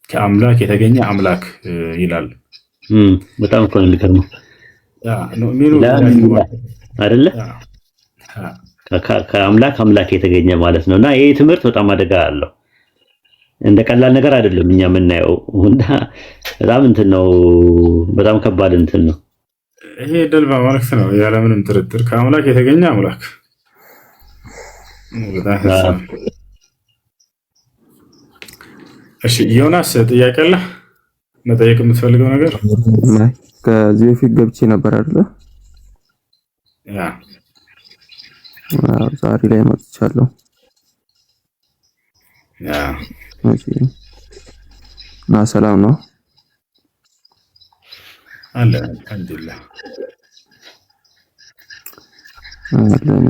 ከአምላክ የተገኘ አምላክ ይላል። በጣም እኮ ነው የሚገርመው አይደለ? ከአምላክ አምላክ የተገኘ ማለት ነውና ይሄ ትምህርት በጣም አደጋ አለው። እንደ ቀላል ነገር አይደለም እኛ የምናየው እና በጣም እንትን ነው፣ በጣም ከባድ እንትን ነው። ይሄ ደልባ ማለት ነው ያለምንም ጥርጥር ከአምላክ የተገኘ አምላክ። እሺ ዮናስ ጥያቄ አለ መጠየቅ የምትፈልገው ነገር? ከዚህ በፊት ገብቼ ነበር አይደለ? ያ ዛሬ ላይ መጥቻለሁ። ያ እሺ እና ሰላም ነው አለ አልሐምዱሊላህ አለን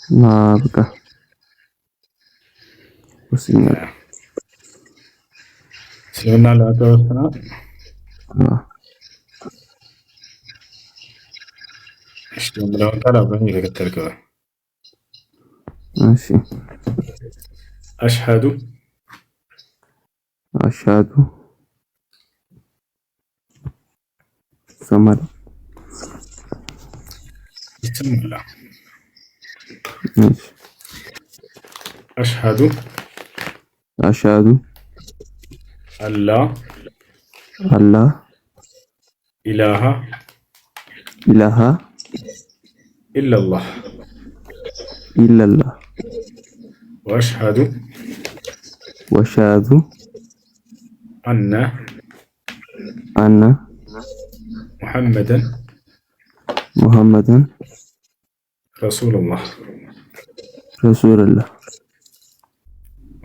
እና በቃ ወስኛለሁ ስለና ለአጠወስና እሺ እንደምን ታላበኝ የተከተልከው? እሺ አሽሃዱ ሰማል ይስምላ እሺ አሽሃዱ አላህ ኢላሃ ኢላላህ ወአሽሃዱ አነ ሙሐመደን ረሱሉላህ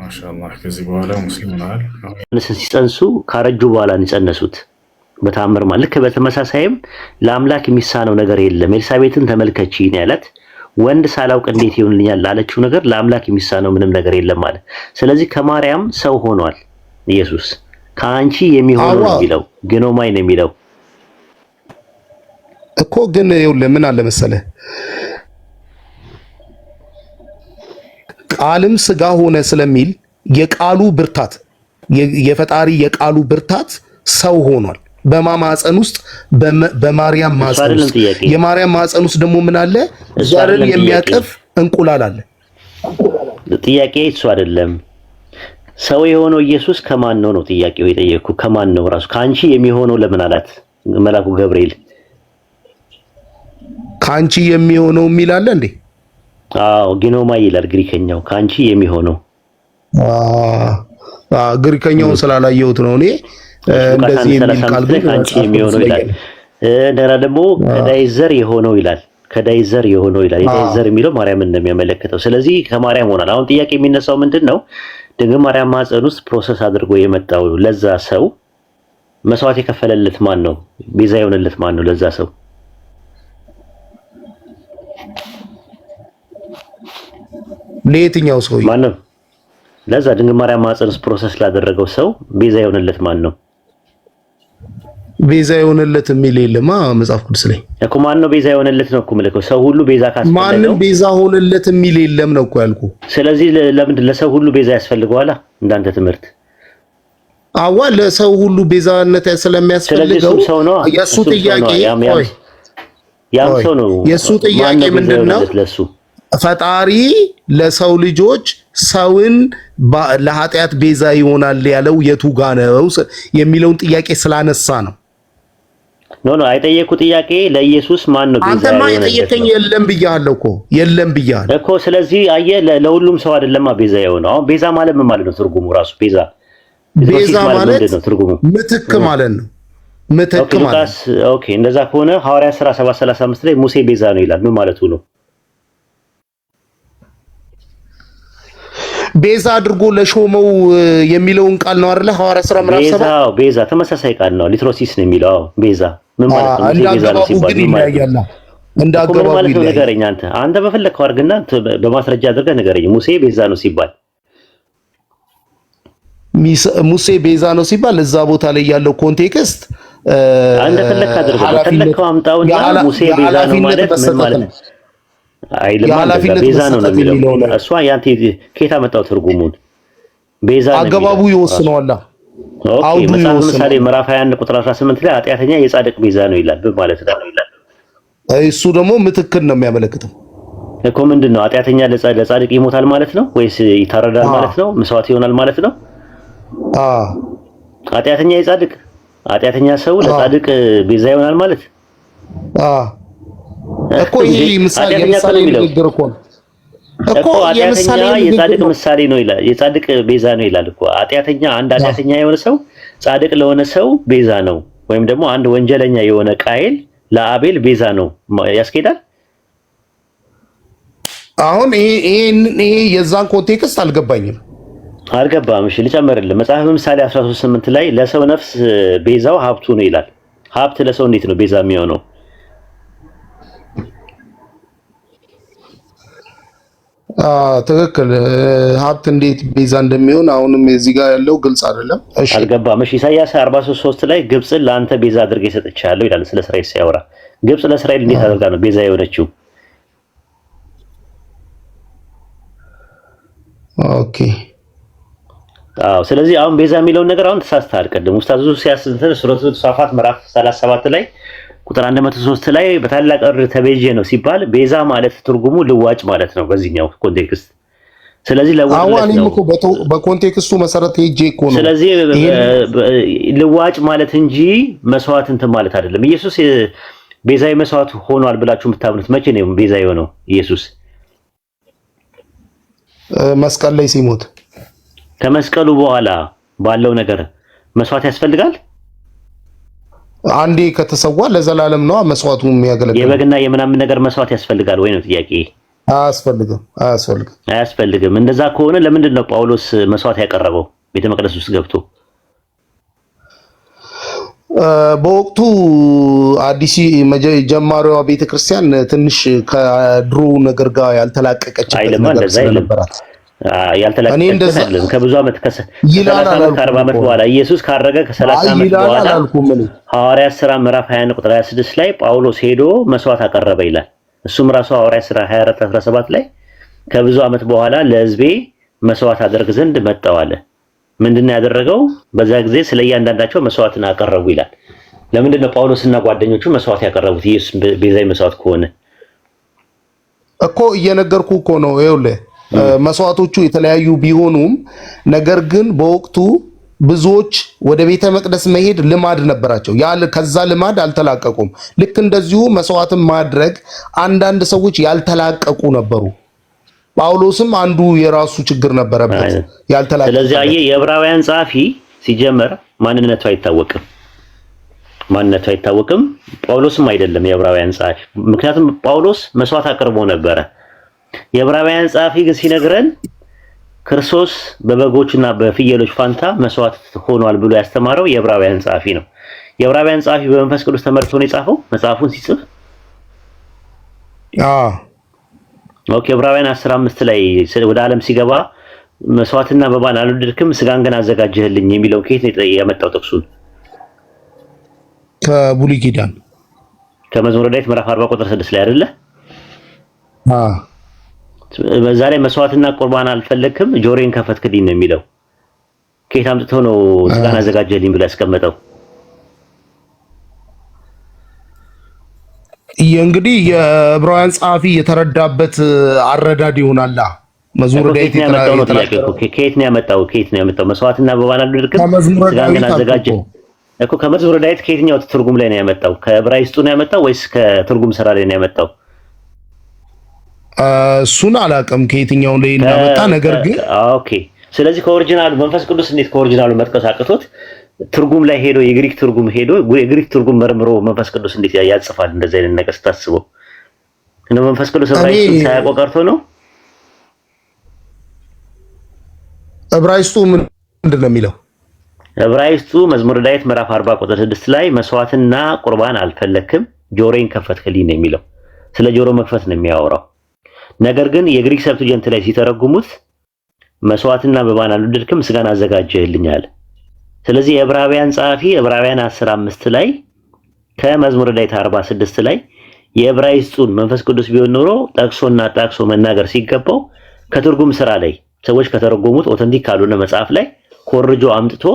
ማሻአላህ። ከዚህ በኋላ ሙስሊም ሆነዋል። ሲጸንሱ ካረጁ በኋላ ነው የጸነሱት በተአምር ማለት። ልክ በተመሳሳይም ለአምላክ የሚሳነው ነገር የለም። ኤልሳቤጥን ተመልከቺ ነው ያላት። ወንድ ሳላውቅ እንዴት ይሆንልኛል ላለችው ነገር ለአምላክ የሚሳነው ምንም ነገር የለም ማለት። ስለዚህ ከማርያም ሰው ሆኗል ኢየሱስ። ከአንቺ የሚሆነው ነው የሚለው ግኖማይ ነው የሚለው እኮ። ግን ይኸውልህ ምን አለ መሰለህ ቃልም ስጋ ሆነ ስለሚል የቃሉ ብርታት የፈጣሪ የቃሉ ብርታት ሰው ሆኗል። በማማፀን ውስጥ በማርያም ማፀን ውስጥ የማርያም ማፀን ውስጥ ደግሞ ምን አለ? ዘርን የሚያቀፍ እንቁላል አለ። ጥያቄ እሱ አይደለም። ሰው የሆነው ኢየሱስ ከማን ነው ነው ጥያቄው የጠየቅኩ። ከማን ነው? ራሱ ከአንቺ የሚሆነው ለምን አላት መልአኩ ገብርኤል። ከአንቺ የሚሆነው የሚል አለ እንዴ? አዎ ጊኖማ ይላል ግሪከኛው። ከአንቺ የሚሆነው ግሪከኛውን ስላላየሁት ነው እኔ እንደዚህ የሚል ቃል ግን ከአንቺ የሚሆነው ይላል። እንደና ደግሞ ከዳይዘር የሆነው ይላል። ከዳይዘር የሆነው ይላል። የዳይዘር የሚለው ማርያምን እንደሚያመለክተው። ስለዚህ ከማርያም ሆናል። አሁን ጥያቄ የሚነሳው ምንድነው? ድንግል ማርያም ማፀን ውስጥ ፕሮሰስ አድርጎ የመጣው ለዛ ሰው መስዋዕት የከፈለለት ማን ነው? ቤዛ የሆነለት ማን ነው ለዛ ሰው? ለየትኛው ሰው ማን ነው? ለዛ ድንግል ማርያም ማፀን ውስጥ ፕሮሰስ ላደረገው ሰው ቤዛ የሆነለት ማን ነው? ቤዛ የሆነለት የሚል የለማ መጽሐፍ ቅዱስ ላይ እኮ። ማን ነው ቤዛ የሆነለት ነው እኮ የምልከው። ሰው ሁሉ ቤዛ ካስፈለገው ማንም ቤዛ ሆነለት የሚል የለም ነው እኮ ያልኩ። ስለዚህ ለምንድን ለሰው ሁሉ ቤዛ ያስፈልገዋል? እንዳንተ ትምህርት አዋ ለሰው ሁሉ ቤዛነት ስለሚያስፈልገው የሱ ጥያቄ ያም ሰው ነው። የሱ ጥያቄ ምንድነው? ፈጣሪ ለሰው ልጆች ሰውን ለኃጢአት ቤዛ ይሆናል ያለው የቱ ጋ ነው የሚለውን ጥያቄ ስላነሳ ነው። ኖ አይጠየቁ ጥያቄ ለኢየሱስ ማን ነው ቤዛ? አንተማ የጠየቀኝ የለም ብያለሁ እኮ የለም ብያለሁ እኮ። ስለዚህ አየህ ለሁሉም ሰው አይደለማ ቤዛ የሆነው። አሁን ቤዛ ማለት ምን ማለት ነው? ትርጉሙ ራሱ ቤዛ ማለት ነው ትርጉሙ ምትክ ማለት ነው። ምትክ ማለት ኦኬ። እንደዛ ከሆነ ሐዋርያት ሥራ 7:35 ላይ ሙሴ ቤዛ ነው ይላል። ምን ማለቱ ነው? ቤዛ አድርጎ ለሾመው የሚለውን ቃል ነው አይደል? ሐዋርያት ሥራ ምዕራፍ 7 ቤዛ ተመሳሳይ ቃል ነው። ሊትሮሲስ ነው የሚለው። ቤዛ ምን ማለት ነው? ቤዛ ነው ሲባል እንዳገባው ማለት ነው። ንገረኝ አንተ በፈለከው አድርግና በማስረጃ አድርገህ ንገረኝ። ሙሴ ቤዛ ነው ሲባል ሙሴ ቤዛ ነው ሲባል እዛ ቦታ ላይ ያለው ኮንቴክስት አንተ ፈለክ አድርገህ ፈለከው አምጣውና ሙሴ ቤዛ ነው ማለት ምን ማለት ነው? አይልም ቤዛ ነው የሚለው እሷ ያንተ ከየት አመጣው ትርጉሙን? ቤዛ አገባቡ ይወስነዋል። ኦኬ መጽሐፍ ምሳሌ ምዕራፍ 21 ቁጥር 18 ላይ ኃጢአተኛ የጻድቅ ቤዛ ነው ይላል ማለት ነው። እሱ ደግሞ ምትክን ነው የሚያመለክተው እኮ ምንድነው? ኃጢአተኛ ለጻድቅ ይሞታል ማለት ነው ወይስ ይታረዳል ማለት ነው? መስዋዕት ይሆናል ማለት ነው? ኃጢአተኛ የጻድቅ ኃጢአተኛ ሰው ለጻድቅ ቤዛ ይሆናል ማለት እኮ ይሄ ምሳሌ ንግግር እኮ ነው እኮ ኃጢአተኛ የጻድቅ ምሳሌ ነው ይላል። የጻድቅ ቤዛ ነው ይላል እኮ ኃጢአተኛ አንድ ኃጢአተኛ የሆነ ሰው ጻድቅ ለሆነ ሰው ቤዛ ነው፣ ወይም ደግሞ አንድ ወንጀለኛ የሆነ ቃየል ለአቤል ቤዛ ነው ያስኬዳል። አሁን ይሄ የዛን ኮንቴክስት አልገባኝም። አልገባም። እሺ ልጨምርልህ። መጽሐፍ ምሳሌ 13:8 ላይ ለሰው ነፍስ ቤዛው ሀብቱ ነው ይላል። ሀብት ለሰው እንዴት ነው ቤዛ የሚሆነው? ትክክል። ሀብት እንዴት ቤዛ እንደሚሆን አሁንም እዚህ ጋር ያለው ግልጽ አይደለም። እሺ አልገባም። እሺ ኢሳይያስ 43:3 ላይ ግብፅን ለአንተ ቤዛ አድርጌ ሰጥቻለሁ ይላል። ስለ እስራኤል ሲያወራ ግብፅ ለእስራኤል እንዴት አድርጋ ነው ቤዛ የሆነችው? ኦኬ ስለዚህ አሁን ቤዛ የሚለውን ነገር አሁን ተሳስተሃል። ቀደም ኡስታዙ ሲያስንተን ሱረቱ ሷፋት ምዕራፍ 37 ላይ ቁጥር 103 ላይ በታላቅ እርድ ተቤዤ ነው ሲባል ቤዛ ማለት ትርጉሙ ልዋጭ ማለት ነው በዚህኛው ኮንቴክስት። ስለዚህ ለዋጭ ነው በኮንቴክስቱ መሰረት ሄጄ እኮ ነው። ስለዚህ ልዋጭ ማለት እንጂ መስዋዕት እንትን ማለት አይደለም። ኢየሱስ ቤዛዊ መስዋዕት ሆኗል ብላችሁ የምታምኑት መቼ ነው ቤዛ የሆነው ኢየሱስ? መስቀል ላይ ሲሞት። ከመስቀሉ በኋላ ባለው ነገር መስዋዕት ያስፈልጋል? አንዴ ከተሰዋ ለዘላለም ነው መስዋዕቱ የሚያገለግለው። የበግና የምናምን ነገር መስዋዕት ያስፈልጋል ወይ ነው ጥያቄ? አያስፈልግም። እንደዛ ከሆነ ለምንድን ነው ጳውሎስ መስዋዕት ያቀረበው ቤተ መቅደስ ውስጥ ገብቶ? በወቅቱ አዲስ ጀማሪዋ ቤተክርስቲያን ትንሽ ከድሮ ነገር ጋር ያልተላቀቀችበት ነገር ስለነበራት ያልተላቀቀችበት ከብዙ ዓመት ከ40 ዓመት በኋላ ኢየሱስ ካረገ ከ30 ዓመት በኋላ ሐዋርያት ሥራ ምዕራፍ 21 ቁጥር 26 ላይ ጳውሎስ ሄዶ መስዋዕት አቀረበ ይላል። እሱም ራሱ ሐዋርያት ሥራ 24:17 ላይ ከብዙ ዓመት በኋላ ለሕዝቤ መስዋዕት አደርግ ዘንድ መጣሁ አለ። ምንድነው ያደረገው? በዛ ጊዜ ስለ እያንዳንዳቸው መስዋዕትን አቀረቡ ይላል። ለምንድን ነው ጳውሎስና ጓደኞቹ መስዋዕት ያቀረቡት? ኢየሱስ ቤዛዊ መስዋዕት ከሆነ እኮ እየነገርኩ እኮ ነው። ይኸውልህ መስዋዕቶቹ የተለያዩ ቢሆኑም ነገር ግን በወቅቱ ብዙዎች ወደ ቤተ መቅደስ መሄድ ልማድ ነበራቸው። ከዛ ልማድ አልተላቀቁም። ልክ እንደዚሁ መስዋዕትን ማድረግ አንዳንድ ሰዎች ያልተላቀቁ ነበሩ። ጳውሎስም አንዱ የራሱ ችግር ነበረበት ያልተላቀቀ። ስለዚህ የዕብራውያን ጸሐፊ ሲጀመር ማንነቱ አይታወቅም። ጳውሎስም አይደለም የዕብራውያን ጸሐፊ። ምክንያቱም ጳውሎስ መስዋዕት አቅርቦ ነበረ። የዕብራውያን ጸሐፊ ግን ሲነግረን ክርስቶስ በበጎችና በፍየሎች ፋንታ መስዋዕት ሆኗል ብሎ ያስተማረው የዕብራውያን ጸሐፊ ነው። የዕብራውያን ጸሐፊ በመንፈስ ቅዱስ ተመርቶ ነው የጻፈው መጽሐፉን ሲጽፍ። ኦኬ ዕብራውያን 10:5 ላይ ወደ ዓለም ሲገባ መስዋዕትና መባን አልወደድክም ስጋን ግን አዘጋጀህልኝ የሚለው ከየት ነው ያመጣው ጥቅሱን? ከብሉይ ኪዳን ከመዝሙረ ዳዊት ምዕራፍ 40 ቁጥር 6 ላይ አይደለ? በዛ ላይ መስዋዕትና ቁርባን አልፈለክም ጆሮዬን ከፈትክልኝ ነው የሚለው። ከየት አምጥቶ ነው ስጋን አዘጋጀህልኝ ብሎ ያስቀመጠው? እንግዲህ የዕብራውያን ጸሐፊ የተረዳበት አረዳድ ይሆናል። መዝሙረ ዳዊት ከየት ነው ያመጣው? መስዋዕትና መባን አልወደድክም ስጋን ግን አዘጋጀህ እኮ ከመዝሙረ ዳዊት ከየትኛው ትርጉም ላይ ነው ያመጣው? ከዕብራይስጡ ነው ያመጣው ወይስ ከትርጉም ስራ ላይ ነው ያመጣው? እሱን አላውቅም ከየትኛው ላይ እንዳመጣ። ነገር ግን ኦኬ ስለዚህ ከኦሪጂናሉ መንፈስ ቅዱስ እንዴት ከኦሪጂናሉ መጥቀስ አቅቶት ትርጉም ላይ ሄዶ የግሪክ ትርጉም መርምሮ መንፈስ ቅዱስ እንዴት ያጽፋል? እንደዚህ አይነት ነገር ስታስበው እንደው መንፈስ ቅዱስ ዕብራይስጡን ሳያውቀው ቀርቶ ነው? ዕብራይስጡ ምንድን ነው የሚለው? ዕብራይስጡ መዝሙረ ዳዊት ምዕራፍ 40 ቁጥር 6 ላይ መስዋዕትና ቁርባን አልፈለክም ጆሮዬን ከፈትክልኝ ነው የሚለው። ስለ ጆሮ መክፈት ነው የሚያወራው። ነገር ግን የግሪክ ሰብትጀንት ላይ ሲተረጉሙት መስዋዕትና መባን አልወደድክም ስጋን አዘጋጀህልኝ አለ። ስለዚህ የዕብራውያን ጸሐፊ ዕብራውያን 10:5 ላይ ከመዝሙረ ዳዊት 46 ላይ የዕብራይስጡን መንፈስ ቅዱስ ቢሆን ኖሮ ጠቅሶ መናገር ሲገባው ከትርጉም ስራ ላይ ሰዎች ከተረጎሙት ኦተንቲክ ካልሆነ መጽሐፍ ላይ ኮርጆ አምጥቶ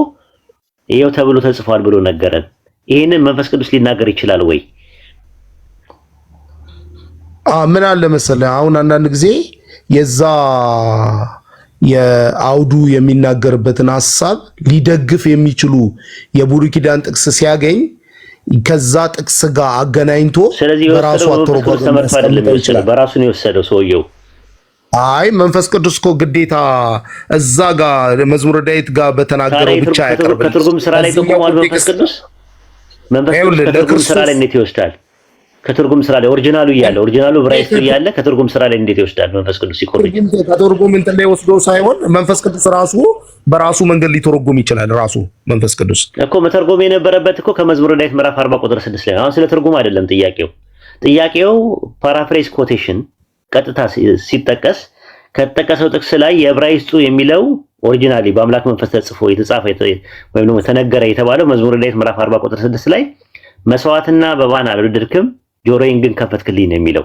ይሄው ተብሎ ተጽፏል ብሎ ነገረን። ይሄንን መንፈስ ቅዱስ ሊናገር ይችላል ወይ? ምን አለ መሰለህ አሁን አንዳንድ ጊዜ የዛ የአውዱ የሚናገርበትን ሐሳብ ሊደግፍ የሚችሉ የብሉይ ኪዳን ጥቅስ ሲያገኝ ከዛ ጥቅስ ጋር አገናኝቶ በራሱ አተረጓጎም ተመርቶ አይደለም ይችላል። በራሱ ነው የወሰደው ሰውየው። አይ መንፈስ ቅዱስ እኮ ግዴታ እዛ ጋር መዝሙረ ዳዊት ጋር በተናገረው ብቻ ያቀርብ። ከትርጉም ስራ ላይ ተቆሟል መንፈስ ቅዱስ። ከትርጉም ስራ ላይ እንዴት ይወስዳል? ከትርጉም ስራ ላይ ኦሪጂናሉ እያለ ኦሪጂናሉ ብራይት እያለ ከትርጉም ስራ ላይ እንዴት ይወስዳል መንፈስ ቅዱስ? ሲቆርጥ ከትርጉም እንትን ላይ ወስዶ ሳይሆን መንፈስ ቅዱስ ራሱ በራሱ መንገድ ሊተረጉም ይችላል። ራሱ መንፈስ ቅዱስ እኮ መተርጎም የነበረበት እኮ ከመዝሙረ ዳዊት ምዕራፍ 40 ቁጥር 6 ላይ። አሁን ስለ ትርጉም አይደለም ጥያቄው ፓራፍሬዝ ኮቴሽን ቀጥታ ሲጠቀስ ከተጠቀሰው ጥቅስ ላይ የዕብራይስጡ የሚለው ኦሪጂናሊ በአምላክ መንፈስ ተጽፎ የተጻፈ ወይም ደግሞ ተነገረ የተባለው መዝሙረ ዳዊት ምዕራፍ 40 ቁጥር 6 ላይ መስዋዕትና መባን አልወደድክም ጆሮዬን ግን ከፈትክልኝ ነው የሚለው።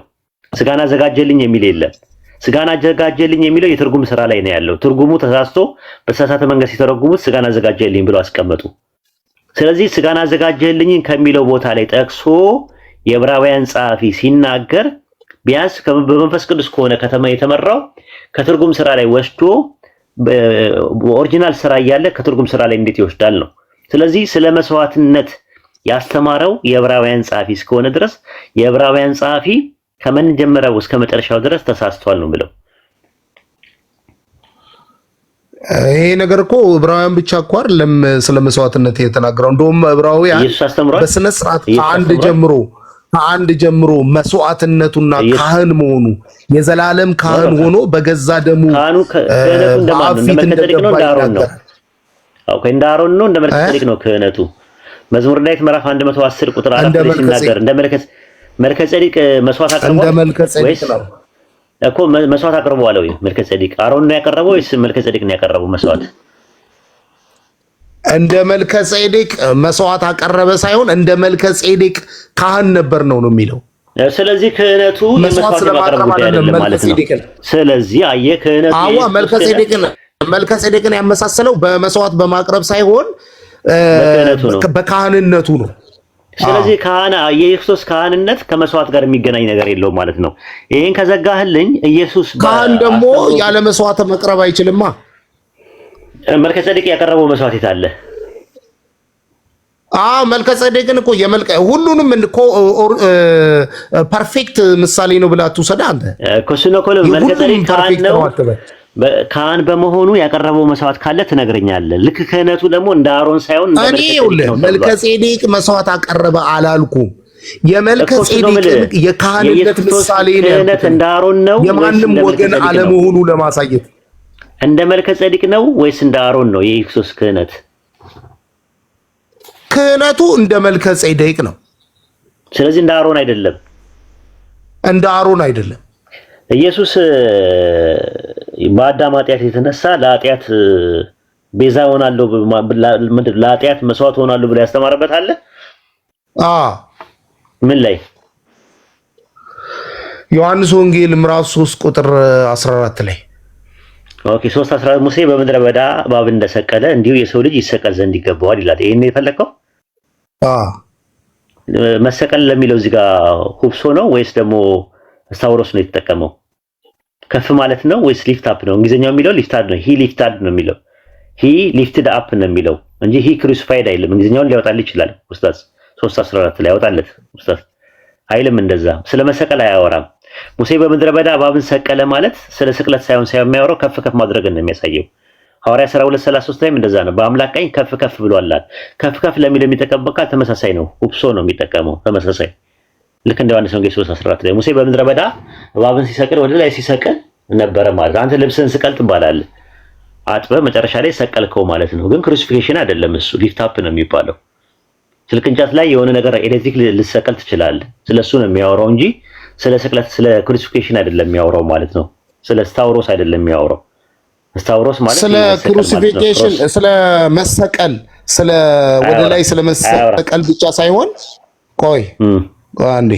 ስጋን አዘጋጀልኝ የሚል የለም። ስጋን አዘጋጀልኝ የሚለው የትርጉም ስራ ላይ ነው ያለው። ትርጉሙ ተሳስቶ በተሳሳተ መንገድ ሲተረጉሙት ስጋን አዘጋጀልኝ ብለው አስቀመጡ። ስለዚህ ስጋን አዘጋጀልኝ ከሚለው ቦታ ላይ ጠቅሶ የዕብራውያን ጸሐፊ ሲናገር ቢያንስ በመንፈስ ቅዱስ ከሆነ ከተማ የተመራው ከትርጉም ስራ ላይ ወስዶ በኦሪጂናል ስራ እያለ ከትርጉም ስራ ላይ እንዴት ይወስዳል ነው። ስለዚህ ስለ መስዋዕትነት ያስተማረው የዕብራውያን ጸሐፊ እስከሆነ ድረስ የዕብራውያን ጸሐፊ ከመጀመሪያው እስከ መጨረሻው ድረስ ተሳስቷል ነው ብለው። ይሄ ነገር እኮ ዕብራውያን ብቻ እኮ አይደለም ስለ መስዋዕትነት የተናገረው። እንደውም ዕብራውያን በስነ ስርዓት ከአንድ ጀምሮ መስዋዕትነቱና ካህን መሆኑ የዘላለም ካህን ሆኖ በገዛ ደሙ በአፊት እንደገባ ነው። ኦኬ እንዳሮን ነው እንደመልከጼዴቅ ነው ክህነቱ። መዝሙረ ዳዊት ምዕራፍ 110 ቁጥር 4 ላይ ሲናገር መልከጼዴቅ መስዋዕት አቅርቧል ወይስ እኮ መስዋዕት አቅርቧል ወይ? መልከጼዴቅ አሮን ነው ያቀረበው ወይስ መልከጼዴቅ ነው ያቀረበው መስዋዕት? እንደ መልከጼዴቅ መስዋዕት አቀረበ ሳይሆን እንደ መልከጼዴቅ ካህን ነበር ነው የሚለው። ስለዚህ ክህነቱ የመስዋዕት ለማቅረብ ጉዳይ አይደለም ማለት ነው። ስለዚህ አየህ ክህነቱ መልከጼዴቅን ያመሳሰለው በመስዋዕት በማቅረብ ሳይሆን በካህንነቱ ነው። ስለዚህ የኢየሱስ ካህንነት ከመስዋዕት ጋር የሚገናኝ ነገር የለውም ማለት ነው። ይሄን ከዘጋህልኝ ኢየሱስ ካህን ደግሞ ያለ መስዋዕት መቅረብ አይችልማ። መልከጼዴቅ ያቀረበው መስዋዕት የት አለ? መልከጼዴቅን እኮ ሁሉንም እኮ ፐርፌክት ምሳሌ ነው ብላ አትውሰድ አንተ እኮ። መልከጼዴቅ ካህን በመሆኑ ያቀረበው መስዋዕት ካለ ትነግረኛለህ። ልክ ክህነቱ ደግሞ እንደ አሮን ሳይሆን እንደ መልከጼዴቅ መስዋዕት አቀረበ አላልኩም። የመልከጼዴቅ የካህንነት ምሳሌ ነው። እንደ አሮን ነው የማንም ወገን አለመሆኑ ለማሳየት እንደ መልከጼዴቅ ነው ወይስ እንደ አሮን ነው? የኢየሱስ ክህነቱ እንደ መልከጼዴቅ ነው። ስለዚህ እንደ አሮን አይደለም። እንደ አሮን አይደለም። ኢየሱስ በአዳም ኃጢአት የተነሳ ለኃጢአት ቤዛ ሆናለሁ ለኃጢአት መስዋዕት ሆናለሁ ብሎ ያስተማረበት አለ። ምን ላይ? ዮሐንስ ወንጌል ምዕራፍ 3 ቁጥር 14 ላይ። ኦኬ 3:14 ሙሴ በምድረ በዳ እባብ እንደሰቀለ እንዲሁ የሰው ልጅ ይሰቀል ዘንድ ይገባዋል ይላል። ይሄን የፈለከው? መሰቀል ለሚለው እዚህ ጋር ሁብሶ ነው ወይስ ደግሞ ስታውሮስ ነው የተጠቀመው? ከፍ ማለት ነው ወይስ ሊፍት አፕ ነው? እንግሊዘኛው የሚለው ሊፍታድ ነው። ሂ ሊፍታድ ነው የሚለው። ሂ ሊፍትድ አፕ ነው የሚለው እንጂ ሂ ክሩሲፋይድ አይልም። እንግሊዘኛውን ሊያወጣልህ ይችላል ኡስታዝ። 3:14 ላይ ያወጣለት ኡስታዝ አይልም እንደዛ። ስለ መሰቀል አያወራም። ሙሴ በምድረ በዳ እባብን ሰቀለ ማለት ስለ ስቅለት ሳይሆን የሚያወራው ከፍ ከፍ ማድረግን ነው የሚያሳየው። ሐዋርያ 12:33 ላይም እንደዛ ነው። በአምላክ ቀኝ ከፍ ከፍ ብሏል። ከፍ ከፍ ለሚለው የሚጠቀመው ቃል ተመሳሳይ ነው። ሁብሶ ነው የሚጠቀመው ተመሳሳይ። ልክ እንደ ዮሐንስ ወንጌል 3:14 ላይ ሙሴ በምድረ በዳ እባብን ሲሰቅል ወደ ላይ ሲሰቅል ነበረ ማለት። አንተ ልብስን ስቀል ትባላለህ። አጥበህ መጨረሻ ላይ ሰቀልከው ማለት ነው። ግን ክሩሲፊኬሽን አይደለም እሱ ሊፍት አፕ ነው የሚባለው። ስልክ እንጨት ላይ የሆነ ነገር ኤሌክትሪክ ልሰቀል ትችላለህ። ስለሱ ነው የሚያወራው እንጂ ስለ ስቅለት ስለ ክሩሲፊኬሽን አይደለም የሚያወራው ማለት ነው። ስለ ስታውሮስ አይደለም የሚያወራው። ስታውሮስ ማለት ስለ ክሩሲፊኬሽን ስለ መሰቀል ስለ ወደ ላይ ስለ መሰቀል ብቻ ሳይሆን ቆይ አንዴ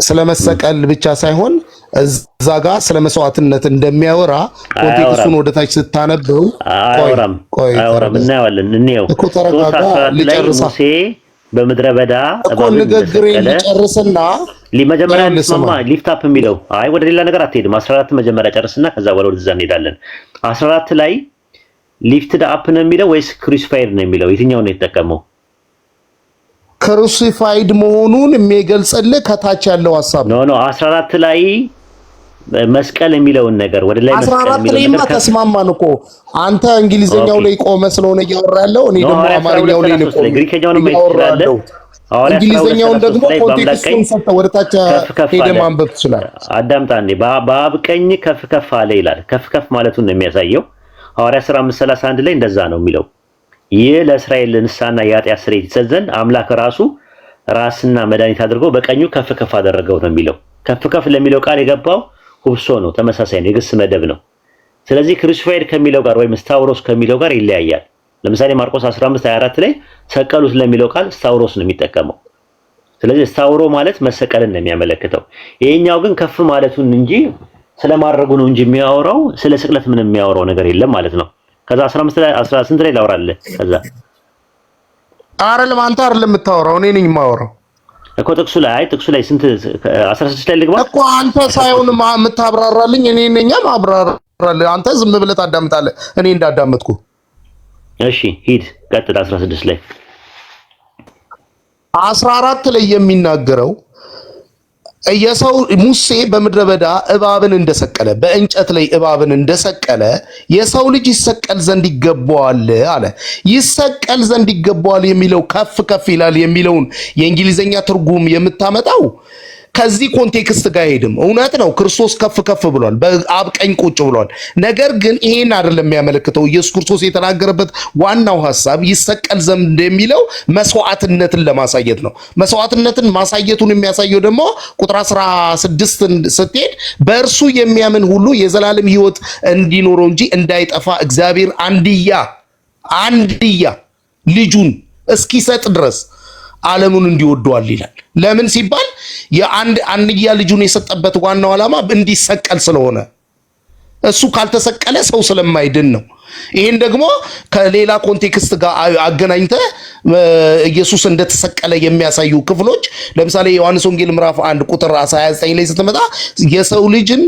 ስለመሰቀል ብቻ ሳይሆን እዛ ጋር ስለ መስዋዕትነት እንደሚያወራ ኮንቴክስቱን ወደታች ስታነበው አያወራም። እናየዋለን። እንየው እኮ ተረጋጋ። ልጨርሳ ሙሴ በምድረ በዳ እኮ ንግግሬን ልጨርስና መጀመሪያ እንስማማ። ሊፍት አፕ የሚለው አይ ወደ ሌላ ነገር አትሄድም። 14 መጀመሪያ ጨርስና ከዛ በኋላ ወደዛ እንሄዳለን። 14 ላይ ሊፍትድ አፕ ነው የሚለው ወይስ ክሩሲፋይድ ነው የሚለው? የትኛው ነው የተጠቀመው? ክሩሲፋይድ መሆኑን የሚገልጽልህ ከታች ያለው ሐሳብ ነው። 14 ላይ መስቀል የሚለውን ነገር ወደ ላይ መስቀል የሚለውን ነገር 14 ላይማ ተስማማን እኮ። አንተ እንግሊዘኛው ላይ ቆመ ስለሆነ እያወራ ያለው እኔ ደግሞ አማርኛው ላይ ነው። ግሪከኛውን ማይችላል። እንግሊዘኛውን ደግሞ ኮንቴክስቱን ሰጥተህ ወደ ታች ሄደህ ማንበብ ትችላለህ። አዳምጣ እንዴ። በአብ ቀኝ ከፍ ከፍ አለ ይላል። ከፍ ከፍ ማለቱን ነው የሚያሳየው። ሐዋርያት ሥራ 5:31 ላይ እንደዛ ነው የሚለው። ይህ ለእስራኤል ንስሐና የኃጢአት ስርየት ይሰጥ ዘንድ አምላክ ራሱ ራስና መድኃኒት አድርጎ በቀኙ ከፍ ከፍ አደረገው ነው የሚለው። ከፍ ከፍ ለሚለው ቃል የገባው ሁብሶ ነው፣ ተመሳሳይ ነው፣ የግስ መደብ ነው። ስለዚህ ክሩሲፋይድ ከሚለው ጋር ወይም ስታውሮስ ከሚለው ጋር ይለያያል። ለምሳሌ ማርቆስ 15:24 ላይ ሰቀሉት ለሚለው ቃል ስታውሮስ ነው የሚጠቀመው። ስለዚህ ስታውሮ ማለት መሰቀልን ነው የሚያመለክተው። ይሄኛው ግን ከፍ ማለቱን እንጂ ስለማድረጉ ነው እንጂ የሚያወራው ስለ ስቅለት ምንም የሚያወራው ነገር የለም ማለት ነው። ከዛ 15 ላይ 18 ላይ ላውራለህ። ከዛ አይደለም አንተ አይደለም የምታወራው እኔ ነኝ የማወራው እኮ ጥቅሱ ላይ ስንት 16 ላይ ልግባ እኮ አንተ ሳይሆን የምታብራራልኝ እኔ ነኝ ማብራራልህ። አንተ ዝም ብለህ ታዳምጣለህ እኔ እንዳዳመጥኩ። እሺ ሂድ ቀጥል። 16 ላይ 14 ላይ የሚናገረው የሰው ሙሴ በምድረ በዳ እባብን እንደሰቀለ በእንጨት ላይ እባብን እንደሰቀለ የሰው ልጅ ይሰቀል ዘንድ ይገባዋል አለ። ይሰቀል ዘንድ ይገባዋል የሚለው ከፍ ከፍ ይላል የሚለውን የእንግሊዘኛ ትርጉም የምታመጣው ከዚህ ኮንቴክስት ጋር ሄድም። እውነት ነው ክርስቶስ ከፍ ከፍ ብሏል፣ በአብ ቀኝ ቁጭ ብሏል። ነገር ግን ይሄን አይደለም የሚያመለክተው። ኢየሱስ ክርስቶስ የተናገረበት ዋናው ሐሳብ ይሰቀል ዘንድ የሚለው መስዋዕትነትን ለማሳየት ነው። መስዋዕትነትን ማሳየቱን የሚያሳየው ደግሞ ቁጥር 16 ስትሄድ በእርሱ የሚያምን ሁሉ የዘላለም ሕይወት እንዲኖረው እንጂ እንዳይጠፋ እግዚአብሔር አንድያ ልጁን እስኪሰጥ ድረስ ዓለሙን እንዲወደዋል ይላል። ለምን ሲባል አንድያ ልጁን የሰጠበት ዋናው ዓላማ እንዲሰቀል ስለሆነ፣ እሱ ካልተሰቀለ ሰው ስለማይድን ነው። ይሄን ደግሞ ከሌላ ኮንቴክስት ጋር አገናኝተ ኢየሱስ እንደተሰቀለ የሚያሳዩ ክፍሎች ለምሳሌ ዮሐንስ ወንጌል ምዕራፍ 1 ቁጥር 29 ላይ ስትመጣ የሰው ልጅን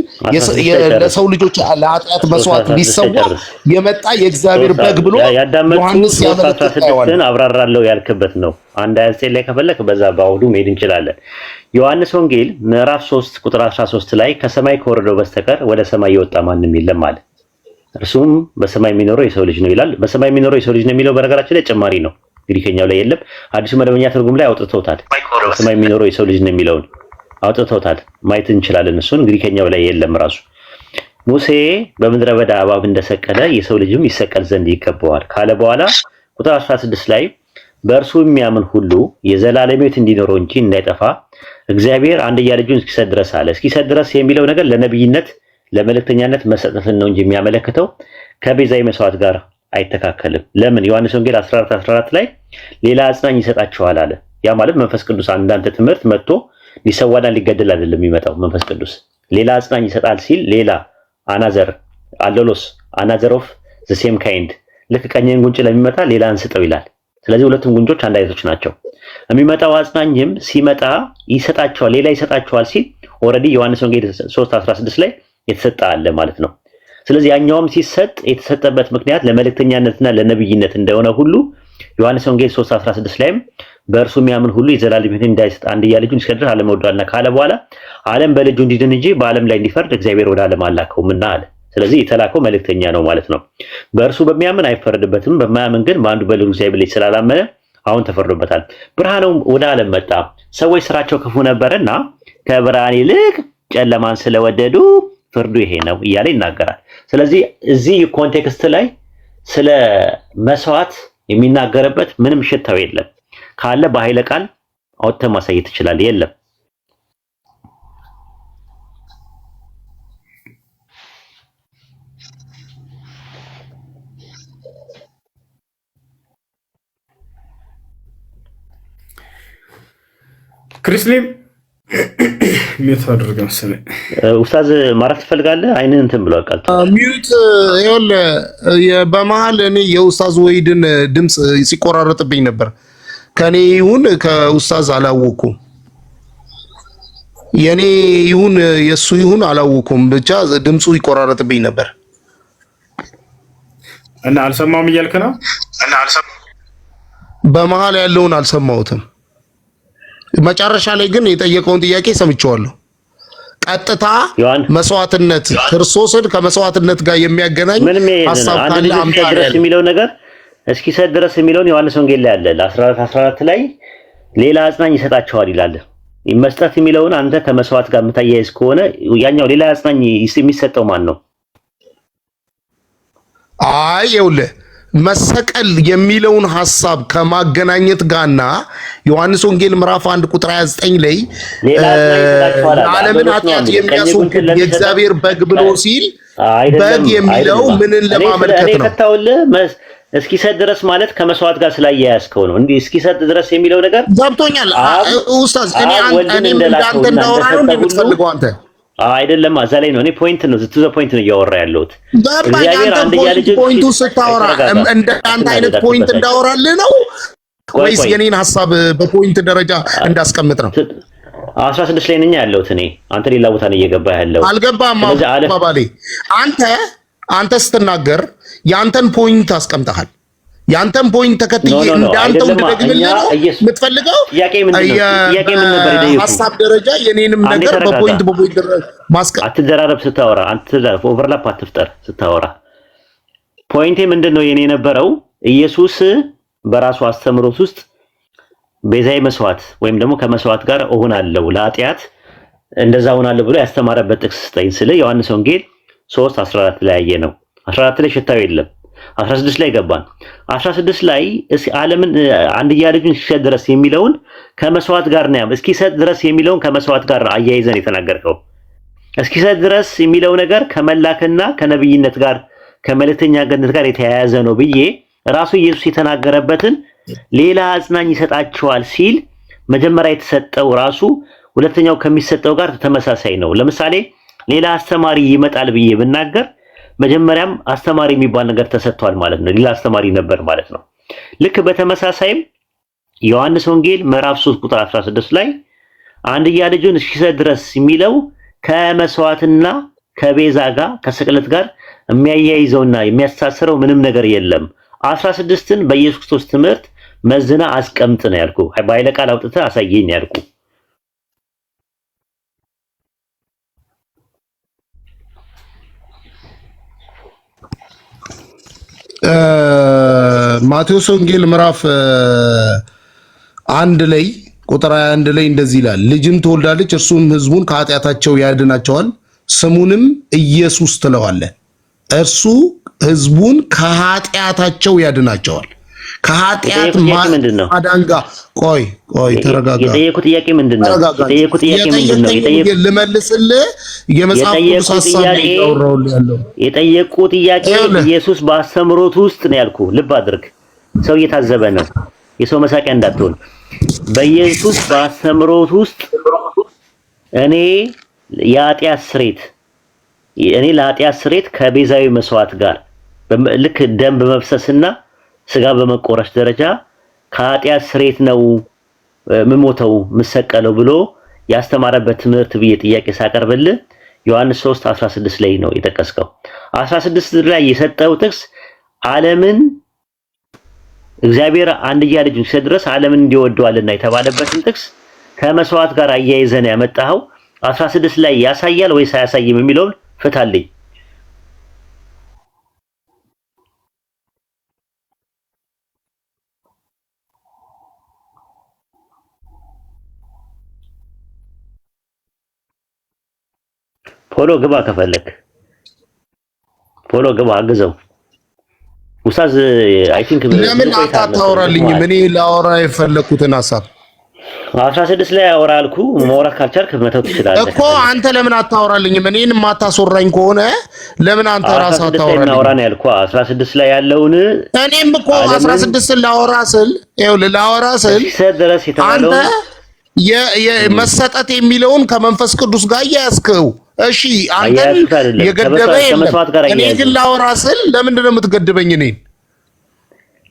ለሰው ልጆች ለኃጢአት መስዋዕት ሊሰዋ የመጣ የእግዚአብሔር በግ ብሎ ዮሐንስ ያመለክታል። አብራራለሁ ያልክበት ነው። 1:29 ላይ ከፈለክ በዛ ባውዱ መሄድ እንችላለን። ዮሐንስ ወንጌል ምዕራፍ 3 ቁጥር 13 ላይ ከሰማይ ከወረደው በስተቀር ወደ ሰማይ የወጣ ማንም የለም አለ። እርሱም በሰማይ የሚኖረው የሰው ልጅ ነው ይላል። በሰማይ የሚኖረው የሰው ልጅ ነው የሚለው በነገራችን ላይ ጭማሪ ነው፣ ግሪከኛው ላይ የለም። አዲሱ መደበኛ ትርጉም ላይ አውጥተውታል። በሰማይ የሚኖረው የሰው ልጅ ነው የሚለውን አውጥተውታል፣ ማየት እንችላለን። እሱን ግሪከኛው ላይ የለም ራሱ። ሙሴ በምድረ በዳ እባብ እንደሰቀለ የሰው ልጅም ይሰቀል ዘንድ ይገባዋል ካለ በኋላ ቁጥር 16 ላይ በእርሱ የሚያምን ሁሉ የዘላለም ሕይወት እንዲኖረው እንጂ እንዳይጠፋ እግዚአብሔር አንድያ ልጁን እስኪሰጥ ድረስ አለ። እስኪሰጥ ድረስ የሚለው ነገር ለነብይነት ለመልእክተኛነት መሰጠትን ነው እንጂ የሚያመለክተው ከቤዛዊ መስዋዕት ጋር አይተካከልም። ለምን? ዮሐንስ ወንጌል 14:14 ላይ ሌላ አጽናኝ ይሰጣችኋል አለ። ያ ማለት መንፈስ ቅዱስ አንዳንተ ትምህርት መጥቶ ሊሰዋና ሊገደል አይደለም የሚመጣው። መንፈስ ቅዱስ ሌላ አጽናኝ ይሰጣል ሲል ሌላ አናዘር አሎሎስ አናዘር ኦፍ ዘ ሴም ካይንድ ልክ ቀኝን ጉንጭ ለሚመጣ ሌላ አንስጠው ይላል። ስለዚህ ሁለቱም ጉንጮች አንድ አይነቶች ናቸው። የሚመጣው አጽናኝም ሲመጣ ይሰጣቸዋል፣ ሌላ ይሰጣቸዋል ሲል ኦልሬዲ ዮሐንስ ወንጌል 3:16 ላይ የተሰጠ አለ ማለት ነው። ስለዚህ ያኛውም ሲሰጥ የተሰጠበት ምክንያት ለመልእክተኛነትና ለነብይነት እንደሆነ ሁሉ ዮሐንስ ወንጌል 3:16 ላይም በእርሱ የሚያምን ሁሉ የዘላለም ሕይወት እንዳይሰጥ አንድያ ልጁን እስኪሰጥ ድረስ ዓለም ወዷልና ካለ በኋላ ዓለም በልጁ እንዲድን እንጂ በዓለም ላይ እንዲፈርድ እግዚአብሔር ወደ ዓለም አላከውምና አለ። ስለዚህ የተላከው መልእክተኛ ነው ማለት ነው። በእርሱ በሚያምን አይፈረድበትም፣ በማያምን ግን በአንዱ በልጁ እግዚአብሔር ላይ ስላላመነ አሁን ተፈርዶበታል። ብርሃኑ ወደ ዓለም መጣ፣ ሰዎች ስራቸው ክፉ ነበርና ከብርሃን ይልቅ ጨለማን ስለወደዱ ፍርዱ ይሄ ነው እያለ ይናገራል። ስለዚህ እዚህ ኮንቴክስት ላይ ስለ መስዋዕት የሚናገርበት ምንም ሽታው የለም። ካለ በኃይለ ቃል አውጥተህ ማሳየት ይችላል። የለም ክርስሊም ሚት አድርገህ መሰለኝ ኡስታዝ ማረፍ ትፈልጋለህ? አይንን እንትን ብሏል ቃል ሚዩት ይኸውልህ፣ በመሀል እኔ የኡስታዝ ወሂድን ድምፅ ሲቆራረጥብኝ ነበር። ከኔ ይሁን ከኡስታዝ አላወኩም፣ የኔ ይሁን የሱ ይሁን አላወኩም፣ ብቻ ድምፁ ይቆራረጥብኝ ነበር እና አልሰማውም እያልክ ነው? በመሀል ያለውን አልሰማሁትም። መጨረሻ ላይ ግን የጠየቀውን ጥያቄ ሰምቼዋለሁ። ቀጥታ መስዋዕትነት ክርስቶስን ከመስዋዕትነት ጋር የሚያገናኝ ሐሳብ ካለ አምጣ ድረስ የሚለው ነገር እስኪ ሰድ ድረስ የሚለውን ዮሐንስ ወንጌል ላይ አለ። ለ14 ላይ ሌላ አጽናኝ ይሰጣቸዋል ይላል። መስጠት የሚለውን አንተ ከመስዋዕት ጋር የምታያይዝ ከሆነ ያኛው ሌላ አጽናኝ የሚሰጠው ማን ነው? አይ ይኸውልህ መሰቀል የሚለውን ሐሳብ ከማገናኘት ጋርና ዮሐንስ ወንጌል ምዕራፍ 1 ቁጥር 29 ላይ ዓለምን ኃጢአት የሚያስወግድ የእግዚአብሔር በግ ብሎ ሲል በግ የሚለው ምንን ለማመልከት ነው? እስኪሰጥ ድረስ ማለት ከመስዋዕት ጋር ስላያያዝከው ነው። እንዴ እስኪሰጥ ድረስ የሚለው ነገር ገብቶኛል ኡስታዝ። እኔ እንዳንተ እንዳወራ ነው እንደምትፈልገው አንተ አይደለም። እዛ ላይ ነው እኔ ፖይንት ነው ዘ ፖይንት ነው እያወራ ያለሁት። እግዚአብሔር አንደኛ ልጅ ፖይንቱ ስታወራ እንደ አንተ አይነት ፖይንት እንዳወራልህ ነው ወይስ የኔን ሐሳብ በፖይንት ደረጃ እንዳስቀምጥ ነው? 16 ላይ ነኝ ያለሁት እኔ። አንተ ሌላ ቦታ ነው እየገባህ ያለው። አልገባም አባባሌ። አንተ ስትናገር ያንተን ፖይንት አስቀምጠሃል። ያንተን ፖይንት ተከትዬ እንዳንተው እንደግምልህ ነው የምትፈልገው? ጥያቄ ምን ነበር? ሐሳብ ደረጃ የኔንም ነገር በፖይንት አትደራረብ ስታወራ፣ ኦቨርላፕ አትፍጠር ስታወራ። ፖይንቴ ምንድነው የኔ የነበረው ኢየሱስ በራሱ አስተምሮት ውስጥ ቤዛዊ መስዋዕት ወይም ደግሞ ከመስዋዕት ጋር እሆናለሁ ለኃጢአት እንደዛ እሆናለሁ ብሎ ያስተማረበት ጥቅስ ስጠኝ ስለ ዮሐንስ ወንጌል 3:14 ላይ ያየ ነው። 14 ላይ ሽታው የለም። 16 ላይ ገባን። 16 ላይ ዓለምን አንድያ ልጁን እስኪሰጥ ድረስ የሚለውን ከመስዋዕት ጋር ነው እስኪሰጥ ድረስ የሚለውን ከመስዋዕት ጋር አያይዘን የተናገርከው። እስኪሰጥ ድረስ የሚለው ነገር ከመላክና ከነብይነት ጋር ከመልእክተኛነት ጋር የተያያዘ ነው ብዬ ራሱ ኢየሱስ የተናገረበትን ሌላ አጽናኝ ይሰጣቸዋል ሲል መጀመሪያ የተሰጠው ራሱ ሁለተኛው ከሚሰጠው ጋር ተመሳሳይ ነው። ለምሳሌ ሌላ አስተማሪ ይመጣል ብዬ ብናገር መጀመሪያም አስተማሪ የሚባል ነገር ተሰጥቷል ማለት ነው። ሌላ አስተማሪ ነበር ማለት ነው። ልክ በተመሳሳይም ዮሐንስ ወንጌል ምዕራፍ 3 ቁጥር 16 ላይ አንድያ ልጁን እስኪሰጥ ድረስ የሚለው ከመስዋዕትና ከቤዛ ጋር ከስቅለት ጋር የሚያያይዘውና የሚያስተሳስረው ምንም ነገር የለም። 16ን በኢየሱስ ክርስቶስ ትምህርት መዝና አስቀምጥ ነው ያልኩ። በኃይለ ቃል አውጥተህ አሳየኝ ያልኩ። ማቴዎስ ወንጌል ምዕራፍ 1 ላይ ቁጥር 21 ላይ እንደዚህ ይላል፣ ልጅም ትወልዳለች፣ እርሱም ሕዝቡን ከኃጢአታቸው ያድናቸዋል፣ ስሙንም ኢየሱስ ትለዋለህ። እርሱ ሕዝቡን ከኃጢአታቸው ያድናቸዋል። ከኃጢአት ማዳንጋ ቆይ ተረጋጋ። የጠየቁ ጥያቄ ምንድነው? ልመልስልህ። የመጽሐፍ ቅዱስ ሐሳብ ነው የጠየቁ ጥያቄ። ኢየሱስ በአስተምሮቱ ውስጥ ነው ያልኩ። ልብ አድርግ፣ ሰው እየታዘበ ነው። የሰው መሳቂያ እንዳትሆን። በኢየሱስ በአስተምሮቱ ውስጥ እኔ ለኃጢአት ስሬት ከቤዛዊ መስዋዕት ጋር ልክ ደም በመፍሰስና ስጋ በመቆረስ ደረጃ ከኃጢአት ስሬት ነው ምሞተው ምሰቀለው ብሎ ያስተማረበት ትምህርት ብዬ ጥያቄ ሳቀርብልህ ዮሐንስ 3:16 ላይ ነው የጠቀስከው። 16 ላይ የሰጠው ጥቅስ ዓለምን እግዚአብሔር አንድያ ልጁን እስኪሰጥ ድረስ ዓለምን እንዲወደዋልና የተባለበትን ጥቅስ ከመስዋዕት ጋር አያይዘን ያመጣኸው 16 ላይ ያሳያል ወይስ አያሳይም የሚለውን ፍታልኝ። ፖሎ ግባ፣ ከፈለክ ፖሎ ግባ፣ አግዘው ኡስታዝ። አይ ቲንክ ለምን አታወራልኝ? እኔ ላወራ የፈለኩትን ሐሳብ 16 ላይ አወራ አልኩ። ማውራት ካልቻልክ መተው ትችላለህ እኮ። አንተ ለምን አታወራልኝ? እኔን ማታስወራኝ ከሆነ ለምን አንተ ራስህ አታወራልኝ? አወራ ነው ያልኩ 16 ላይ ያለውን። እኔም እኮ 16 ላወራ ስል ይኸውልህ፣ ላወራ ስል ድረስ የተባለው መሰጠት የሚለውን ከመንፈስ ቅዱስ ጋር ያያዝከው። እሺ አንተን የገደበ የለም። እኔ ግን ላወራ ስል ለምንድን ነው የምትገድበኝ? እኔን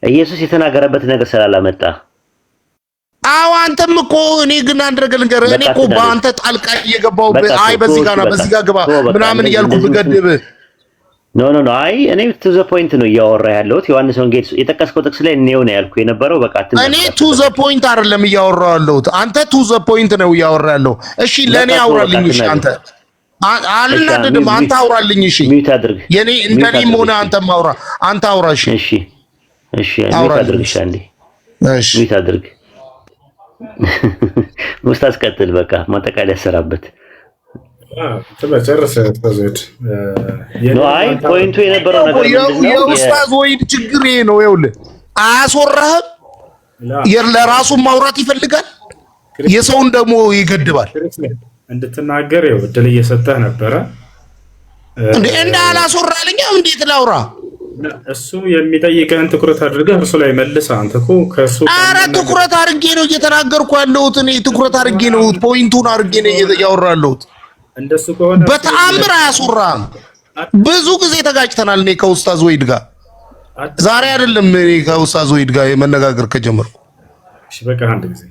ኢየሱስ የተናገረበት ነገር ስላላመጣ። አዎ አንተም እኮ እኔ ግን አንድ ነገር ልንገርህ። እኔ እኮ በአንተ ጣልቃ እየገባሁ አይ በዚህ ጋር ና በዚህ ጋር ግባ ምናምን እያልኩ ብገድብህ ኖ አይ እኔ ቱ ዘ ፖይንት ነው እያወራ ያለሁት። ዮሐንስ ወንጌል የጠቀስከው ጥቅስ ላይ ነው ያልኩ የነበረው። በቃ እኔ ቱ ዘ ፖይንት አይደለም እያወራሁ ያለሁት፣ አንተ ቱ ዘ ፖይንት ነው እያወራ ያለው። እሺ ለኔ አውራልኝ። እሺ አንተ አልናደድም፣ አንተ አውራልኝ። እሺ ሚውት አድርግ። የኔ እንደኔም ሆነ አንተም አውራ፣ አንተ አውራ። እሺ ሚውት አድርግ። እሺ ሚውት አድርግ። ሙስታዝ ቀጥል። በቃ ማጠቃለያ ሰራበት። ተጨረሰ ተዘድ አይ ፖይንቱ የነበረው ነገር የኡስታዝ ወይድ ችግር ይሄ ነው። ይኸውልህ አያስወራህም። ለራሱ ማውራት ይፈልጋል፣ የሰውን ደግሞ ይገድባል። እንድትናገር ይኸው እድል እየሰጠህ ነበረ እንደ አላስወራልኝ። እንዴት ላውራ? እሱ የሚጠይቀህን ትኩረት አድርገህ እርሱ ላይ መልስ። አንተ እኮ ከሱ ኧረ ትኩረት አድርጌ ነው እየተናገርኩ ያለሁት። እኔ ትኩረት አድርጌ ነው ፖይንቱን አድርጌ ነው እያወራሁ ያለሁት። እንደሱ ከሆነ በተአምር አያስወራም። ብዙ ጊዜ ተጋጭተናል እኔ ከኡስታዝ ወይድ ጋር። ዛሬ አይደለም እኔ ከኡስታዝ ወይድ ጋር መነጋገር ከጀመርኩ። እሺ በቃ አንድ ጊዜ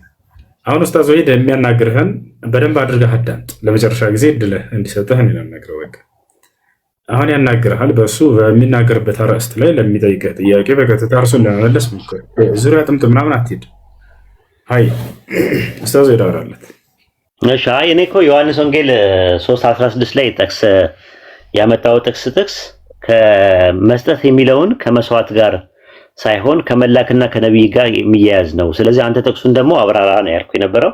አሁን ኡስታዝ ወይድ የሚያናግርህን በደንብ አድርገህ አዳምጥ። ለመጨረሻ ጊዜ እድልህ እንዲሰጥህ ነው የምነግርህ። በቃ አሁን ያናግርሃል። በሱ በሚናገርበት አርዕስት ላይ ለሚጠይቅህ ጥያቄ በቀጥታ እርሱን ለመመለስ ሞክር። ዙሪያ ጥምጥ ምናምን አትሄድ። አይ ኡስታዝ ወይድ አወራለት። እሺ አይ እኔ እኮ ዮሐንስ ወንጌል 3:16 ላይ ጥቅስ ያመጣው ጥቅስ ከመስጠት የሚለውን ከመስዋዕት ጋር ሳይሆን ከመላክና ከነብይ ጋር የሚያያዝ ነው። ስለዚህ አንተ ጥቅሱን ደግሞ አብራራ ነው ያልኩ የነበረው።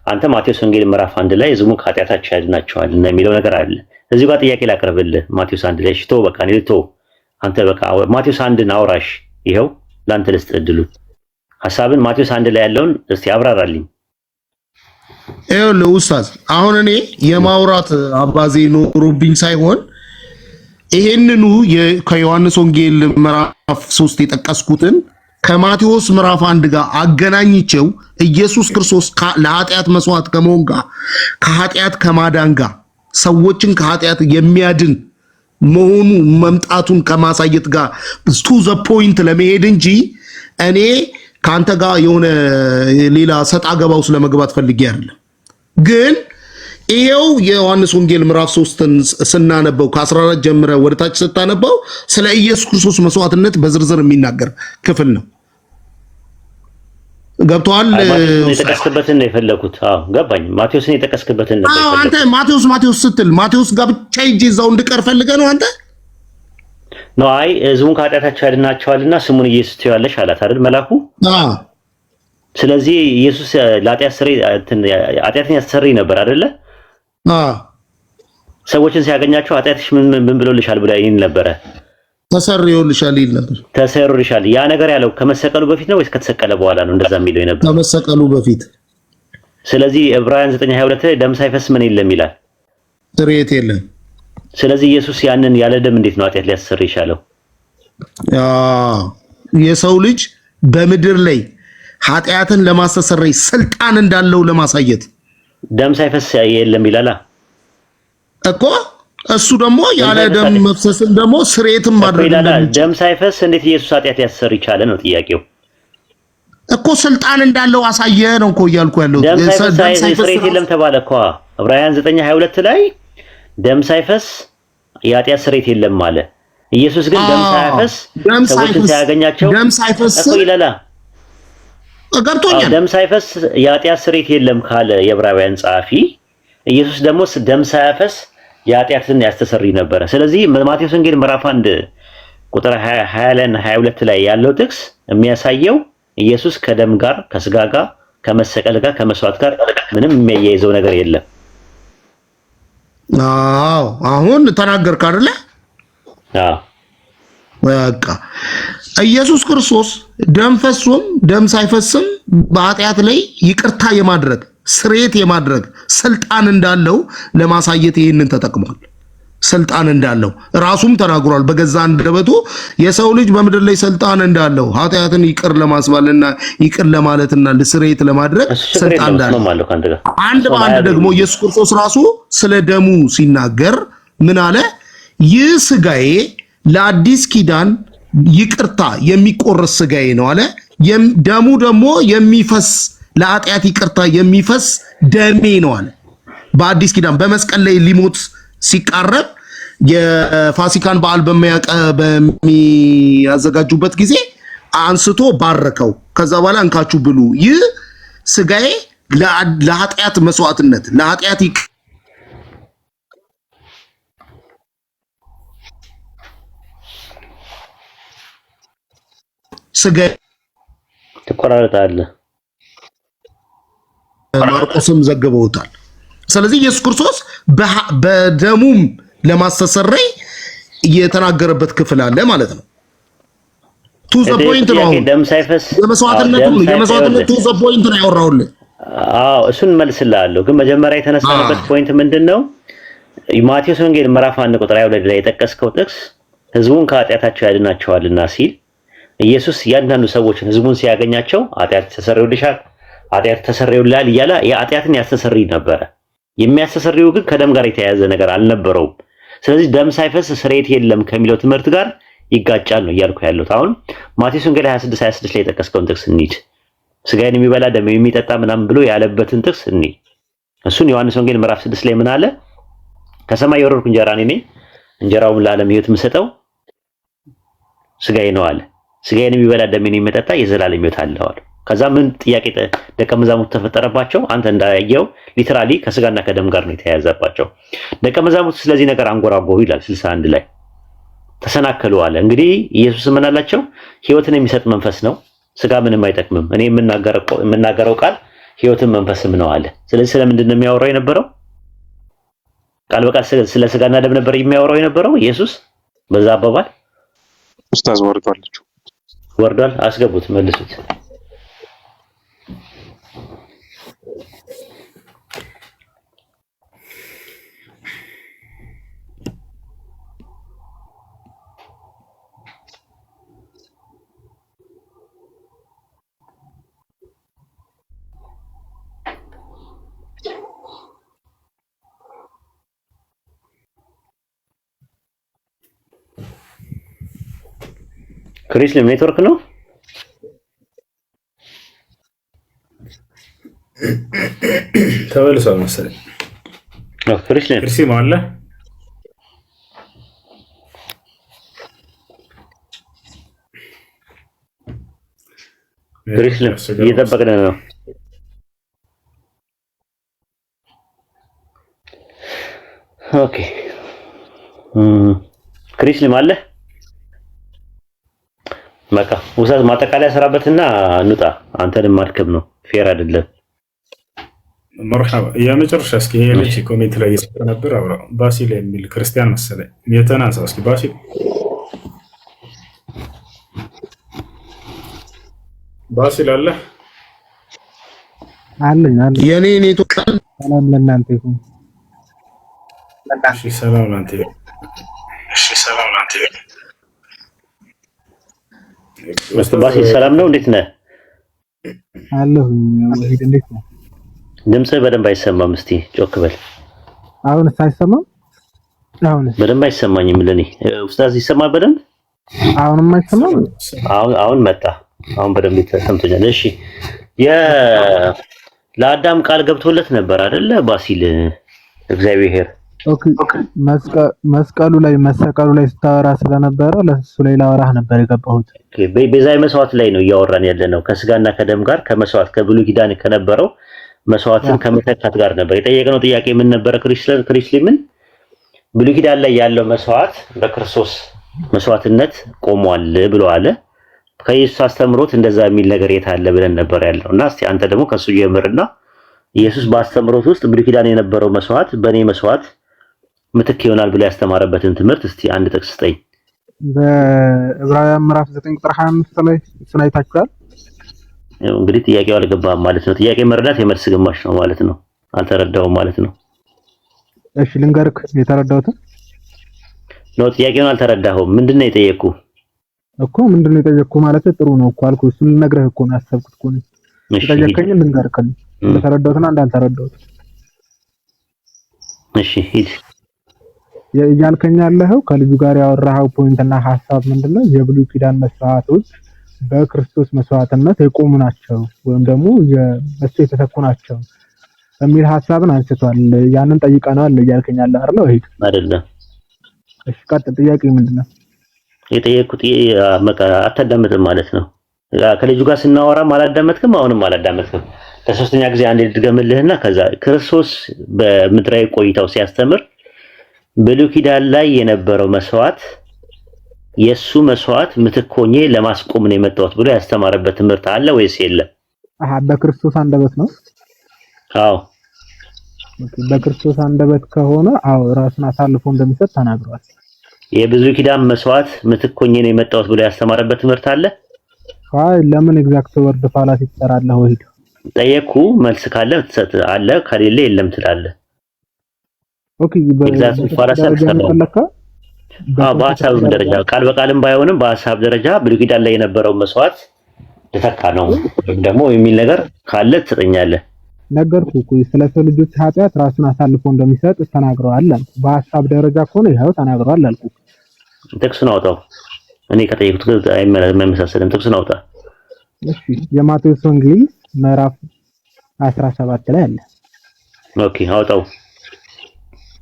አንተ ማቴዎስ ወንጌል ምዕራፍ 1 ላይ ሕዝቡ ከኃጢአታቸው ያድናቸዋል እና የሚለው ነገር አለ። እዚህ ጋር ጥያቄ ላቀርብልህ። ማቴዎስ 1 ላይ ሽቶ በቃ ንልቶ አንተ በቃ ማቴዎስ 1ን አውራሽ። ይሄው ላንተ ልስጥ እድሉ ሐሳብን ማቴዎስ 1 ላይ ያለውን እስቲ አብራራልኝ። ይኸውልህ ኡስታዝ አሁን እኔ የማውራት አባዜ ኖሮብኝ ሳይሆን ይሄንኑ ከዮሐንስ ወንጌል ምዕራፍ 3 የጠቀስኩትን ከማቴዎስ ምዕራፍ 1 ጋር አገናኝቸው ኢየሱስ ክርስቶስ ለኃጢአት መስዋዕት ከመሆን ጋር ከኃጢአት ከማዳን ጋር ሰዎችን ከኃጢአት የሚያድን መሆኑ መምጣቱን ከማሳየት ጋር ቱ ዘ ፖይንት ለመሄድ እንጂ እኔ ካንተ ጋር የሆነ ሌላ ሰጣ ገባው ስለመግባት ፈልጌ አይደለም። ግን ይሄው የዮሐንስ ወንጌል ምዕራፍ 3ን ስናነበው ከ14 ጀምረ ወደታች ስታነበው ስለ ኢየሱስ ክርስቶስ መስዋዕትነት በዝርዝር የሚናገር ክፍል ነው። ገብቷል? የተጠቀስክበትን ነው የፈለኩት። አዎ ገባኝ። ማቴዎስን የተጠቀስክበትን ነው። አዎ አንተ ማቴዎስ ስትል ማቴዎስ ጋር ብቻ ሂጅ እዛው እንድቀር ፈልገህ ነው አንተ ነው። አይ ሕዝቡን ከኃጢአታቸው ያድናቸዋልና ስሙን ኢየሱስ ትይዋለሽ አላት አይደል መልአኩ? አዎ። ስለዚህ ኢየሱስ ኃጢአትን ያስተሰርይ ነበር አይደለ? አዎ። ሰዎችን ሲያገኛቸው ኃጢአትሽ ምን ብሎልሻል ብላ ይል ነበረ። ተሰርዮልሻል ይል ነበር። ተሰርዮልሻል። ያ ነገር ያለው ከመሰቀሉ በፊት ነው ወይስ ከተሰቀለ በኋላ ነው እንደዛ የሚለው ነበር? ከመሰቀሉ በፊት። ስለዚህ ዕብራውያን 9:22 ላይ ደም ሳይፈስ ምን የለም ይላል? ስርየት የለም። ስለዚህ ኢየሱስ ያንን ያለ ደም እንዴት ነው ኃጢአት ሊያስተሰርይ ይችላል? የሰው ልጅ በምድር ላይ ኃጢአትን ለማስተሰረይ ስልጣን እንዳለው ለማሳየት ደም ሳይፈስ የለም ይላል እኮ። እሱ ደግሞ ያለ ደም መፍሰስን ደግሞ ስርየትም ማድረግ ይላል። ደም ሳይፈስ እንዴት ኢየሱስ ኃጢአት ሊያስተሰርይ ይችላል ነው ጥያቄው እኮ። ስልጣን እንዳለው አሳየ ነው እኮ እያልኩ ያለው። ደም ሳይፈስ ስርየት የለም ተባለ እኮ ዕብራውያን 9:22 ላይ ደም ሳይፈስ የኃጢአት ስርየት የለም አለ። ኢየሱስ ግን ደም ሳይፈስ ሰዎችን ሲያገኛቸው ደም ሳይፈስ እኮ ይላል። ገብቶኛል። ደም ሳይፈስ የኃጢአት ስርየት የለም ካለ የዕብራውያን ጸሐፊ፣ ኢየሱስ ደግሞ ደም ሳይፈስ የኃጢአትን ያስተሰርይ ነበረ። ስለዚህ ማቴዎስ ወንጌል ምዕራፍ 1 ቁጥር 20 ላይ እና 22 ላይ ያለው ጥቅስ የሚያሳየው ኢየሱስ ከደም ጋር ከስጋ ጋር ከመሰቀል ጋር ከመስዋዕት ጋር ምንም የሚያያይዘው ነገር የለም። አዎ አሁን ተናገርክ አይደለ? አዎ በቃ ኢየሱስ ክርስቶስ ደም ፈሶም ደም ሳይፈስም በኃጢአት ላይ ይቅርታ የማድረግ ስርየት የማድረግ ስልጣን እንዳለው ለማሳየት ይህንን ተጠቅሟል። ስልጣን እንዳለው ራሱም ተናግሯል በገዛ አንደበቱ። የሰው ልጅ በምድር ላይ ስልጣን እንዳለው ኃጢአትን ይቅር ለማስባልና ይቅር ለማለትና ለስርየት ለማድረግ ስልጣን እንዳለው አንድ በአንድ ደግሞ ኢየሱስ ክርስቶስ ራሱ ስለ ደሙ ሲናገር ምን አለ? ይህ ስጋዬ ለአዲስ ኪዳን ይቅርታ የሚቆረስ ስጋዬ ነው አለ። ደሙ ደግሞ የሚፈስ ለኃጢአት ይቅርታ የሚፈስ ደሜ ነው አለ። በአዲስ ኪዳን በመስቀል ላይ ሊሞት ሲቃረብ የፋሲካን በዓል በሚያዘጋጁበት ጊዜ አንስቶ ባረከው። ከዛ በኋላ እንካችሁ ብሉ፣ ይህ ስጋዬ ለኃጢአት መስዋዕትነት ለኃጢአት ስጋዬ ተቆራረጣለህ። ማርቆስም ዘግበውታል። ስለዚህ ኢየሱስ ክርስቶስ በደሙም ለማስተሰረይ የተናገረበት ክፍል አለ ማለት ነው። ቱ ዘ ፖይንት ነው። ደም ሳይፈስ የመስዋዕትነቱ ቱ ዘ ፖይንት ነው ያወራውልህ። አዎ እሱን መልስልሃለሁ። ግን መጀመሪያ የተነሳንበት ፖይንት ምንድነው? ማቴዎስ ወንጌል ምዕራፍ 1 ቁጥር 22 ላይ የጠቀስከው ጥቅስ ህዝቡን ከኃጢአታቸው ያድናቸዋልና ሲል ኢየሱስ ያንዳንዱ ሰዎችን ህዝቡን ሲያገኛቸው ኃጢአት ተሰረዩልሻል፣ ኃጢአት ተሰረዩልሃል እያለ የኃጢአትን ያስተሰርይ ነበረ። የሚያስተሰርየው ግን ከደም ጋር የተያያዘ ነገር አልነበረውም። ስለዚህ ደም ሳይፈስ ስርየት የለም ከሚለው ትምህርት ጋር ይጋጫል ነው እያልኩ ያለሁት። አሁን ማቴዎስ ወንጌል 26 ላይ የጠቀስከውን ጥቅስ እንሂድ። ስጋዬን የሚበላ ደም የሚጠጣ ምናምን ብሎ ያለበትን ጥቅስ እንሂድ። እሱን ዮሐንስ ወንጌል ምዕራፍ 6 ላይ ምን አለ? ከሰማይ የወረድኩ እንጀራ እኔ ነኝ፣ እንጀራውም ለዓለም ሕይወት የምሰጠው ስጋዬ ነው አለ። ስጋዬን የሚበላ ደሜን የሚጠጣ የዘላለም ሕይወት አለው አለ። ከዛ ምን ጥያቄ ደቀ መዛሙርት ተፈጠረባቸው? አንተ እንዳያየው ሊትራሊ ከስጋና ከደም ጋር ነው የተያያዘባቸው። ደቀ መዛሙርት ስለዚህ ነገር አንጎራጎሩ ይላል 61 ላይ ተሰናከሉ አለ። እንግዲህ ኢየሱስ ምን አላቸው? ሕይወትን የሚሰጥ መንፈስ ነው፣ ስጋ ምንም አይጠቅምም። እኔ የምናገረው ቃል ሕይወትን መንፈስም ነው አለ። ስለዚህ ስለምንድን ነው የሚያወራው የነበረው? ቃል በቃል ስለ ስጋና ደም ነበር የሚያወራው የነበረው ኢየሱስ። በዛ አባባል ኡስታዝ ወርዷል። አስገቡት፣ መልሱት። ክሪስለም ኔትወርክ ነው። ተመልሷል መሰለኝ። ክሪስለም አለ። ክሪስለም እየጠበቅን ነው። ኦኬ ክሪስለም አለ። በቃ ውሳት ማጠቃለያ ሰራበትና እንውጣ። አንተንም ማድከም ነው፣ ፌር አይደለም። መርሐባ የመጨረሻ እስኪ የልጅ ኮሜንት ላይ እየሰጠ ነበር። አብራ ባሲል የሚል ክርስቲያን መሰለኝ የተናሳ እስኪ ባሲል አለ የኔ ኔትወርክ ሰላም ለእናንተ ይሁን። እሺ ሰላም ላንተ ይሁን። ባሲል ሰላም ነው። እንዴት ነህ? አለሁ። ወሂድ እንዴት ነህ? ድምጽህ በደንብ አይሰማም። እስቲ ጮክ በል። አሁንስ አይሰማም? በደንብ አይሰማኝም። ለኔ ኡስታዝ ይሰማል በደንብ? አሁንም አይሰማም? አሁን መጣ። አሁን በደንብ ተሰምቶኛል። እሺ ለአዳም ቃል ገብቶለት ነበር አይደለ ባሲል? እግዚአብሔር ኦኬ። መስቀሉ ላይ ስታወራ ስለነበረ ለሱ ላይ ላወራህ ነበር የገባሁት። ኦኬ ቤዛዊ መስዋዕት ላይ ነው እያወራን ያለነው። ከስጋና ከደም ጋር ከመስዋዕት ከብሉይ ኪዳን ከነበረው መስዋዕትን ከመተካት ጋር ነበር የጠየቅነው። ጥያቄ ምን ነበረ? ክሪስሊምን ብሉይ ኪዳን ላይ ያለው መስዋዕት በክርስቶስ መስዋዕትነት ቆሟል ብሎ አለ። ከኢየሱስ አስተምሮት እንደዛ የሚል ነገር የት አለ ብለን ነበር ያለውና እስቲ አንተ ደግሞ ከሱ ጀምርና ኢየሱስ በአስተምሮት ውስጥ ብሉይ ኪዳን የነበረው መስዋዕት በእኔ መስዋዕት ምትክ ይሆናል ብሎ ያስተማረበትን ትምህርት እስቲ አንድ ጥቅስ ስጠኝ። በዕብራውያን ምዕራፍ 9 ቁጥር 25 ላይ እሱን አይታችኋል። እንግዲህ ጥያቄው አልገባም ማለት ነው። ጥያቄ መረዳት የመልስ ግማሽ ነው ማለት ነው። አልተረዳውም ማለት ነው። እሺ ልንገርክ የተረዳሁትን። ነው ጥያቄውን አልተረዳኸውም። ምንድነው የጠየቁ እኮ ምንድነው የጠየቁ ማለት ጥሩ ነው እኮ አልኩ። እሱን ልነግርህ እኮ ነው ያሰብኩት እኮ ነው። የጠየቀኝ ልንገርህ እንደተረዳሁትና እንዳልተረዳሁት። እሺ ሂድ። እያልከኝ ያለኸው ከልጁ ጋር ያወራኸው ፖይንትና ሐሳብ ምንድነው? የብሉይ ኪዳን መስዋዕቶች በክርስቶስ መስዋዕትነት የቆሙ ናቸው ወይም ደግሞ በሱ የተተኩ ናቸው የሚል ሐሳብን አንስቷል። ያንን ጠይቀናል እያልከኝ ያለህ አይደል? አይደለም። እሺ ቀጥል። ጥያቄ ምንድነው? የጠየቁት አታዳምጥም ማለት ነው። ከልጁ ጋር ስናወራም አላዳመጥክም፣ አሁንም አላዳመጥክም። ለሶስተኛ ጊዜ አንዴ ድገምልህና ከዛ ክርስቶስ በምድራዊ ቆይታው ሲያስተምር ብሉይ ኪዳን ላይ የነበረው መስዋዕት የሱ መስዋዕት ምትክ ሆኜ ለማስቆም ነው የመጣሁት ብሎ ያስተማረበት ትምህርት አለ ወይስ የለም? በክርስቶስ አንደበት ነው። አዎ በክርስቶስ አንደበት ከሆነ አዎ ራሱን አሳልፎ እንደሚሰጥ ተናግሯል። የብሉይ ኪዳን መስዋዕት ምትክ ሆኜ ነው የመጣሁት ብሎ ያስተማረበት ትምህርት አለ? አይ ለምን ኤግዛክት ወርድ ፋላሲ ትሰራለህ ወይ? ጠየቁ። መልስ ካለ አለ፣ ከሌለ የለም ትላለህ። ኦኬ ኤግዛክት ፋላሲ በሀሳብ ደረጃ ቃል በቃልም ባይሆንም በሀሳብ ደረጃ ብሉይ ኪዳን ላይ የነበረው መስዋዕት ተተካ ነው ደግሞ የሚል ነገር ካለ ትሰጠኛለህ። ነገርኩህ እኮ ስለ ሰው ልጆች ኃጢአት ራሱን አሳልፎ እንደሚሰጥ ተናግረዋል። በሀሳብ ደረጃ ከሆነ ይኸው ተናግረዋል አልኩህ። ጥቅሱን አውጣው። እኔ ከጠየቁት አይመሳሰልም። ጥቅሱን አውጣ። እሺ የማቴዎስ ወንጌል ምዕራፍ 17 ላይ አለ። ኦኬ አውጣው።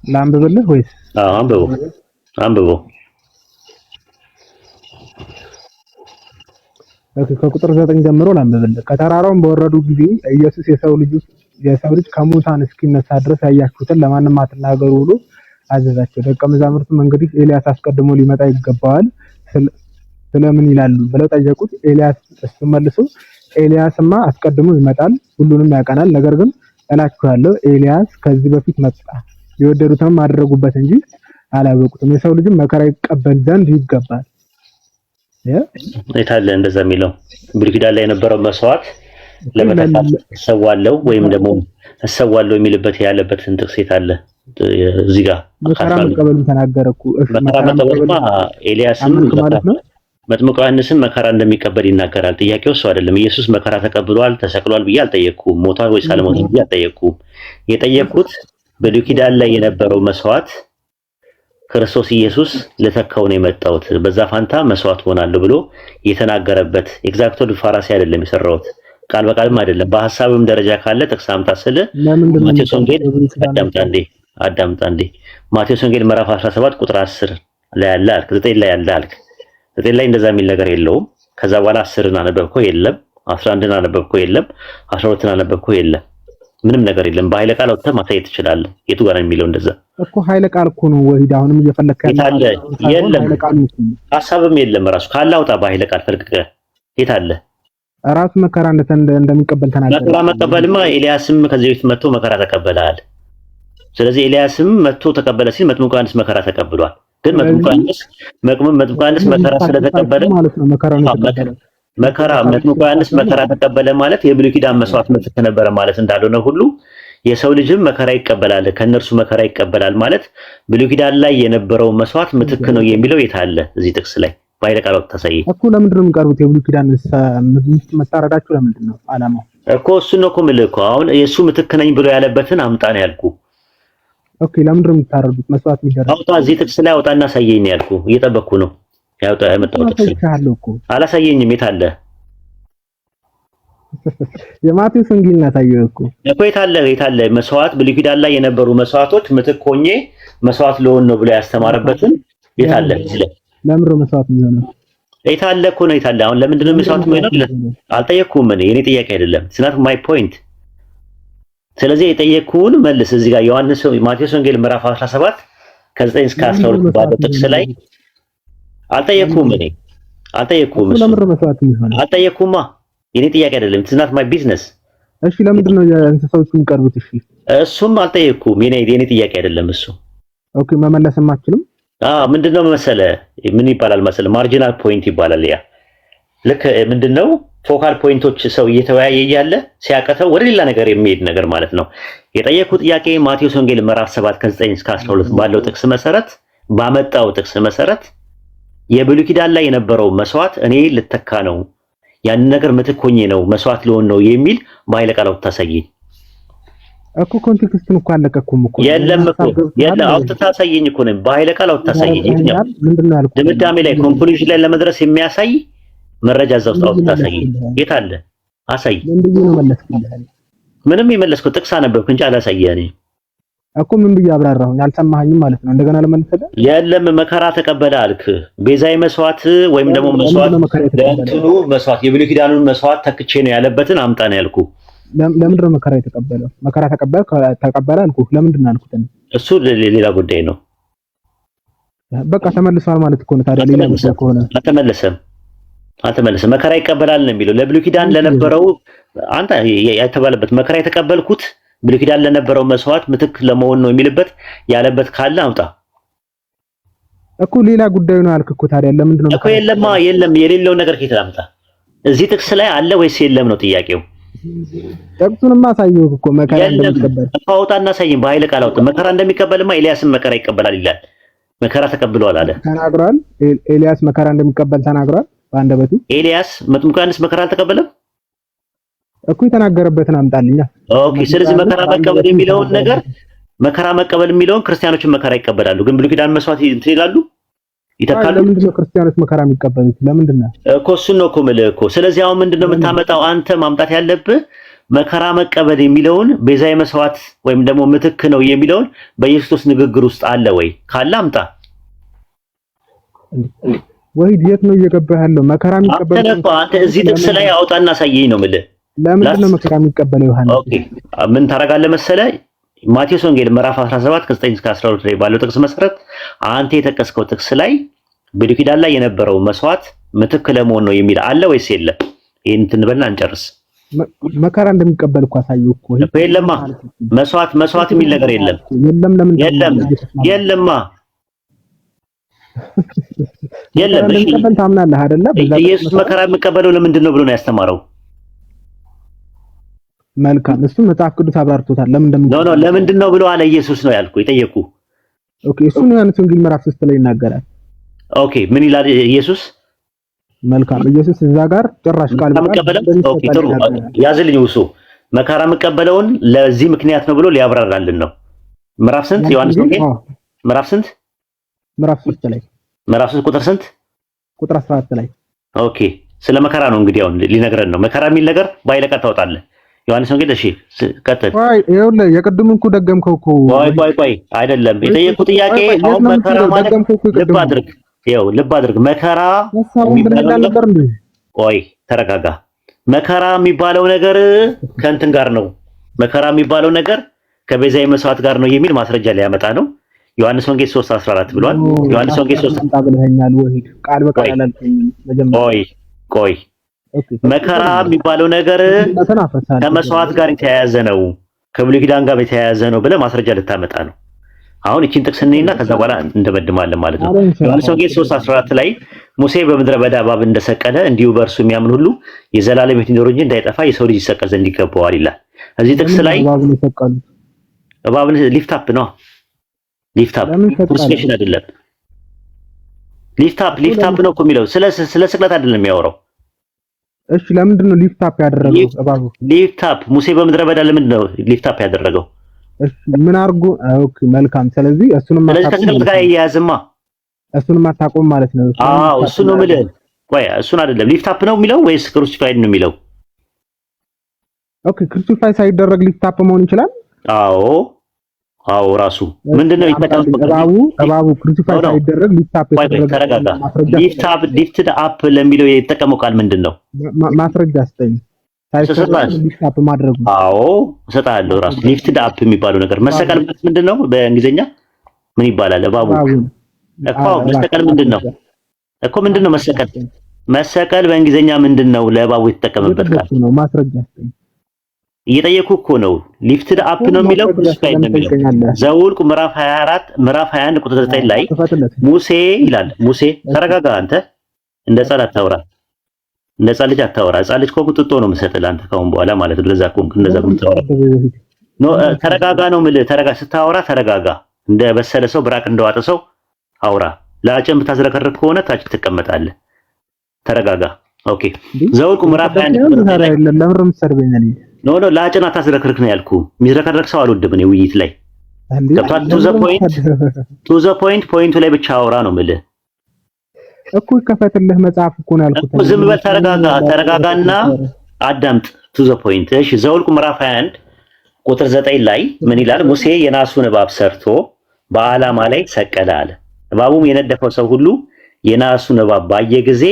ላንብብልህ ወይስ? አዎ አንብበው። ኦኬ ከቁጥር 9 ጀምሮ ላንብብልህ። ከተራራውም በወረዱ ጊዜ ኢየሱስ የሰው ልጅ ከሙታን እስኪነሳ ድረስ ያያችሁትን ለማንም አትናገሩ ብሎ አዘዛቸው። ደቀ መዛሙርቱም እንግዲህ ኤልያስ አስቀድሞ ሊመጣ ይገባዋል ስለምን ይላሉ ብለው ጠየቁት። ኤልያስ እሱ መልሶ ኤልያስማ አስቀድሞ ይመጣል፣ ሁሉንም ያቀናል። ነገር ግን እላችኋለሁ ኤልያስ ከዚህ በፊት መጣ፣ የወደዱትንም አደረጉበት እንጂ አላወቁትም። የሰው ልጅም መከራ ይቀበል ዘንድ ይገባል። የታለ እንደዛ የሚለው? ብሉይ ኪዳን ላይ የነበረው መስዋዕት ለመተካት እሰዋለሁ ወይም ደግሞ እሰዋለሁ የሚልበት ያለበትን ጥቅስ የታለ? እዚህ ጋር መከራ መቀበል ተናገረ እኮ። መከራ መቀበልማ ኤልያስም መጥምቁ ዮሐንስም መከራ እንደሚቀበል ይናገራል። ጥያቄው እሱ አይደለም። ኢየሱስ መከራ ተቀብሏል ተሰቅሏል ብዬ አልጠየቅኩም። ሞቷል ወይስ አልሞተም ብዬ አልጠየቅኩም። የጠየቅኩት ብሉይ ኪዳን ላይ የነበረው መስዋዕት ክርስቶስ ኢየሱስ ለተካው ነው የመጣሁት፣ በዛ ፋንታ መስዋዕት ሆናለሁ ብሎ የተናገረበት ኤግዛክቶሊ ፋራሲ አይደለም የሰራሁት፣ ቃል በቃልም አይደለም። በሐሳብም ደረጃ ካለ ጥቅስ አምጣ ስለ ማቴዎስ ወንጌል አዳምጣ እንዴ ማቴዎስ ወንጌል ምዕራፍ 17 ቁጥር 10 ላይ ያለ አልክ፣ 9 ላይ ያለ አልክ። 9 ላይ እንደዛ የሚል ነገር የለውም። ከዛ በኋላ 10ን አነበብከው የለም፣ 11ን አነበብከው የለም፣ 12ን አነበብከው የለም። ምንም ነገር የለም። በኃይለ ቃል አውጥተህ ማሳየት ትችላለህ። የቱ ጋር ነው የሚለው? እንደዛ እኮ ኃይለ ቃል እኮ ነው ወሂድ። አሁንም እየፈለክ ያለ የለም፣ ሐሳብም የለም። ራሱ ካለ አውጣ። በኃይለ ቃል ፈልቅቀህ የት አለ? ራሱ መከራ እንደሚቀበል ተናገረ። መከራ መቀበልማ ኤልያስም ከዚህ በፊት መጥቶ መከራ ተቀበላል። ስለዚህ ኤልያስም መጥቶ ተቀበለ ሲል መጥምቁ ዮሐንስ መከራ ተቀብሏል። ግን መጥምቁ ዮሐንስ መከራ ስለተቀበለ ማለት ነው መጥምቁ ዮሐንስ መከራ ተቀበለ ማለት የብሉይ ኪዳን መስዋዕት ምትክ ነበረ ማለት እንዳልሆነ ሁሉ የሰው ልጅም መከራ ይቀበላል፣ ከነርሱ መከራ ይቀበላል ማለት ብሉይ ኪዳን ላይ የነበረው መስዋዕት ምትክ ነው የሚለው የት አለ? እዚህ ጥቅስ ላይ ባይለ ቃል ተሳይ እኮ። ለምንድን ነው የሚቀርቡት? የብሉይ ኪዳን መታረዳችሁ ለምንድን ነው አላማው? እኮ እሱ ነው እኮ የምልህ እኮ አሁን የእሱ ምትክ ነኝ ብሎ ያለበትን አምጣ ነው ያልኩህ። ኦኬ ለምንድን ነው የምታረዱት? መስዋዕት የሚደረግ አውጣ፣ እዚህ ጥቅስ ላይ አውጣና አሳየኝ ነው ያልኩህ። እየጠበቅኩ ነው። ያውጣ ያመጣው ጥቅስ አላሳየኝም። የት አለ? የማቴዎስ ወንጌል ነው ታየው እኮ የት አለ? መስዋዕት ብሉይ ኪዳን ላይ የነበሩ መስዋዕቶች ምትክ ሆኜ መስዋዕት ለሆን ነው ብሎ ያስተማረበትን የት አለ? ለምንድን ነው መስዋዕት የሚሆነው? የት አለ እኮ ነው። የት አለ? አሁን ለምንድን ነው መስዋዕት የሚሆነው? አልጠየቅኩም። የኔ ጥያቄ አይደለም። ስናት ማይ ፖይንት። ስለዚህ የጠየቅኩህን መልስ። እዚህ ጋር ማቴዎስ ወንጌል ምዕራፍ 17 ከ9 እስከ 12 ባለው ጥቅስ ላይ አልጠየቅኩም። ለምንድን ነው መስዋዕት የሚሆነው? አልጠየቅኩማ። የኔ ጥያቄ አይደለም። ስናት ማይ ቢዝነስ። እሺ ለምንድን ነው የእንስሳዎቹ የሚቀርቡት? እሺ እሱም አልጠየቅኩም። የኔ ጥያቄ አይደለም እሱ። ኦኬ መመለስም አትችልም? ምንድነው መሰለህ? ምን ይባላል መሰለህ? ማርጂናል ፖይንት ይባላል። ያ ልክ ምንድነው ፎካል ፖይንቶች ሰው እየተወያየ እያለ ሲያቀተው ወደ ሌላ ነገር የሚሄድ ነገር ማለት ነው። የጠየቁት ጥያቄ ማቴዎስ ወንጌል ምዕራፍ 7 ከ9 እስከ 12 ባለው ጥቅስ መሰረት ባመጣው ጥቅስ መሰረት የብሉይ ኪዳን ላይ የነበረው መስዋዕት እኔ ልተካ ነው ያን ነገር ምትኮኜ ነው መስዋዕት ሊሆን ነው የሚል በኃይለ ቃል አውጥታሳየኝ እኮ ኮንቴክስቱን እኮ አለቀኩም እኮ የለም አውጥታሳየኝ እኮ ነው በኃይለ ቃል አውጥታሳየኝ ምንድነው ያልኩት ድምዳሜ ላይ ኮንክሉዥን ላይ ለመድረስ የሚያሳይ መረጃ እዛው አውጥታሳየኝ የት አለ አሳይ ምንድነው ነው መለስኩልህ ምንም የመለስከው ጥቅስ አነበብክ እንጂ አላሳየኸኝ እኮ ምን ብዬ አብራራሁኝ አልሰማኸኝም ማለት ነው እንደገና ለመለሰለ የለም መከራ ተቀበለ አልክ ቤዛይ መስዋዕት ወይም ደግሞ መስዋዕት ለእንትኑ መስዋዕት የብሉይ ኪዳኑን መስዋዕት ተክቼ ነው ያለበትን አምጣ ነው ያልኩ ለምንድነው መከራ የተቀበለው መከራ ተቀበለ አልኩ ለምንድነው አልኩት እሱ ሌላ ጉዳይ ነው በቃ ተመልሷል ማለት እኮ ነው ታዲያ ሌላ ጉዳይ ከሆነ አልተመለሰም መከራ ይቀበላል ነው የሚለው ለብሉይ ኪዳን ለነበረው አንተ ያተባለበት መከራ የተቀበልኩት ብሉይ ኪዳን ለነበረው መስዋዕት ምትክ ለመሆን ነው የሚልበት ያለበት ካለ አምጣ እኮ ሌላ ጉዳይ ነው አልክ እኮ ታዲያ ለምንድነው እኮ የለም የሌለው ነገር ከየት ላምጣ እዚህ ጥቅስ ላይ አለ ወይስ የለም ነው ጥያቄው ጥቅሱንማ አሳየው እኮ መከራ እንደሚቀበል አውጣና አሳየኝ በኃይለ ቃል አውጣ መከራ እንደሚቀበልማ ኤልያስም መከራ ይቀበላል ይላል መከራ ተቀብሏል አለ ተናግሯል ኤልያስ መከራ እንደሚቀበል ተናግሯል በአንደበቱ ኤልያስ መጥምቁ ዮሐንስ መከራ አልተቀበለም እኮ የተናገረበትን አምጣልኛ ኦኬ ስለዚህ መከራ መቀበል የሚለውን ነገር መከራ መቀበል የሚለውን ክርስቲያኖችን መከራ ይቀበላሉ ግን ብሉይ ኪዳን መስዋዕት እንትን ይላሉ ይተካሉ ለምንድን ነው ክርስቲያኖች መከራ የሚቀበሉት ለምንድን ነው እኮ እሱን ነው እኮ የምልህ እኮ ስለዚህ አሁን ምንድነው የምታመጣው አንተ ማምጣት ያለብህ መከራ መቀበል የሚለውን ቤዛይ መስዋዕት ወይም ደግሞ ምትክ ነው የሚለውን በኢየሱስ ንግግር ውስጥ አለ ወይ ካለ አምጣ ወይ የት ነው እየገባህ ያለው መከራ የሚቀበለው አንተ እዚህ ጥቅስ ላይ አውጣና አሳየኝ ነው የምልህ ለምንድነው መከራ የሚቀበለው ዮሐንስ ኦኬ ምን ታረጋለህ መሰለህ ማቴዎስ ወንጌል ምዕራፍ 17 ከ9 እስከ 12 ላይ ባለው ጥቅስ መሰረት አንተ የተቀስከው ጥቅስ ላይ ብሉይ ኪዳን ላይ የነበረው መስዋዕት ምትክ ለመሆን ነው የሚል አለ ወይስ የለም ይሄን እንትንበልና እንጨርስ መከራ እንደሚቀበል እኮ አሳየው እኮ የለማ መስዋዕት የሚል ነገር የለም ለምን የለማ የለም እንደሚቀበል ታምናለህ አይደለ ኢየሱስ መከራ የሚቀበለው ለምንድን ነው ብሎ ነው ያስተማረው መልካም እሱ መጽሐፍ ቅዱስ አብራርቶታል ለምንድን ነው ብሎ አለ ኢየሱስ ነው ያልኩ የጠየቁ ኦኬ እሱ ነው ዮሐንስ ወንጌል ምዕራፍ 3 ላይ ይናገራል ኦኬ ምን ይላል ኢየሱስ መልካም ኢየሱስ እዛ ጋር ጭራሽ ቃል በቃል ኦኬ ጥሩ ያዝልኝ እሱ መከራ መቀበለውን ለዚህ ምክንያት ነው ብሎ ሊያብራራልን ነው ምዕራፍ ስንት ዮሐንስ ወንጌል ምዕራፍ ስንት ምዕራፍ 3 ላይ ምዕራፍ 3 ቁጥር ስንት ቁጥር 14 ላይ ኦኬ ስለ መከራ ነው እንግዲህ አሁን ሊነግረን ነው መከራ የሚል ነገር ባይለቀ ታውጣለህ ዮሐንስ ወንጌል እሺ ቀጥል ወይ ይኸውልህ የቅድሙን እኮ ደገምከው እኮ ቆይ አይደለም የጠየቁ ጥያቄ አሁን መከራ ማለት ልብ አድርግ መከራ ቆይ ተረጋጋ መከራ የሚባለው ነገር ከእንትን ጋር ነው መከራ የሚባለው ነገር ከቤዛይ መስዋዕት ጋር ነው የሚል ማስረጃ ሊያመጣ ነው ዮሐንስ ወንጌል 3:14 ብሏል ዮሐንስ ወንጌል 3 ብለኸኛል ወሂድ ቃል በቃል አላልከኝም መጀመሪያ ቆይ መከራ የሚባለው ነገር ከመስዋዕት ጋር የተያያዘ ነው ከብሉይ ኪዳን ጋር የተያያዘ ነው ብለህ ማስረጃ ልታመጣ ነው አሁን እቺን ጥቅስ እንይና ከዛ በኋላ እንደመድማለን ማለት ነው ዮሐንስ ወንጌል 3:14 ላይ ሙሴ በምድረ በዳ እባብ እንደሰቀለ እንዲሁ በእርሱ የሚያምን ሁሉ የዘላለም ሕይወት እንዲኖረው እንጂ እንዳይጠፋ የሰው ልጅ ይሰቀል ዘንድ ይገባዋል ይላል እዚህ ጥቅስ ላይ እባብን ሊፍት አፕ ነው ሊፍት አፕ ክሩሲፊክሽን አይደለም ሊፍት አፕ ነው እኮ የሚለው ስለ ስቅለት አይደለም የሚያወራው እሺ ለምንድን ነው ሊፍት አፕ ያደረገው እባቡ ሊፍት አፕ ሙሴ በምድረ በዳ ለምንድን ነው ሊፍት አፕ ያደረገው እሺ ምን አርጎ ኦኬ መልካም ስለዚህ እሱንም ከስቅለት ጋር ያያዝማ እሱንም አታቆም ማለት ነው እሱ ነው ማለት ቆይ እሱን አይደለም ሊፍት አፕ ነው የሚለው ወይስ ክሩሲፋይድ ነው የሚለው ኦኬ ክሩሲፋይ ሳይደረግ ሊፍት አፕ መሆን ይችላል አዎ ራሱ ምንድነው ይተካው እባቡ ክሩሲፋይ ሳይደረግ ሊፍት አፕ ተረጋጋ ሊፍት አፕ ለሚለው የተጠቀመው ቃል ምንድነው ማስረጃ አስጠኝ ሊፍት አፕ ማድረጉ እሰጣለሁ ራሱ ሊፍት አፕ የሚባለው ነገር መሰቀል ማለት ምንድነው በእንግሊዘኛ ምን ይባላል እባቡ መሰቀል ምንድነው መሰቀል በእንግሊዘኛ ምንድነው ለእባቡ የተጠቀመበት ቃል ነው ማስረጃ አስጠኝ እየጠየኩ እኮ ነው ሊፍትድ አፕ ነው የሚለው ክሩሲፋይድ ነው የሚለው ዘውልቁ ምዕራፍ 24 ምዕራፍ 21 ቁጥር 9 ላይ ሙሴ ይላል ሙሴ ተረጋጋ አንተ እንደ ጻል አታውራ እንደ ጻል ልጅ አታውራ ጻል ልጅ ኮኩጥጦ ነው መሰጠል አንተ ካሁን በኋላ ማለት ነው ለዛ ኮንክ እንደዛ ምታወራ ኖ ተረጋጋ ነው ማለት ተረጋጋ ስታወራ ተረጋጋ እንደ በሰለ ሰው ብራቅ እንደዋጠ ሰው አውራ። ለአጭን ብታዝረከርክ ከሆነ ታች ትቀመጣለህ። ተረጋጋ። ኦኬ ዘውልቁ ምዕራፍ 21 ኖ ለአጭን አታዝረከርክ ነው ያልኩ። የሚዝረከረክ ሰው አልወድም እኔ ውይይት ላይ ገብቷል። ቱ ዘ ፖይንቱ ላይ ብቻ አውራ ነው የምልህ እኮ። ከፈትልህ መጽሐፍ እኮ ነው ያልኩት። ዝም በል ተረጋጋና አዳምጥ። ቱ ዘ ፖይንት። እሺ ዘውልቁ ምዕራፍ 21 ቁጥር 9 ላይ ምን ይላል? ሙሴ የናሱን እባብ ሰርቶ በዓላማ ላይ ሰቀለ አለ። እባቡም የነደፈው ሰው ሁሉ የናሱን እባብ ባየ ጊዜ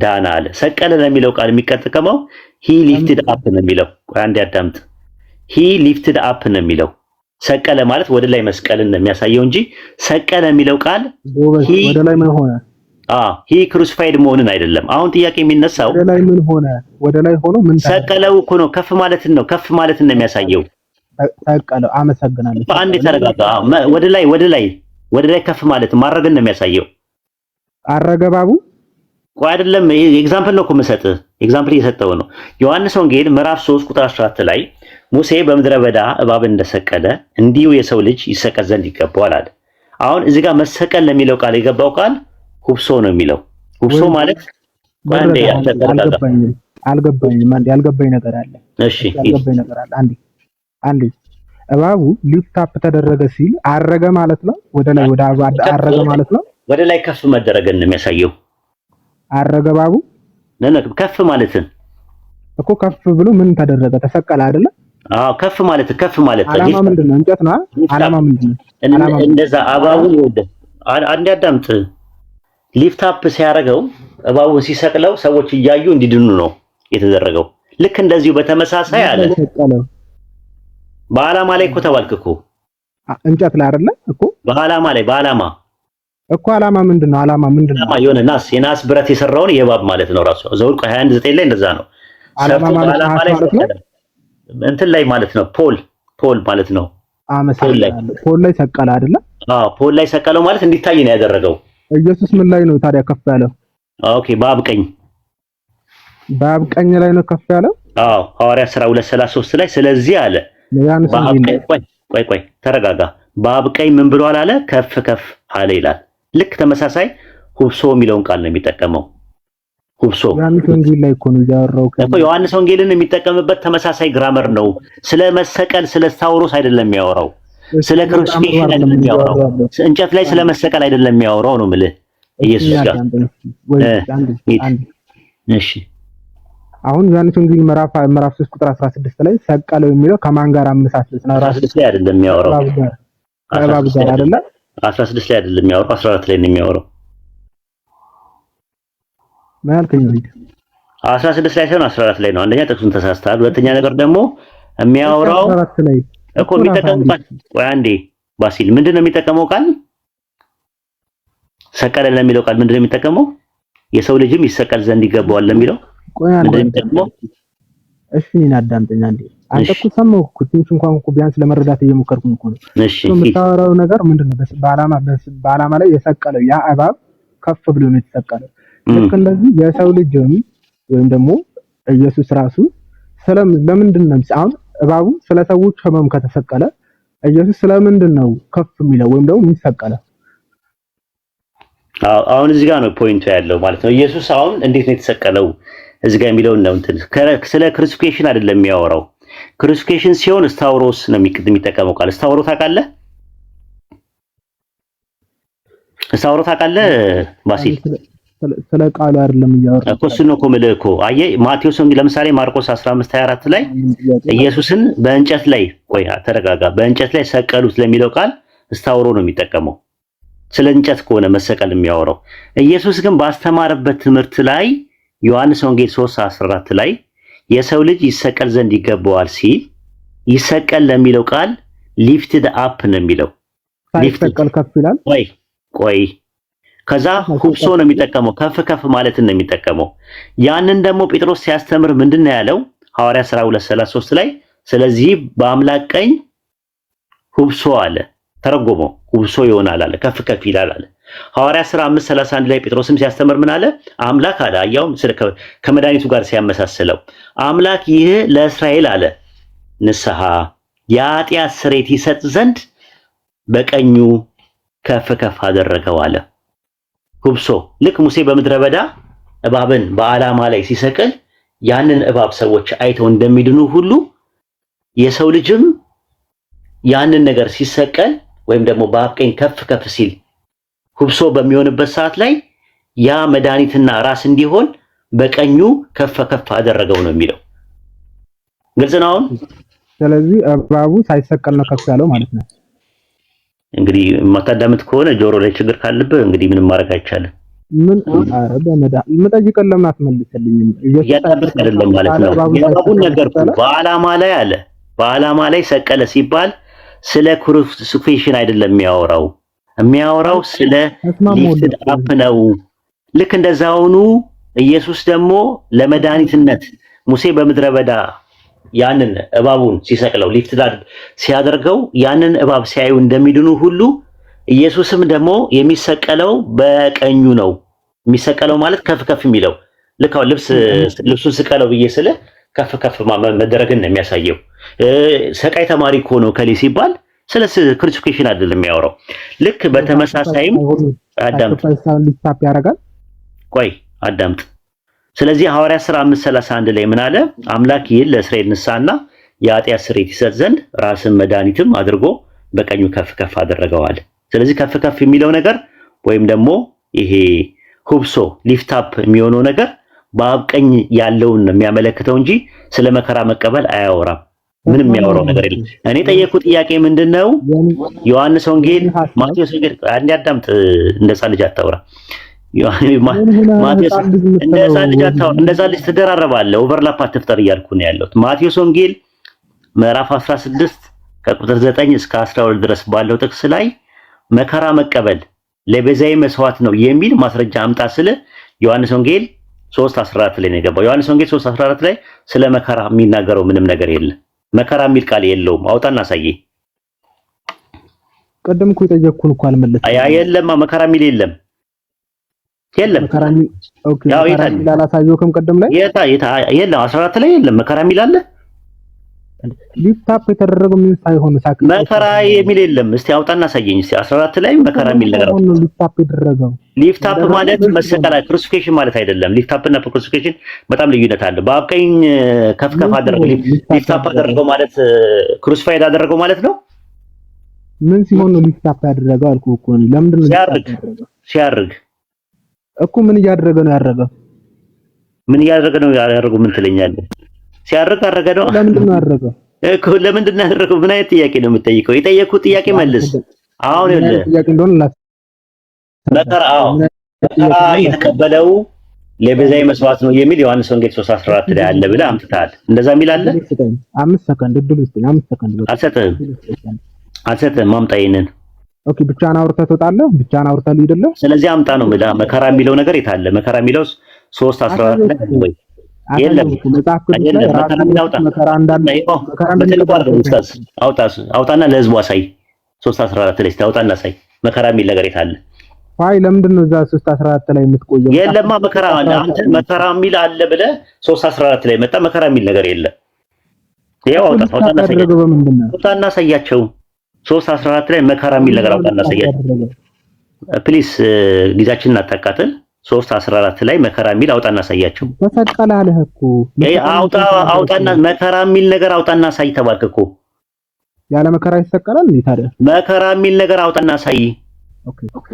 ዳና አለ። ሰቀለ ለሚለው ቃል የሚጠቀመው ሂ ሊፍትድ አፕ ነው የሚለው። አንዴ አዳምጥ። ሂ ሊፍትድ አፕ ነው የሚለው። ሰቀለ ማለት ወደ ላይ መስቀልን ነው የሚያሳየው እንጂ ሰቀለ የሚለው ቃል ወደ ላይ ምን ሆነ? ሂ ክሩሲፋይድ መሆንን አይደለም። አሁን ጥያቄ የሚነሳው ወደ ላይ ምን ሆነ? ወደ ላይ ሆኖ ምን ሰቀለው እኮ ነው። ከፍ ማለትን ነው። ከፍ ማለትን ነው የሚያሳየው። ሰቀለው። አመሰግናለሁ። አንዴ ተረጋጋ። ወደ ላይ ከፍ ማለት ማድረግን ነው የሚያሳየው። አረገ ባቡ ቆይ አይደለም። ኤግዛምፕል ነው እኮ የምሰጥህ። ኤግዛምፕል እየሰጠው ነው። ዮሐንስ ወንጌል ምዕራፍ 3 ቁጥር 14 ላይ ሙሴ በምድረ በዳ እባብን እንደሰቀለ እንዲሁ የሰው ልጅ ይሰቀል ዘንድ ይገባዋል አለ። አሁን እዚህ ጋር መሰቀል ለሚለው ቃል የገባው ቃል ሁብሶ ነው የሚለው። ሁብሶ ማለት አንዴ አልገባኝም። ያልገባኝ ነገር አለ። እሺ ያልገባኝ ነገር አለ። አንዴ እባቡ ሊፍት አፕ ተደረገ ሲል አረገ ማለት ነው። ወደ ላይ አረገ ማለት ነው። ወደ ላይ ከፍ መደረግን ነው የሚያሳየው። አረገ ባቡ ከፍ ማለትን እኮ ከፍ ብሎ ምን ተደረገ? ተሰቀለ አይደለ? ከፍ ማለት ዓላማ ምንድነው? እንጨት ነው። ዓላማ ምንድነው? እንደዛ እባቡን ይወደ አንዴ አዳምጥ። ሊፍት አፕ ሲያደርገው እባቡን ሲሰቅለው ሰዎች እያዩ እንዲድኑ ነው የተደረገው። ልክ እንደዚሁ በተመሳሳይ አለ በዓላማ ላይ እኮ ተባልክ እኮ እንጨት ላይ አይደለ እኮ በዓላማ እኮ ዓላማ ምንድነው? የሆነ የናስ ብረት የሰራውን የእባብ ማለት ነው ራሱ ዘውልቁ 21:9 ላይ እንደዛ ነው። ዓላማ ማለት ነው እንትን ላይ ማለት ነው። ፖል ማለት ነው። ፖል ላይ ሰቀለ አይደለ? ፖል ላይ ሰቀለው ማለት እንዲታይ ነው ያደረገው። ኢየሱስ ምን ላይ ነው ታዲያ ከፍ ያለው? ኦኬ በአብ ቀኝ ላይ ነው ከፍ ያለው። ሐዋርያት ሥራ 2:33 ላይ ስለዚህ አለ ቆይ ተረጋጋ። በአብ ቀኝ ምን ብሏል አለ? ከፍ ከፍ አለ ይላል። ልክ ተመሳሳይ ሁብሶ የሚለውን ቃል ነው የሚጠቀመው። ሁብሶ ዮሐንስ ወንጌል ላይ እኮ ነው ያወራው እኮ። ዮሐንስ ወንጌልን የሚጠቀምበት ተመሳሳይ ግራመር ነው። ስለ መሰቀል ስለ ስታውሮስ አይደለም የሚያወራው። ስለ ክሩሲፊክሽን አይደለም የሚያወራው። እንጨት ላይ ስለ መሰቀል አይደለም የሚያወራው ነው የምልህ ኢየሱስ ጋር። እሺ አሁን ዮሐንስ ወንጌል ምዕራፍ 3 ቁጥር 16 ላይ ሰቀለው የሚለው ከማን ጋር አመሳሰሉት ነው? 16 ላይ አይደለም የሚያወራው። 16 ላይ አይደለም 16 ላይ አይደለም የሚያወራው፣ 14 ላይ ነው የሚያወራው። ማልከኝ ነው 16 ላይ ሳይሆን 14 ላይ ነው። አንደኛ ጥቅሱን ተሳስተሃል። ሁለተኛ ነገር ደግሞ የሚያወራው 14 ላይ እኮ የሚጠቀመው ቃል ወይ አንዴ ባሲል ምንድነው የሚጠቀመው ቃል? ሰቀለ ለሚለው ቃል ምንድነው የሚጠቀመው? የሰው ልጅም ይሰቀል ዘንድ ይገባዋል ለሚለው ምንድነው የሚጠቀመው? እሺ እኔን አዳምጠኝ አንዴ። አንተ እኮ ሰማሁ እኮ ትንሽ እንኳን እኮ ቢያንስ ለመረዳት እየሞከርኩ እኮ ነው። እሺ የምታወራው ነገር ምንድነው? በዓላማ ላይ የሰቀለው ያ እባብ ከፍ ብሎ ነው የተሰቀለው። ልክ እንደዚህ የሰው ልጅም ወይም ደግሞ ኢየሱስ ራሱ ለምንድን ነው አሁን እባቡ ስለ ሰዎች ህመም ከተሰቀለ ኢየሱስ ስለምንድን ነው ከፍ የሚለው ወይም ደግሞ የሚሰቀለው? አሁን እዚህ ጋር ነው ፖይንቱ ያለው ማለት ነው። ኢየሱስ አሁን እንዴት ነው የተሰቀለው እዚህ ጋር የሚለው ነው። እንትን ስለ ክሩሲፊክሽን አይደለም የሚያወራው። ክሩሲፊክሽን ሲሆን ስታውሮስ ነው የሚጠቀመው ቃል። ስታውሮ ታውቃለህ? ስታውሮ ታውቃለህ ባሲል? ስለ ቃሉ አይደለም እያወራ እኮ እሱ ነው እኮ የምልህ እኮ። አየህ ማቴዎስ ወንጌል ለምሳሌ ማርቆስ 15:24 ላይ ኢየሱስን በእንጨት ላይ ተረጋጋ፣ በእንጨት ላይ ሰቀሉት ለሚለው ቃል ስታውሮ ነው የሚጠቀመው። ስለ እንጨት ከሆነ መሰቀል የሚያወራው። ኢየሱስ ግን ባስተማረበት ትምህርት ላይ ዮሐንስ ወንጌል 3:14 ላይ የሰው ልጅ ይሰቀል ዘንድ ይገባዋል ሲል ይሰቀል ለሚለው ቃል ሊፍትድ አፕ ነው የሚለው። ሊፍትድ ከፍ ይላል። ቆይ ከዛ ሁብሶ ነው የሚጠቀመው። ከፍ ከፍ ማለትን ነው የሚጠቀመው። ያንን ደግሞ ጴጥሮስ ሲያስተምር ምንድነው ያለው? ሐዋርያት ሥራ 2:33 ላይ ስለዚህ በአምላክ ቀኝ ሁብሶ አለ። ተረጎመው ሁብሶ ይሆናል አለ። ከፍ ከፍ ይላል አለ። ሐዋርያት ሥራ 5:31 ላይ ጴጥሮስም ሲያስተምር ምን አለ? አምላክ አለ። አያውም ከመድኃኒቱ ጋር ሲያመሳስለው አምላክ ይህ ለእስራኤል አለ ንስሐ የኃጢአት ስርየት ይሰጥ ዘንድ በቀኙ ከፍ ከፍ አደረገው አለ። ሁብሶ ልክ ሙሴ በምድረ በዳ እባብን በዓላማ ላይ ሲሰቅል ያንን እባብ ሰዎች አይተው እንደሚድኑ ሁሉ የሰው ልጅም ያንን ነገር ሲሰቀል ወይም ደግሞ በአብ ቀኝ ከፍ ከፍ ሲል ሁብሶ በሚሆንበት ሰዓት ላይ ያ መድኃኒትና ራስ እንዲሆን በቀኙ ከፍ ከፍ አደረገው ነው የሚለው። ግልጽ ነው አሁን። ስለዚህ እባቡ ሳይሰቀል ነው ከፍ ያለው ማለት ነው። እንግዲህ ማታዳምጥ ከሆነ ጆሮ ላይ ችግር ካለበት እንግዲህ ምንም ማድረግ አይቻልም። ምን መጠይቀን ለምን አትመልስልኝም? እያዳመጥክ አይደለም ማለት ነው። የእባቡን ነገርኩህ። በዓላማ ላይ አለ። በዓላማ ላይ ሰቀለ ሲባል ስለ ክሩሲፊክሽን አይደለም የሚያወራው ስለ ሊፍትድ አፕ ነው። ልክ እንደዛውኑ ኢየሱስ ደግሞ ለመድኃኒትነት ሙሴ በምድረ በዳ ያንን እባቡን ሲሰቅለው ሊፍትድ ሲያደርገው ያንን እባብ ሲያዩ እንደሚድኑ ሁሉ ኢየሱስም ደግሞ የሚሰቀለው በቀኙ ነው። የሚሰቀለው ማለት ከፍ ከፍ የሚለው ልክ አሁን ልብሱን ስቀለው ብዬ ስለ ከፍ ከፍ መደረግን ነው የሚያሳየው። ሰቃይ ተማሪ እኮ ነው ከሊ ሲባል ስለ ክሩሲፊክሽን አይደለም የሚያወራው። ልክ በተመሳሳይም አዳምጥ። ስለዚህ ሐዋርያ ሥራ 5:31 ላይ ምን አለ? አምላክ ይህን ለእስራኤል ንስሐና የኃጢአት ስርየት ይሰጥ ዘንድ ራስን መድኃኒትም አድርጎ በቀኙ ከፍ ከፍ አደረገዋል። ስለዚህ ከፍ ከፍ የሚለው ነገር ወይም ደግሞ ይሄ ሁብሶ ሊፍታፕ የሚሆነው ነገር በአብ ቀኝ ያለውን የሚያመለክተው እንጂ ስለ መከራ መቀበል አያወራም። ምንም የሚያወራው ነገር የለም። እኔ ጠየቅኩት ጥያቄ ምንድነው? ዮሐንስ ወንጌል፣ ማቴዎስ ወንጌል አንድ አዳምጥ። እንደዛ ልጅ አታውራ። ማቴዎስ እንደዛ ልጅ ትደራረባለህ። ኦቨርላፕ አትፍጠር እያልኩ ነው ያለሁት። ማቴዎስ ወንጌል ምዕራፍ 16 ከቁጥር 9 እስከ 12 ድረስ ባለው ጥቅስ ላይ መከራ መቀበል ለቤዛዬ መስዋዕት ነው የሚል ማስረጃ አምጣ ስለ ዮሐንስ ወንጌል 3:14 ላይ ነው የገባው። ዮሐንስ ወንጌል 3:14 ላይ ስለ መከራ የሚናገረው ምንም ነገር የለም። መከራ የሚል ቃል የለውም። አውጣና አሳየኝ። ቀደም እኮ የጠየቅኩን እኮ አልመለስኩም። የለም መከራ የሚል የለም። መከራ የሚል ኦኬ። ያው አላሳየውክም ቀደም ላይ የለም 14 ላይ የለም መከራ የሚል አለ። ሊፍታፕ የተደረገው ምን ሳይሆን መከራ የሚል የለም። እስቲ አውጣና አሳየኝ። እስቲ 14 ላይ መከራ የሚል ነገር ነው። ሊፍታፕ የተደረገው ሊፍታፕ ማለት መሰቀል ክሩሲፊክሽን ማለት አይደለም። ሊፍታፕ እና ክሩሲፊክሽን በጣም ልዩነት አለ። በአብ ቀኝ ከፍ ከፍ አደረገው ሊፍታፕ አደረገው ማለት ክሩሲፋይድ አደረገው ማለት ነው። ምን ሲሆን ነው ሊፍታፕ ያደረገው አልኩህ እኮ። ለምንድን ነው ሲያርግ እኮ ምን እያደረገ ነው ያደረገው? ምን እያደረገ ነው ያደረገው? ምን ትለኛለህ? ሲያርግ አደረገ ነው። ለምንድን ነው ያደረገው እኮ? ለምንድን ነው ያደረገው? ምን አይነት ጥያቄ ነው የምትጠይቀው? የጠየኩት ጥያቄ መልስ። አሁን ይኸውልህ ጥያቄ እንደሆነ መከራ የተቀበለው ለቤዛዬ መስዋዕት ነው የሚል ዮሐንስ ወንጌል 3:14 ላይ አለ ብለህ አምጥተሃል። እንደዛ የሚል አለ? 5 ሰከንድ እድል ውስጥ 5 ሰከንድ አልሰጥህም። አምጣ ይሄንን። ኦኬ ብቻህን አውርተህ ትወጣለህ። ብቻህን አውርተህ ልሂድልህ። ስለዚህ አምጣ ነው የምልህ። መከራ የሚለው ነገር የት አለ? መከራ የሚለው 3:14 ላይ ወይ የለም? አውጣና ለህዝቡ አሳይ። 3:14 ላይ አውጣና አሳይ። መከራ የሚል ነገር የት አለ? አይ ለምንድን ነው እዛ 3:14 ላይ የምትቆየው? የለማ መከራ አንተ መከራ የሚል አለ ብለህ 3:14 ላይ መጣ። መከራ የሚል ነገር የለም። ያው አውጣና አሳያቸው። 3:14 ላይ መከራ የሚል ነገር አውጣና አሳያቸው ፕሊስ። ጊዜያችንን አታቃጥል። 3:14 ላይ መከራ የሚል አውጣና አሳያቸው። ተሰቀለ አለህ እኮ። አውጣና መከራ የሚል ነገር አውጣና አሳይ ተባልክ እኮ። ያለ መከራ ይሰቀላል እንዴ ታዲያ? መከራ የሚል ነገር አውጣና አሳይ። ኦኬ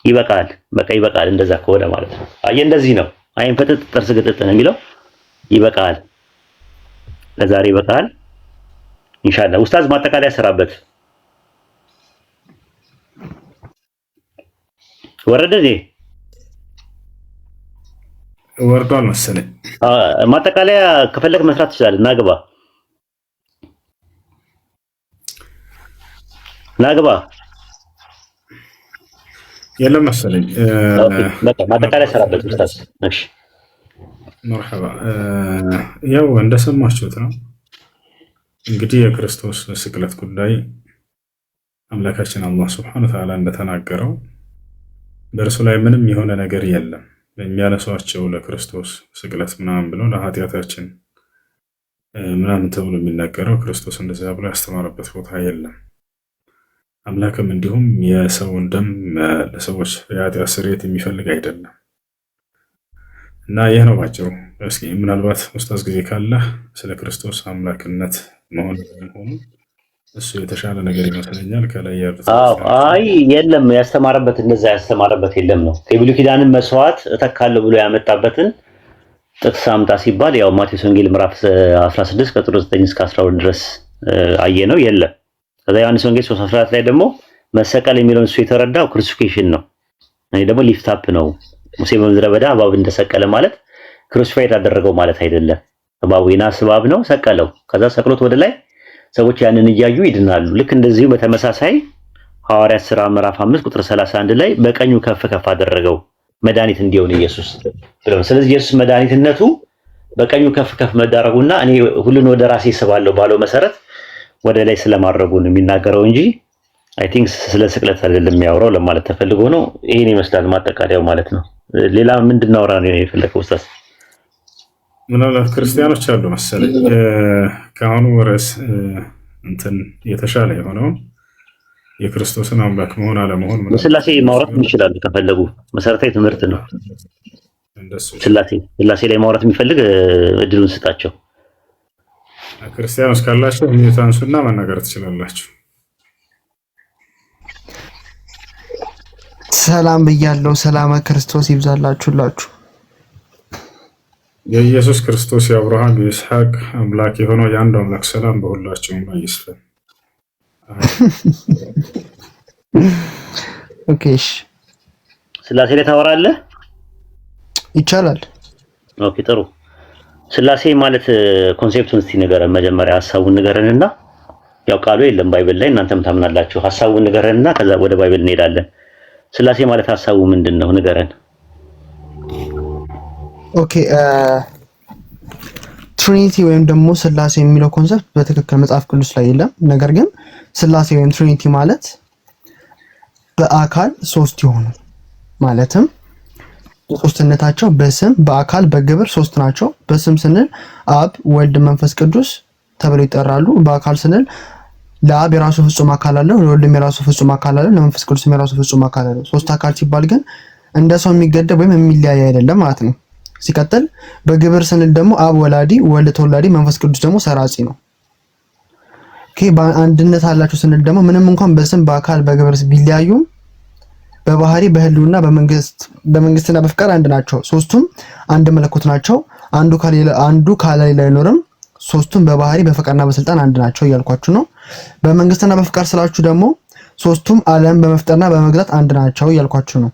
ይበቃል። በቃ ይበቃል። እንደዛ ከሆነ ማለት ነው። አየህ እንደዚህ ነው። አይን ፍጥጥ ጥርስ ግጥጥ ነው የሚለው። ይበቃል። ለዛሬ ይበቃል። ኢንሻአላህ ኡስታዝ ማጠቃለያ ሰራበት። ወረደ እንዴ? ወርዷል መሰለኝ። ማጠቃለያ ከፈለክ መስራት ትችላለህ። ናግባ የለም መሰለኝ። በቃ ማጠቃለያ ሰራበት ኡስታዝ። እሺ መርሐባ። ያው እንደሰማችሁት ነው እንግዲህ የክርስቶስ ስቅለት ጉዳይ አምላካችን አላህ ሱብሓነሁ ወተዓላ እንደተናገረው በእርሱ ላይ ምንም የሆነ ነገር የለም። የሚያነሷቸው ለክርስቶስ ስቅለት ምናምን ብለው ለኃጢአታችን ምናምን ተብሎ የሚናገረው ክርስቶስ እንደዚያ ብሎ ያስተማረበት ቦታ የለም። አምላክም እንዲሁም የሰውን ደም ለሰዎች የኃጢአት ስርየት የሚፈልግ አይደለም እና ይህ ነው ባጭሩ። እስኪ ምናልባት ኡስታዝ ጊዜ ካለ ስለ ክርስቶስ አምላክነት መሆኑ እሱ የተሻለ ነገር ይመስለኛል። ከላይ ያሉት አይ የለም ያስተማረበት እንደዛ ያስተማረበት የለም ነው። የብሉይ ኪዳንን መስዋዕት እተካለሁ ብሎ ያመጣበትን ጥቅስ አምጣ ሲባል ያው ማቴዎስ ወንጌል ምዕራፍ 16 ከቁጥር 9 እስከ 12 ድረስ አየ ነው የለም። ከዛ ዮሐንስ ወንጌል 3:14 ላይ ደግሞ መሰቀል የሚለውን እሱ የተረዳው ክሩሲፊኬሽን ነው። እኔ ደግሞ ሊፍት አፕ ነው። ሙሴ በምድረ በዳ እባብ እንደሰቀለ ማለት ክሩሲፋይድ አደረገው ማለት አይደለም። እባቡ የናስ እባብ ነው ሰቀለው። ከዛ ሰቅሎት ወደ ላይ ሰዎች ያንን እያዩ ይድናሉ። ልክ እንደዚሁ በተመሳሳይ ሐዋርያት ሥራ ምዕራፍ 5 ቁጥር 31 ላይ በቀኙ ከፍ ከፍ አደረገው መድኃኒት እንዲሆን ኢየሱስ ብለው። ስለዚህ ኢየሱስ መድኃኒትነቱ በቀኙ ከፍ ከፍ መዳረጉና እኔ ሁሉን ወደ ራሴ ስባለሁ ባለው መሰረት ወደ ላይ ስለማድረጉ ነው የሚናገረው እንጂ አይ ቲንክ ስለ ስቅለት አይደለም የሚያወራው ለማለት ተፈልጎ ነው። ይሄን ይመስላል ማጠቃለያው ማለት ነው። ሌላ ምንድነው አውራ ነው የፈለከው ኡስታዝ? ምናልባት ክርስቲያኖች አሉ መሰለኝ ከአሁኑ ርዕስ እንትን የተሻለ የሆነው የክርስቶስን አምላክ መሆን አለመሆን ስላሴ ማውራት እንችላለን ከፈለጉ። መሰረታዊ ትምህርት ነው። ስላሴ ላይ ማውራት የሚፈልግ እድሉን ስጣቸው። ክርስቲያኖች ካላችሁ ሚዩታንሱና መናገር ትችላላችሁ። ሰላም ብያለሁ። ሰላም ክርስቶስ ይብዛላችሁላችሁ። የኢየሱስ ክርስቶስ የአብርሃም የይስሐቅ አምላክ የሆነው የአንዱ አምላክ ሰላም በሁላችሁም ላይ ይስፈን። ኦኬ እሺ፣ ስላሴ ላይ ታወራለህ? ይቻላል። ኦኬ ጥሩ። ስላሴ ማለት ኮንሴፕቱን እስቲ ንገረን፣ መጀመሪያ ሐሳቡን ንገረንና ያው ቃሉ የለም ባይብል ላይ እናንተም ታምናላችሁ። ሐሳቡን ንገረንና ከዛ ወደ ባይብል እንሄዳለን። ስላሴ ማለት ሐሳቡ ምንድነው? ንገረን። ኦኬ ትሪኒቲ ወይም ደግሞ ስላሴ የሚለው ኮንሰፕት በትክክል መጽሐፍ ቅዱስ ላይ የለም። ነገር ግን ስላሴ ወይም ትሪኒቲ ማለት በአካል ሶስት የሆኑ ማለትም ሶስትነታቸው በስም በአካል በግብር ሶስት ናቸው። በስም ስንል አብ፣ ወልድ፣ መንፈስ ቅዱስ ተብለው ይጠራሉ። በአካል ስንል ለአብ የራሱ ፍጹም አካል አለው፣ ለወልድም የራሱ ፍጹም አካል አለው፣ ለመንፈስ ቅዱስም የራሱ ፍጹም አካል አለው። ሶስት አካል ሲባል ግን እንደ ሰው የሚገደብ ወይም የሚለያይ አይደለም ማለት ነው። ሲቀጥል በግብር ስንል ደግሞ አብ ወላዲ፣ ወልድ ተወላዲ፣ መንፈስ ቅዱስ ደግሞ ሰራጺ ነው። ኦኬ በአንድነት አላቸው ስንል ደግሞ ምንም እንኳን በስም በአካል በግብር ቢለያዩም በባህሪ በህልውና በመንግስትና በፍቃድ አንድ ናቸው። ሶስቱም አንድ መለኮት ናቸው። አንዱ ከሌላ አይኖርም። ሶስቱም በባህሪ በፍቃድና በስልጣን አንድ ናቸው እያልኳችሁ ነው። በመንግስትና በፍቃድ ስላችሁ ደግሞ ሶስቱም ዓለም በመፍጠርና በመግዛት አንድ ናቸው እያልኳችሁ ነው።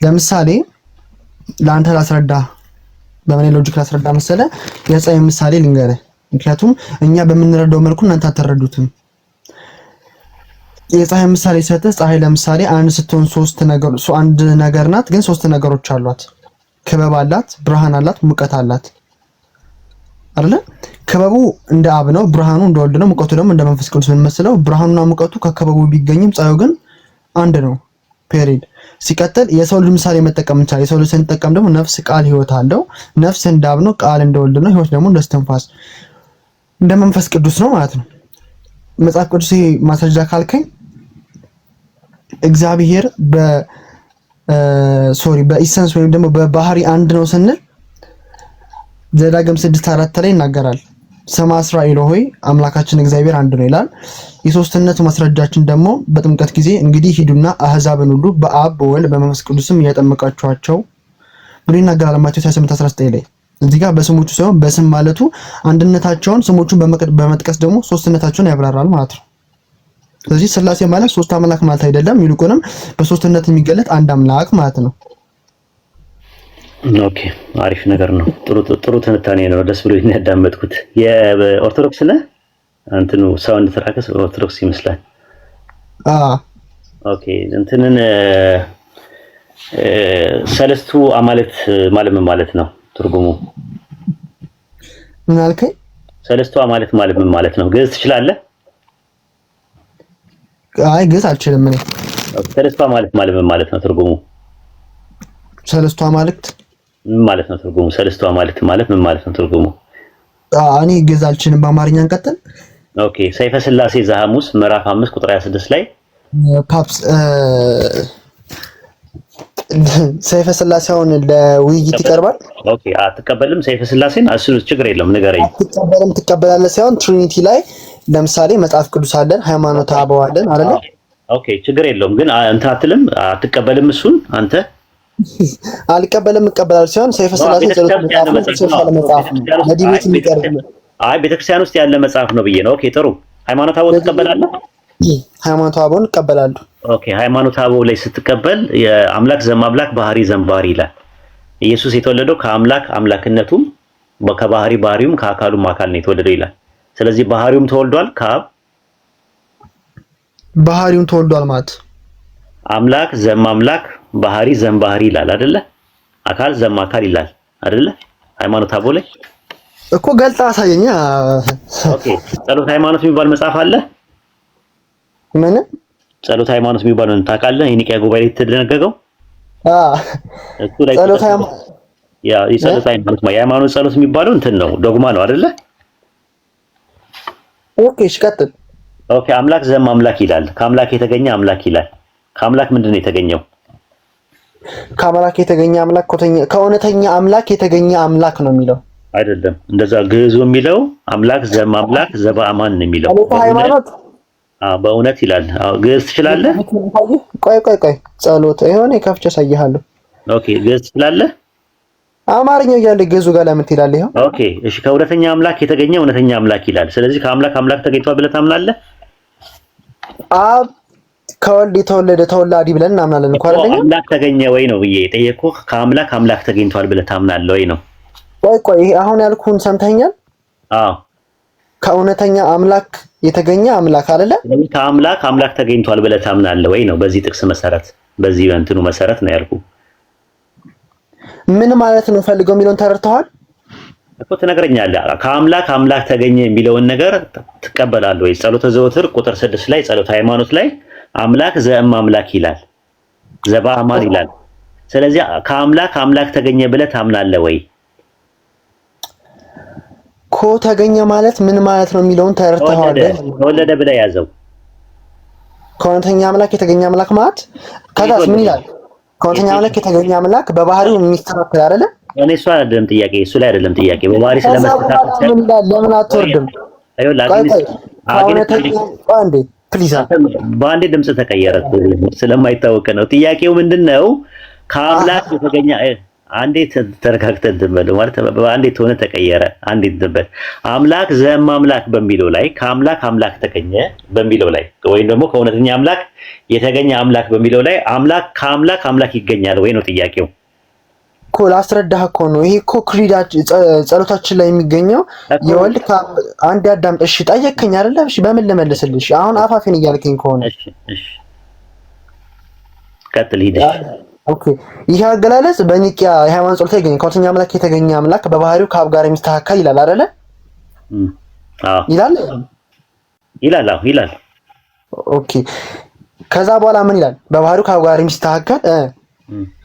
ለምሳሌ ለአንተ ላስረዳ፣ በምን ሎጂክ ላስረዳ መሰለ? የፀሐይ ምሳሌ ልንገርህ። ምክንያቱም እኛ በምንረዳው መልኩ እናንተ አትረዱትም። የፀሐይ ምሳሌ ሰጥተህ ፀሐይ ለምሳሌ አንድ ስትሆን አንድ ነገር ናት፣ ግን ሶስት ነገሮች አሏት። ክበብ አላት፣ ብርሃን አላት፣ ሙቀት አላት አይደለ? ክበቡ እንደ አብ ነው፣ ብርሃኑ እንደ ወልድ ነው፣ ሙቀቱ ደግሞ እንደ መንፈስ ቅዱስ የምንመስለው። ብርሃኑና ሙቀቱ ከክበቡ ቢገኝም ፀሐዩ ግን አንድ ነው። ፔሪድ። ሲቀጥል የሰው ልጅ ምሳሌ መጠቀም እንችላለን። የሰው ልጅ ስንጠቀም ደግሞ ነፍስ፣ ቃል፣ ህይወት አለው። ነፍስ እንደ አብ ነው፣ ቃል እንደ ወልድ ነው፣ ህይወት ደግሞ እንደ እስትንፋስ እንደ መንፈስ ቅዱስ ነው ማለት ነው። መጽሐፍ ቅዱስ ማስረጃ ካልከኝ እግዚአብሔር በኢሰንስ ወይም ደግሞ በባህሪ አንድ ነው ስንል ዘዳግም 6:4 ላይ ይናገራል። ስማ እስራኤል ሆይ አምላካችን እግዚአብሔር አንድ ነው ይላል። የሶስትነት ማስረጃችን ደግሞ በጥምቀት ጊዜ እንግዲህ ሂዱና አህዛብን ሁሉ በአብ በወልድ በመንፈስ ቅዱስም እያጠመቃችኋቸው ብሎ ይናገራል። ማቴዎስ 28:19 ላይ እዚህ ጋር በስሞቹ ሳይሆን በስም ማለቱ አንድነታቸውን ስሞቹን በመጥቀስ ደግሞ ሶስትነታቸውን ያብራራል ማለት ነው። ስለዚህ ስላሴ ማለት ሶስት አምላክ ማለት አይደለም፣ ይልቁንም በሶስትነት የሚገለጥ አንድ አምላክ ማለት ነው። ኦኬ አሪፍ ነገር ነው። ጥሩ ትንታኔ ነው። ደስ ብሎኝ ነው ያዳመጥኩት። የኦርቶዶክስ ነህ? እንትኑ ሰው እንደተራከስ ኦርቶዶክስ ይመስላል። ኦኬ እንትንን ሰለስቱ አማልክት ማለት ምን ማለት ነው? ትርጉሙ ምን አልከኝ? ሰለስቱ አማልክት ማለት ምን ማለት ነው? ግዕዝ ትችላለህ? አይ ግዕዝ አልችልም እኔ። ሰለስቱ አማልክት ማለት ምን ማለት ነው? ትርጉሙ ሰለስቱ አማልክት ምን ማለት ነው? ትርጉሙ ሰለስቱ አማልክት ማለት ምን ማለት ነው? ትርጉሙ እኔ ግዕዝ አልችልም። በአማርኛ እንቀጥል። ኦኬ ሰይፈ ስላሴ ዘሐሙስ ምዕራፍ 5 ቁጥር 26 ላይ ፓፕስ ሰይፈ ስላሴውን ለውይይት ይቀርባል። ኦኬ አትቀበልም? ሰይፈ ስላሴን እሱ ችግር የለውም ንገረኝ። አትቀበልም ትቀበላለህ ሳይሆን ትሪኒቲ ላይ ለምሳሌ መጽሐፍ ቅዱስ አለን፣ ሃይማኖተ አበው አለን አይደለ? ኦኬ ችግር የለውም ግን እንትን አትልም? አትቀበልም? እሱን አንተ አልቀበልም እቀበላለሁ ሳይሆን ሰይፈ ስላሴ ጸሎት መጽሐፍ ነው፣ መጽሐፍ ነው ለዲቤት የሚቀርብ። አይ ቤተክርስቲያን ውስጥ ያለ መጽሐፍ ነው ብዬ ነው። ኦኬ ጥሩ። ሃይማኖተ አበው ትቀበላለህ? ሃይማኖተ አበውን እቀበላለሁ። ኦኬ ሃይማኖተ አበው ላይ ስትቀበል የአምላክ ዘማምላክ ባህሪ ዘምባህሪ ይላል። ኢየሱስ የተወለደው ከአምላክ አምላክነቱም ከባህሪ ባህሪውም ከአካሉም አካል ነው የተወለደው ይላል። ስለዚህ ባህሪውም ተወልዷል ከአብ ባህሪውም ተወልዷል ማለት አምላክ ዘማምላክ ባህሪ ዘምባህሪ ይላል አይደለ? አካል ዘማካል ይላል አይደለ? ሃይማኖተ አበው ላይ እኮ ገልጣ አሳየኛ። ኦኬ ጸሎት ሃይማኖት የሚባል መጽሐፍ አለ። ምን ጸሎት ሃይማኖት የሚባለውን ታውቃለህ? የኒቅያ ጉባኤ ላይ የተደነገገው እሱ ላይ ጸሎት ሃይማኖት የጸሎት ሃይማኖት የሃይማኖት ጸሎት የሚባለው እንትን ነው ዶግማ ነው አይደለ? ኦኬ እሺ ቀጥል። ኦኬ አምላክ ዘማምላክ ይላል። ከአምላክ የተገኘ አምላክ ይላል። ከአምላክ ምንድን ነው የተገኘው? ከአምላክ የተገኘ አምላክ ከእውነተኛ አምላክ የተገኘ አምላክ ነው የሚለው አይደለም። እንደዛ ግዕዙ የሚለው አምላክ ዘማምላክ ዘበአማን ነው የሚለው ሃይማኖት በእውነት ይላል። ግዕዝ ትችላለህ? ቆይ ጸሎት የሆነ ከፍቼ አሳይሃለሁ። ኦኬ ግዕዝ ትችላለህ? አማርኛው እያለ ግዕዙ ጋር ለምን ትላለህ? ይሄው ኦኬ እሺ። ከእውነተኛ አምላክ የተገኘ እውነተኛ አምላክ ይላል። ስለዚህ ከአምላክ አምላክ ተገኝቷል ብለህ ታምናለህ? አብ ከወልድ የተወለደ ተወላዲ ብለን እናምናለን እንኳን አይደል? አምላክ ተገኘ ወይ ነው ብዬ የጠየኩህ። ከአምላክ አምላክ ተገኝቷል ብለህ ታምናለህ ወይ ነው? ቆይ ይሄ አሁን ያልኩህን ሰምተኛል? አዎ ከእውነተኛ አምላክ የተገኘ አምላክ አይደለ? ስለዚህ ከአምላክ አምላክ ተገኝቷል ብለህ ታምናለህ ወይ ነው? በዚህ ጥቅስ መሰረት በዚህ እንትኑ መሰረት ነው ያልኩህ። ምን ማለት ነው ፈልገው የሚለውን ተረድተዋል እኮ ትነግረኛለህ። ከአምላክ አምላክ ተገኘ የሚለውን ነገር ትቀበላለህ ወይ? ጸሎተ ዘወትር ቁጥር 6 ላይ ጸሎተ ሃይማኖት ላይ አምላክ ዘእማምላክ ይላል፣ ዘበአማን ይላል። ስለዚህ ከአምላክ አምላክ ተገኘ ብለህ ታምናለህ ወይ? ኮ ተገኘ ማለት ምን ማለት ነው የሚለውን ተረድተዋል? ተወለደ ብለህ ያዘው። ከእውነተኛ አምላክ የተገኘ አምላክ ማለት ከዛስ ምን ይላል? ከእውነተኛ አምላክ የተገኘ አምላክ በባህሪው የሚስተካከል አይደለ? እኔ እሱ አይደለም ጥያቄ፣ እሱ ላይ አይደለም ጥያቄ። በባህሪ ስለመስተካከል ለምን አትወርድም? በአንዴ ድምጽ ተቀየረ ስለማይታወቅ ነው። ጥያቄው ምንድነው? ከአምላክ የተገኘ አንዴ ተረጋግተን ትበሉ ማለት በአንዴ ተሆነ ተቀየረ። አንዴ ትበል አምላክ ዘእማምላክ በሚለው ላይ ከአምላክ አምላክ ተገኘ በሚለው ላይ ወይም ደግሞ ከእውነተኛ አምላክ የተገኘ አምላክ በሚለው ላይ አምላክ ከአምላክ አምላክ ይገኛል ወይ ነው ጥያቄው። እኮ ላስረዳህ እኮ ነው። ይሄ እኮ ክሪዳችን ጸሎታችን ላይ የሚገኘው የወልድ አንድ አዳምጥ። እሺ ጠየቅከኝ አይደለ? እሺ በምን ልመልስልሽ? አሁን አፋፌን እያልከኝ ከሆነ እሺ ቀጥል ሂድ። ኦኬ ይሄ አገላለጽ በኒቅያ የሃይማኖት ጸሎት ላይ ይገኛል። ከእውነተኛ አምላክ የተገኘ አምላክ በባህሪው ከአብ ጋር የሚስተካከል ይላል አይደለ? አዎ ይላል። አዎ ይላል። ኦኬ ከዛ በኋላ ምን ይላል? በባህሪው ከአብ ጋር የሚስተካከል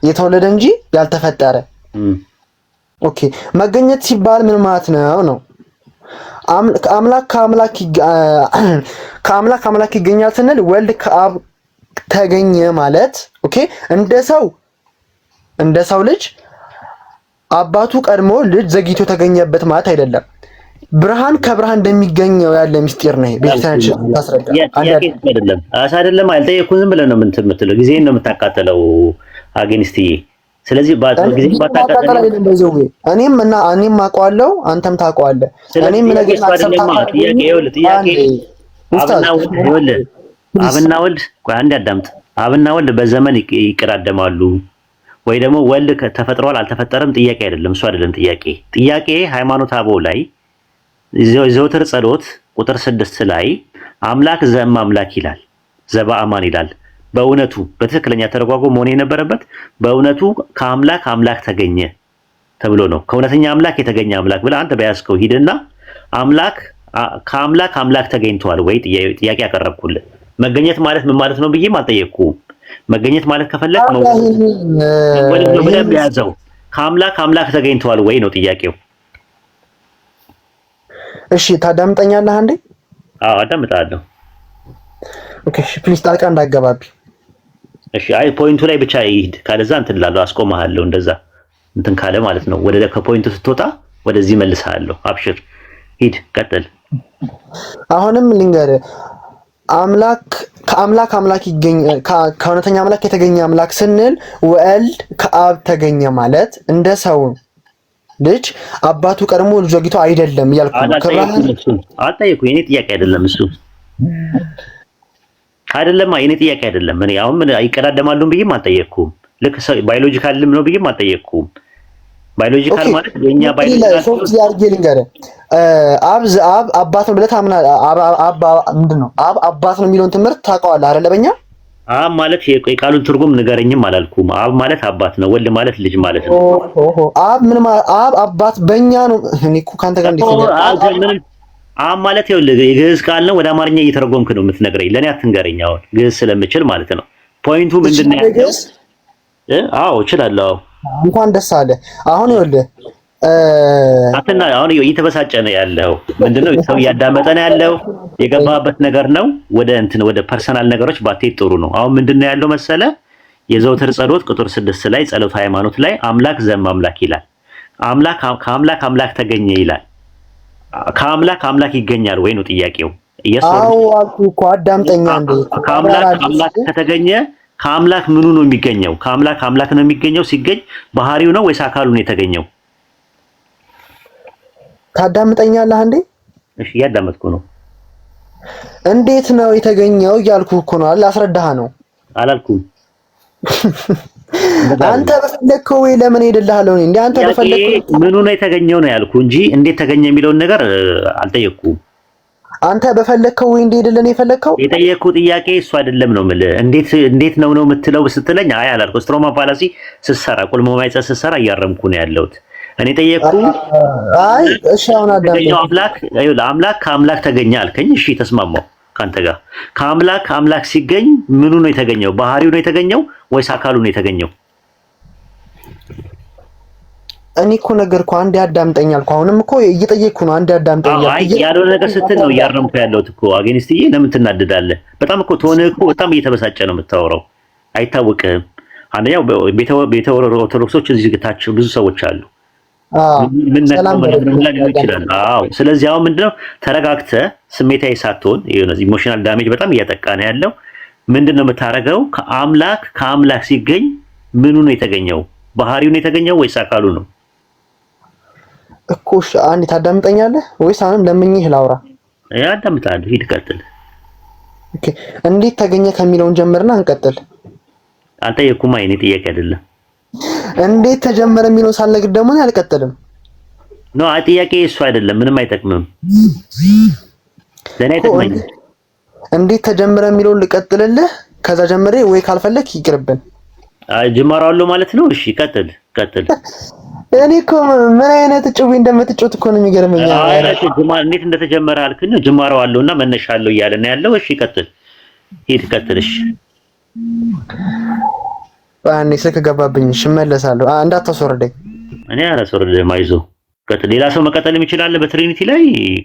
የተወለደ እንጂ ያልተፈጠረ። ኦኬ መገኘት ሲባል ምን ማለት ነው? አምላክ ከአምላክ አምላክ ይገኛል ስንል ወልድ ከአብ ተገኘ ማለት ኦኬ እንደ ሰው ልጅ አባቱ ቀድሞ ልጅ ዘግይቶ ተገኘበት ማለት አይደለም። ብርሃን ከብርሃን እንደሚገኘው ያለ ምስጢር ነው። ቤታችን ታስረዳ አይደለም አይደለም አልጠየኩም። ዝም ብለህ ነው የምትለው፣ ጊዜን ነው የምታቃጥለው አጌንስትዬ። ስለዚህ ጊዜ ባታቃጥለው እኔም አውቀዋለሁ አንተም ታውቀዋለህ። እኔም ነገር አብና ወልድ አንድ አዳምጥ። አብና ወልድ በዘመን ይቀዳደማሉ ወይ ደግሞ ወልድ ተፈጥሯል አልተፈጠረም ጥያቄ አይደለም። እሱ አይደለም ጥያቄ ሃይማኖተ አበው ላይ ዘወትር ጸሎት ቁጥር 6 ላይ አምላክ ዘእማምላክ ይላል፣ ዘበአማን ይላል። በእውነቱ በትክክለኛ ተረጓጎም መሆን የነበረበት በእውነቱ ከአምላክ አምላክ ተገኘ ተብሎ ነው። ከእውነተኛ አምላክ የተገኘ አምላክ ብለህ አንተ በያዝከው ሂድና አምላክ ከአምላክ አምላክ ተገኝቷል ወይ ጥያቄ ያቀረብኩልህ። መገኘት ማለት ምን ማለት ነው ብዬም አልጠየቅኩም። መገኘት ማለት ከፈለክ ነው ወልድ ነው ብለህ በያዘው። ከአምላክ አምላክ ተገኝቷል ወይ ነው ጥያቄው። እሺ ታዳምጠኛለህ አንዴ? አዎ አዳምጣለሁ። ኦኬ እሺ ፕሊዝ ጣልቃ እንዳገባቢ። እሺ አይ ፖይንቱ ላይ ብቻ ይሄድ ካለዛ እንትን እላለሁ አስቆምሃለሁ። እንደዛ እንትን ካለ ማለት ነው ወደ ከፖይንቱ ስትወጣ ወደዚህ መልስሃለሁ። አብሽር ሂድ ቀጥል። አሁንም ልንገርህ አምላክ ከአምላክ ይገኝ ከእውነተኛ አምላክ የተገኘ አምላክ ስንል ወልድ ከአብ ተገኘ ማለት እንደ ሰው ልጅ አባቱ ቀድሞ ልጅ ወጊቶ አይደለም እያልኩ አልጠየኩ። የኔ ጥያቄ አይደለም እሱ አይደለም የኔ ጥያቄ አይደለም። እኔ አሁን ምን ይቀዳደማሉ ብዬም አልጠየቅኩም። ልክ ባዮሎጂካልም ነው ብዬም አልጠየቅኩም። ባዮሎጂካል ማለት የኛ ባዮሎጂካል ሶፍት ያርጌ ልንገርህ አብ አባት ነው ብለህ ታምናለህ። አብ ምንድን ነው አባት ነው የሚለውን ትምህርት ታውቀዋለህ አይደለ? በእኛ አብ ማለት የቃሉን ትርጉም ንገረኝም አላልኩም። አብ ማለት አባት ነው፣ ወልድ ማለት ልጅ ማለት ነው። አብ ምን ማለት አብ አባት በእኛ ነው። እኔ እኮ ካንተ ጋር እንዴት ነው አብ ማለት ይኸውልህ የግዕዝ ቃል ነው። ወደ አማርኛ እየተረጎምክ ነው የምትነግረኝ። ለኔ አትንገረኝ። አሁን ግዕዝ ስለምችል ማለት ነው። ፖይንቱ ምንድነው ያለው? አዎ እችላለሁ። እንኳን ደስ አለ። አሁን ይኸውልህ አትና አሁን እየተበሳጨ ነው ያለው። ምንድነው ሰው እያዳመጠ ነው ያለው። የገባበት ነገር ነው። ወደ ፐርሰናል ነገሮች ባትሄድ ጥሩ ነው። አሁን ምንድነው ያለው መሰለ የዘውትር ጸሎት ቁጥር 6 ላይ ጸሎተ ሃይማኖት ላይ አምላክ ዘእምአምላክ ይላል። አምላክ ከአምላክ አምላክ ተገኘ ይላል። ከአምላክ አምላክ ይገኛል ወይ ነው ጥያቄው። አዎ አልኩ እኮ አዳምጠኛ እንዴ። ከአምላክ አምላክ ከተገኘ ከአምላክ ምኑ ነው የሚገኘው? ከአምላክ አምላክ ነው የሚገኘው። ሲገኝ ባህሪው ነው ወይስ አካሉ ነው የተገኘው? ታዳምጠኛለህ እንዴ? እሺ ያዳመጥኩ ነው። እንዴት ነው የተገኘው እያልኩ እኮ ነው። አላስረዳህ ነው አላልኩም። አንተ በፈለከው ወይ ለምን ሄድልሃለሁ እንዴ? አንተ በፈለከው ምኑ ነው የተገኘው ነው ያልኩ እንጂ እንዴት ተገኘ የሚለውን ነገር አልጠየቅኩም። አንተ በፈለከው ወይ እንደሄድልህ ነው የፈለከው? የጠየቅኩ ጥያቄ እሱ አይደለም ነው የምልህ። እንዴት ነው የምትለው ስትለኝ አይ አላልኩ። ስትሮማ ፋላሲ ስትሰራ ቁልሞ ማይጸ ስትሰራ እያረምኩ ነው ያለሁት። እኔ ጠየቅኩ። አይ እሺ አሁን አዳምጠኝ። አምላክ ከአምላክ ተገኘ አልከኝ። እሺ ተስማማው ካንተ ጋር። ከአምላክ ሲገኝ ምኑ ነው የተገኘው? ባህሪው ነው የተገኘው ወይስ አካሉ ነው የተገኘው? እኔ እኮ ነገርኩህ። አንዴ አዳምጠኝ አልኩህ። አሁንም እኮ እየጠየቅኩ ነው። አንዴ አዳምጠኝ። አይ ያለው ነገር ስትል ነው እያረምኩ ያለሁት እኮ። አጌንስትዬ ለምን ትናደዳለህ? በጣም እኮ ተሆነህ እኮ በጣም እየተበሳጨ ነው የምታወራው። አይታወቅህም። አንደኛው ቤተ ኦርቶዶክሶች እዚህ ግታች ብዙ ሰዎች አሉ። ምን ነገር ይችላል። አዎ ስለዚህ አሁን ምንድነው ተረጋግተህ ስሜታዊ ሳትሆን ኢሞሽናል ዳሜጅ በጣም እያጠቃ ነው ያለው። ምንድነው የምታረገው? ከአምላክ ሲገኝ ምኑ ነው የተገኘው? ባህሪው ነው የተገኘው ወይስ አካሉ ነው? እኮ አንዴ ታዳምጠኛለህ ወይስ አሁንም ለምኝህ ላውራ? አዳምጣለሁ። ሂድ ቀጥል። ኦኬ እንዴት ተገኘ ከሚለውን ጀምርና እንቀጥል። አልጠየቅኩም። የእኔ ጥያቄ አይደለም። እንዴት ተጀመረ የሚለውን ሳልነግር ደግሞ አልቀጥልም። ኖ ጥያቄ እሱ አይደለም። ምንም አይጠቅምም። ለኔ አይጠቅመኝም። እንዴት ተጀመረ የሚለውን ልቀጥልልህ። ከዛ ጀምሬ ወይ ካልፈለክ ይቅርብን። ጅማሮ አለው ማለት ነው። እሺ ቀጥል። እኔ እኮ ምን አይነት ጭዊ እንደምትጮት እኮ ነው የሚገርመኝ። እንዴት እንደተጀመረ አልክኝ። ጅማሮ አለውና መነሻ አለው እያለ ነው ያለው። እሺ ሂድ ቀጥል። እሺ ባኔ ስልክ ገባብኝ። እሺ እመለሳለሁ። እንዳታስወርደኝ። እኔ አላስወርድህም። አይዞህ ቀጥል። ሌላ ሰው መቀጠል ይችላል በትሪኒቲ ላይ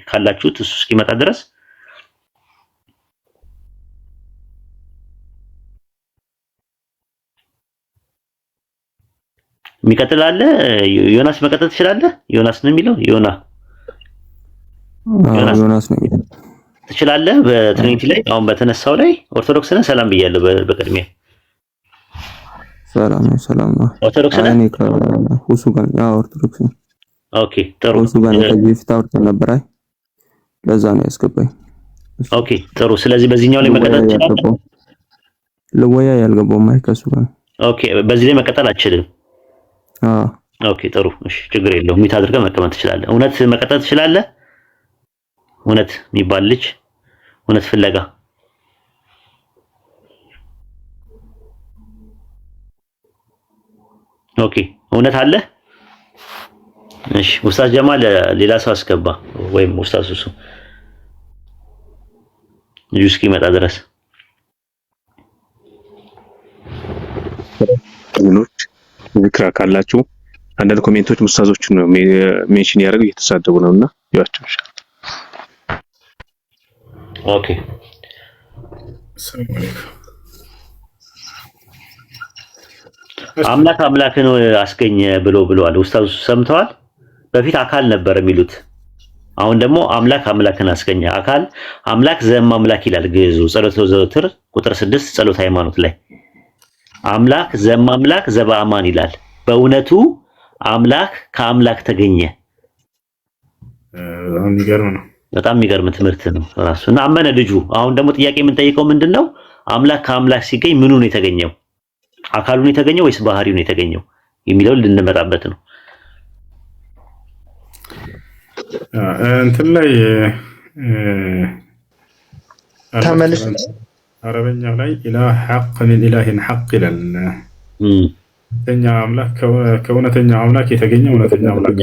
ካላችሁት እሱ እስኪመጣ ድረስ። የሚቀጥል አለ? ዮናስ መቀጠል ትችላለህ? ዮናስ ነው የሚለው ዮናስ ነው የሚለው ትችላለህ? በትሪኒቲ ላይ አሁን በተነሳው ላይ ኦርቶዶክስ ነህ? ሰላም ብያለሁ በቅድሚያ። ሰላም ነው። ኦርቶዶክስ ነህ? እኔ ከሁሱ ጋር ኦርቶዶክስ ነኝ። ኦኬ ጥሩ። ሁሱ ጋር ከዚህ በፊት አውርተን ነበር። አይ ለዛ ነው ያስገባኝ። ኦኬ ጥሩ። ስለዚህ በዚህኛው ላይ መቀጠል ትችላለህ? ልወያ ያልገባው ማይ ከሱ ጋር። ኦኬ በዚህ ላይ መቀጠል አልችልም። ኦኬ ጥሩ። እሺ ችግር የለውም። ሚት አድርገህ መቀመጥ ትችላለህ። እውነት መቀጠል ትችላለህ? እውነት የሚባል ልጅ እውነት ፍለጋ ኦኬ እውነት አለ። እሺ ኡስታዝ ጀማል ሌላ ሰው አስገባ ወይም ኡስታዝ ሱሱ ልጁ እስኪመጣ ድረስ ምኖች ዝክራ ካላችሁ አንዳንድ ኮሜንቶች ኡስታዞችን ነው ሜንሽን ያደርጉ እየተሳደቡ ነውና ይዋቸው። ኦኬ ሰላም አለይኩም። አምላክ አምላክን አስገኘ ብለዋል። ኡስታዝ ሰምተዋል? በፊት አካል ነበር የሚሉት፣ አሁን ደግሞ አምላክ አምላክን አስገኘ። አምላክ ዘእማምላክ ይላል ግዕዙ ጸሎተ ዘወትር ቁጥር 6 ጸሎተ ሃይማኖት ላይ አምላክ ዘእማምላክ ዘበአማን ይላል። በእውነቱ አምላክ ከአምላክ ተገኘ። በጣም የሚገርም ትምህርት ነው ራሱ እና አመነ ልጁ። አሁን ደግሞ ጥያቄ የምንጠይቀው ምንድነው? አምላክ ከአምላክ ሲገኝ ምኑ ነው የተገኘው? አካሉ ነው የተገኘው ወይስ ባህሪው ነው የተገኘው የሚለውን ልንመጣበት ነው። እንትን ላይ ተመልስ አረበኛው ላይ ኢላህ ሐቅ ሚን ኢላሂን ሐቅ ይላል። እኛ አምላክ ከእውነተኛ አምላክ የተገኘ እውነተኛ አምላክ።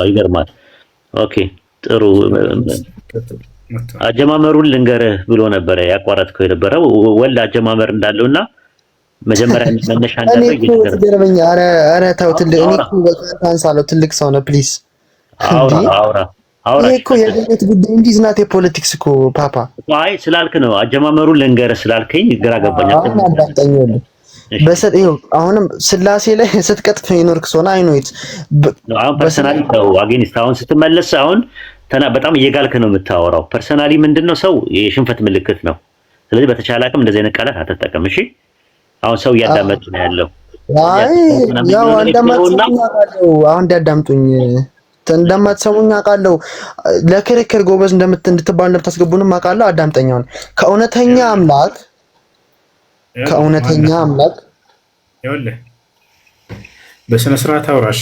ይገርማል። ኦኬ ጥሩ። አጀማመሩን ልንገርህ ብሎ ነበረ ያቋረጥከው የነበረው ወልድ አጀማመር እንዳለውና መጀመሪያ መነሻ እንዳደረገ ይገርመኛ። አረ ተው፣ ትልቅ እኔ እኮ በቃ አንሳለው። ትልቅ ሰው ነው ፕሊዝ። አውራ ይሄ እኮ የገኘት ጉዳይ እንጂ ዝናት የፖለቲክስ እኮ ፓፓ። አይ ስላልክ ነው አጀማመሩን ልንገርህ ስላልከኝ ግራ ገባኝ። አዳምጠኝ። አሁንም ስላሴ ላይ ስትቀጥፍ የኖርክ ሰው ነው። አይኖት አሁን ፐርሰናሊ ነው አጌንስት አሁን ስትመለስ አሁን በጣም እየጋልክ ነው የምታወራው። ፐርሰናሊ ምንድነው ሰው የሽንፈት ምልክት ነው። ስለዚህ በተቻለ አቅም እንደዚህ አይነት ቃላት አትጠቀም እሺ። አሁን ሰው እያዳመጡ ነው ያለው። አይ ያው እንዳዳምጡኝ እንደማትሰሙኝ አውቃለሁ። ለክርክር ጎበዝ እንድትባል እንደምታስገቡንም አውቃለሁ። አዳምጠኛውን ከእውነተኛ አምላክ ይኸውልህ በስነ ስርዓት አውራ እሺ።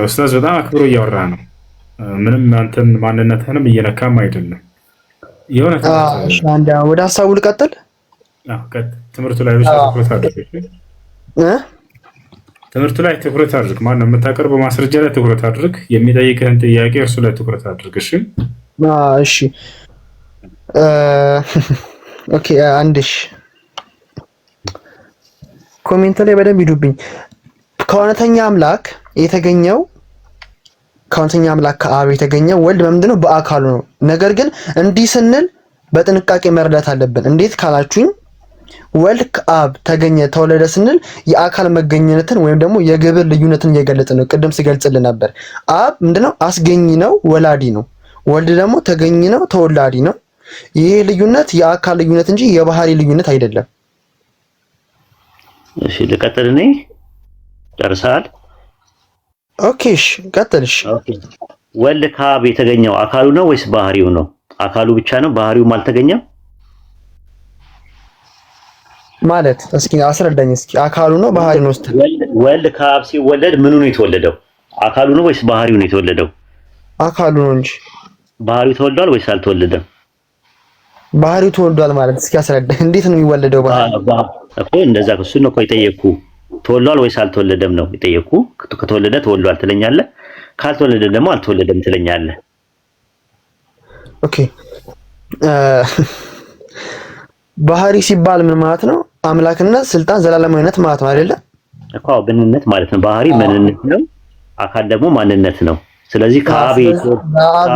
ኡስታዝ በጣም አክብሮ እያወራ ነው። ምንም አንተን ማንነትህንም እየነካም አይደለም። የሆነ ወደ ሀሳቡ ልቀጥል። ትምህርቱ ላይ ብቻ ትኩረት አድርግ። ትምህርቱ ላይ ትኩረት አድርግ። ማነው የምታቀርበው ማስረጃ ላይ ትኩረት አድርግ። የሚጠይቅህን ጥያቄ እርሱ ላይ ትኩረት አድርግ። እሺ እሺ ኦኬ። አንድሽ ኮሜንት ላይ በደንብ ይዱብኝ። ከእውነተኛ አምላክ ከአብ የተገኘው ወልድ በምንድነው? በአካሉ ነው። ነገር ግን እንዲህ ስንል በጥንቃቄ መረዳት አለብን። እንዴት ካላችሁኝ ወልድ ከአብ ተገኘ ተወለደ ስንል የአካል መገኘትን ወይም ደግሞ የግብር ልዩነትን እየገለጽን ነው። ቅድም ሲገልጽልን ነበር። አብ ምንድነው? አስገኝ ነው፣ ወላዲ ነው። ወልድ ደግሞ ተገኝ ነው፣ ተወላዲ ነው። ይሄ ልዩነት የአካል ልዩነት እንጂ የባህሪ ልዩነት አይደለም። እሺ ልቀጥል እኔ ጨርሰሃል? ኦኬ እሺ ቀጥልሽ። ኦኬ ወልድ ከአብ የተገኘው አካሉ ነው ወይስ ባህሪው ነው? አካሉ ብቻ ነው፣ ባህሪውም አልተገኘም ማለት? እስኪ አስረዳኝ እስኪ። አካሉ ነው ባህሪው ነው ስትል ወልድ ከአብ ሲወለድ ምኑ ነው የተወለደው? አካሉ ነው ወይስ ባህሪው ነው የተወለደው? አካሉ ነው እንጂ ባህሪው ተወልዷል ወይስ አልተወለደም? ባህሪው ተወልዷል ማለት እስኪ አስረዳኝ። እንዴት ነው የሚወለደው ባህሪው? እኮ እንደዛ እሱ ነው እኮ የጠየኩ። ተወልዷል ወይስ አልተወለደም ነው የጠየኩ። ከተወለደ ተወልዷል ትለኛለህ፣ ካልተወለደ ደግሞ አልተወለደም ትለኛለህ። ኦኬ ባህሪ ሲባል ምን ማለት ነው? አምላክነት፣ ስልጣን፣ ዘላለማዊነት ማለት ነው አይደለ? እኮ ምንነት ማለት ነው። ባህሪ ምንነት ነው፣ አካል ደግሞ ማንነት ነው። ስለዚህ ከአብ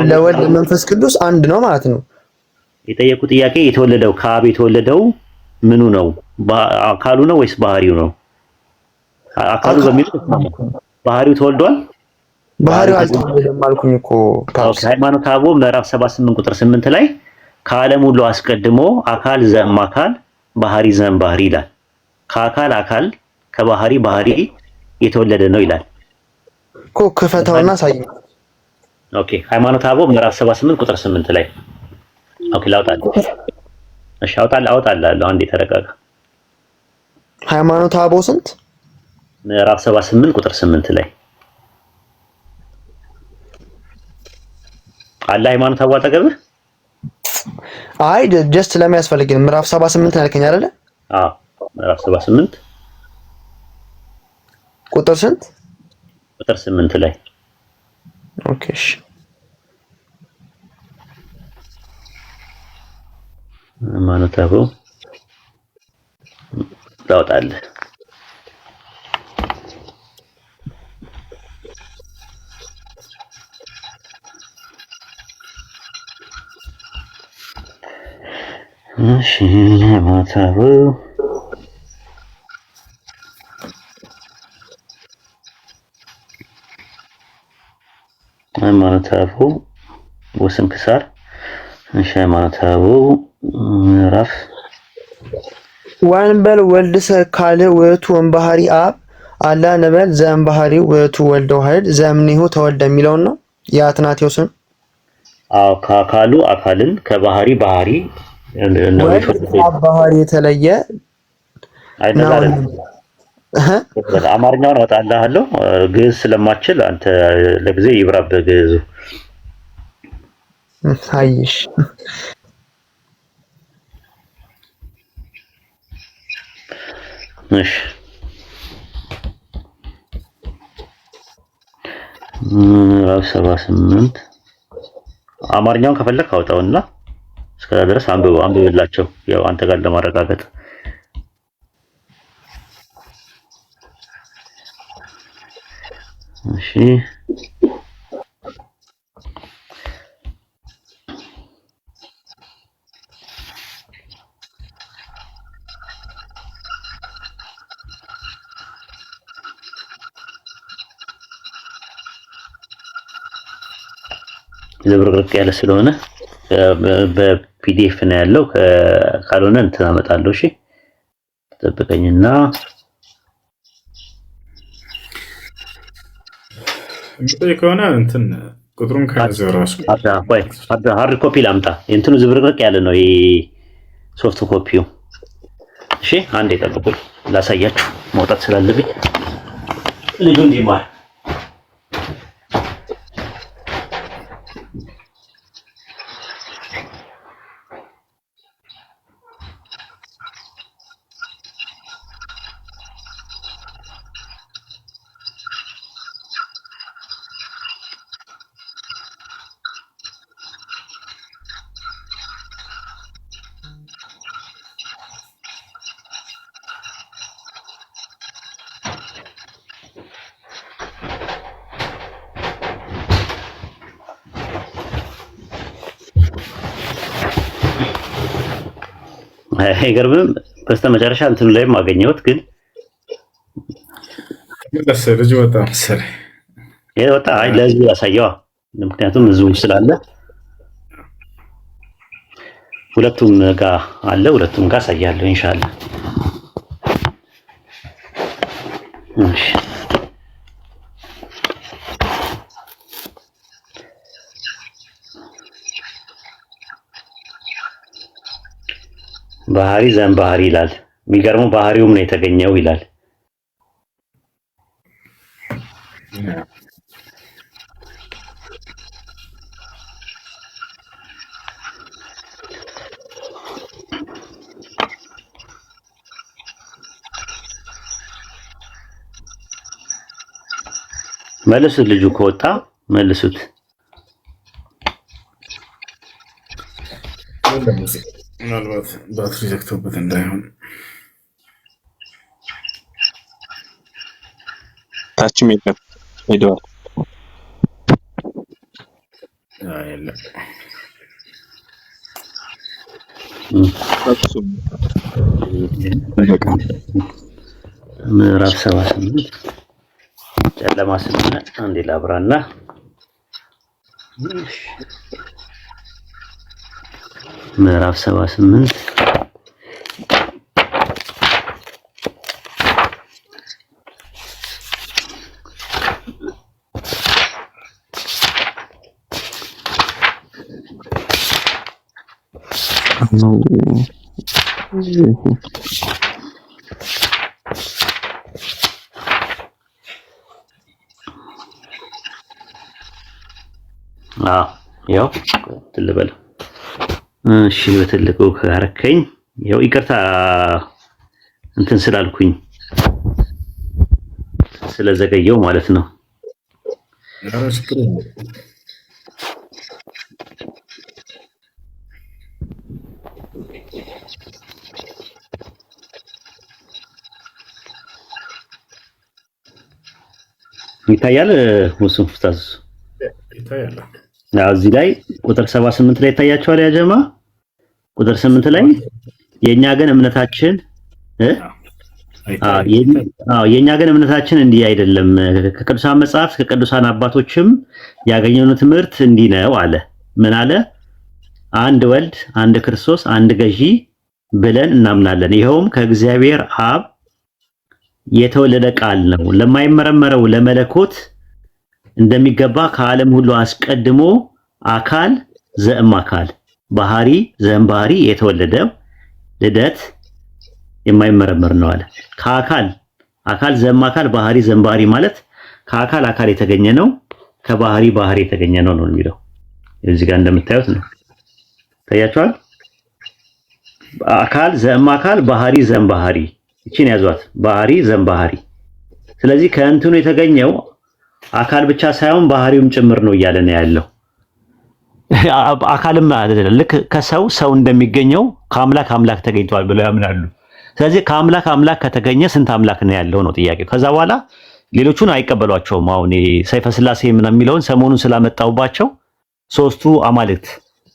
ለወልድ መንፈስ ቅዱስ አንድ ነው ማለት ነው። የጠየቁ ጥያቄ የተወለደው ከአብ የተወለደው ምኑ ነው? አካሉ ነው ወይስ ባህሪው ነው? አካሉ በሚል ባህሪው ተወልዷል። ባህሪው አልተወለደም አልኩኝ እኮ። ሃይማኖተ አበው ምዕራፍ 78 ቁጥር 8 ላይ ከዓለም ሁሉ አስቀድሞ አካል ዘእም አካል ባህሪ ዘእም ባህሪ ይላል። ከአካል አካል ከባህሪ ባህሪ የተወለደ ነው ይላል እኮ። ክፈታውና ሳይ። ኦኬ ሃይማኖተ አበው ምዕራፍ 78 ቁጥር 8 ላይ ኦኬ ላውጣልህ። እሺ አውጣልህ። አንዴ ተረጋጋ። ሃይማኖተ አበው ስንት? ምዕራፍ 78 ቁጥር 8 ላይ አለ። ሃይማኖተ አበው አጠገብህ? አይ ጀስት ለሚያስፈልግን ምዕራፍ 78 ያልከኝ አይደለ? አዎ ምዕራፍ 78 ቁጥር ስንት? ቁጥር 8 ላይ ኦኬ እሺ። ሃይማኖተ አበው ላውጣልህ። እሺ ማታው ሃይማኖታዊ ወስንክሳር እሺ ሃይማኖታዊ ምዕራፍ ወንበል ወልድሰ ካልዕ ውእቱ ወእምባሕሪ አብ አላ ንበል ዘእምባሕሪ ውእቱ ወልደ ዋሕድ ዘእምኔሁ ተወልደ የሚለውን ነው የአትናቴዎስን። አዎ ከአካሉ አካልን ከባህሪ ባህሪ ነው ባህሪ የተለየ አይደለም። አማርኛውን አወጣልሃለሁ ግዕዝ ስለማችል አንተ ለጊዜ ይብራብህ ግዕዙ። አይሽ እሺ ምዕራፍ 78 አማርኛውን ከፈለክ አውጣውና እስከዛ ድረስ አንብብላቸው ያው አንተ ጋር ለማረጋገጥ። እሺ ዝብርቅርቅ ያለ ስለሆነ በፒዲኤፍ ነው ያለው። ካልሆነ እንትን አመጣለሁ። እሺ ተጠብቀኝና እንግዲህ ከሆነ እንትን ቁጥሩን ከያዘው ራሱ ሃርድ ኮፒ ላምጣ። እንትኑ ዝብርቅርቅ ያለ ነው ሶፍት ኮፒው። እሺ አንዴ ጠብቁኝ ላሳያችሁ መውጣት ስላለብኝ ልጁ እንዲማር። አይገርምም? በስተመጨረሻ እንትኑ ላይም አገኘሁት። ግን ልጅ ወጣ መሰለኝ ወጣ። አይ ለዚህ ያሳየዋ፣ ምክንያቱም እዚሁ ስላለ ሁለቱም ጋር አለ። ሁለቱም ጋር አሳያለሁ ኢንሻአላህ። እሺ ባህሪ ዘእምባሕሪ ይላል። የሚገርመው ባህሪውም ነው የተገኘው ይላል። መልሱት፣ ልጁ ከወጣ መልሱት። ምናልባት ባትሪ ዘግቶበት እንዳይሆን ታችም የለም ሄደዋል። የለም ምዕራፍ 78 ጨለማ ስለሆነ አንዴ ላብራና ምዕራፍ 78 ነው። ያው ትልበል። እሺ በትልቁ ካረከኝ ያው ይቅርታ እንትን ስላልኩኝ ስለዘገየው ማለት ነው። ይታያል ሙሱ ኡስታዝ ይታያል። እዚህ ላይ ቁጥር 78 ላይ ይታያቸዋል። ያ ጀማ ቁጥር 8 ላይ የኛ ግን እምነታችን የኛ ግን እምነታችን እንዲህ አይደለም፣ ከቅዱሳን መጽሐፍት ከቅዱሳን አባቶችም ያገኘነው ትምህርት እንዲህ ነው አለ። ምን አለ? አንድ ወልድ፣ አንድ ክርስቶስ፣ አንድ ገዢ ብለን እናምናለን። ይኸውም ከእግዚአብሔር አብ የተወለደ ቃል ነው። ለማይመረመረው ለመለኮት እንደሚገባ ከዓለም ሁሉ አስቀድሞ አካል ዘእም አካል ባህሪ ዘእም ባህሪ የተወለደ ልደት የማይመረመር ነው አለ። ከአካል አካል ዘእም አካል ባህሪ ዘእም ባህሪ ማለት ከአካል አካል የተገኘ ነው፣ ከባህሪ ባህሪ የተገኘ ነው ነው የሚለው። እዚህ ጋር እንደምታዩት ነው። ታያችኋል። አካል ዘእም አካል ባህሪ ዘእም ባህሪ እቺን ያዟት። ባህሪ ዘእም ባህሪ። ስለዚህ ከእንትኑ የተገኘው አካል ብቻ ሳይሆን ባህሪውም ጭምር ነው እያለ ነው ያለው። አካልም አይደለም። ልክ ከሰው ሰው እንደሚገኘው ከአምላክ አምላክ ተገኝቷል ብለው ያምናሉ። ስለዚህ ከአምላክ አምላክ ከተገኘ ስንት አምላክ ነው ያለው ነው ጥያቄው። ከዛ በኋላ ሌሎቹን አይቀበሏቸውም። አሁን ሰይፈ ስላሴ ምናምን የሚለውን ሰሞኑን ስላመጣውባቸው ሶስቱ አማልክት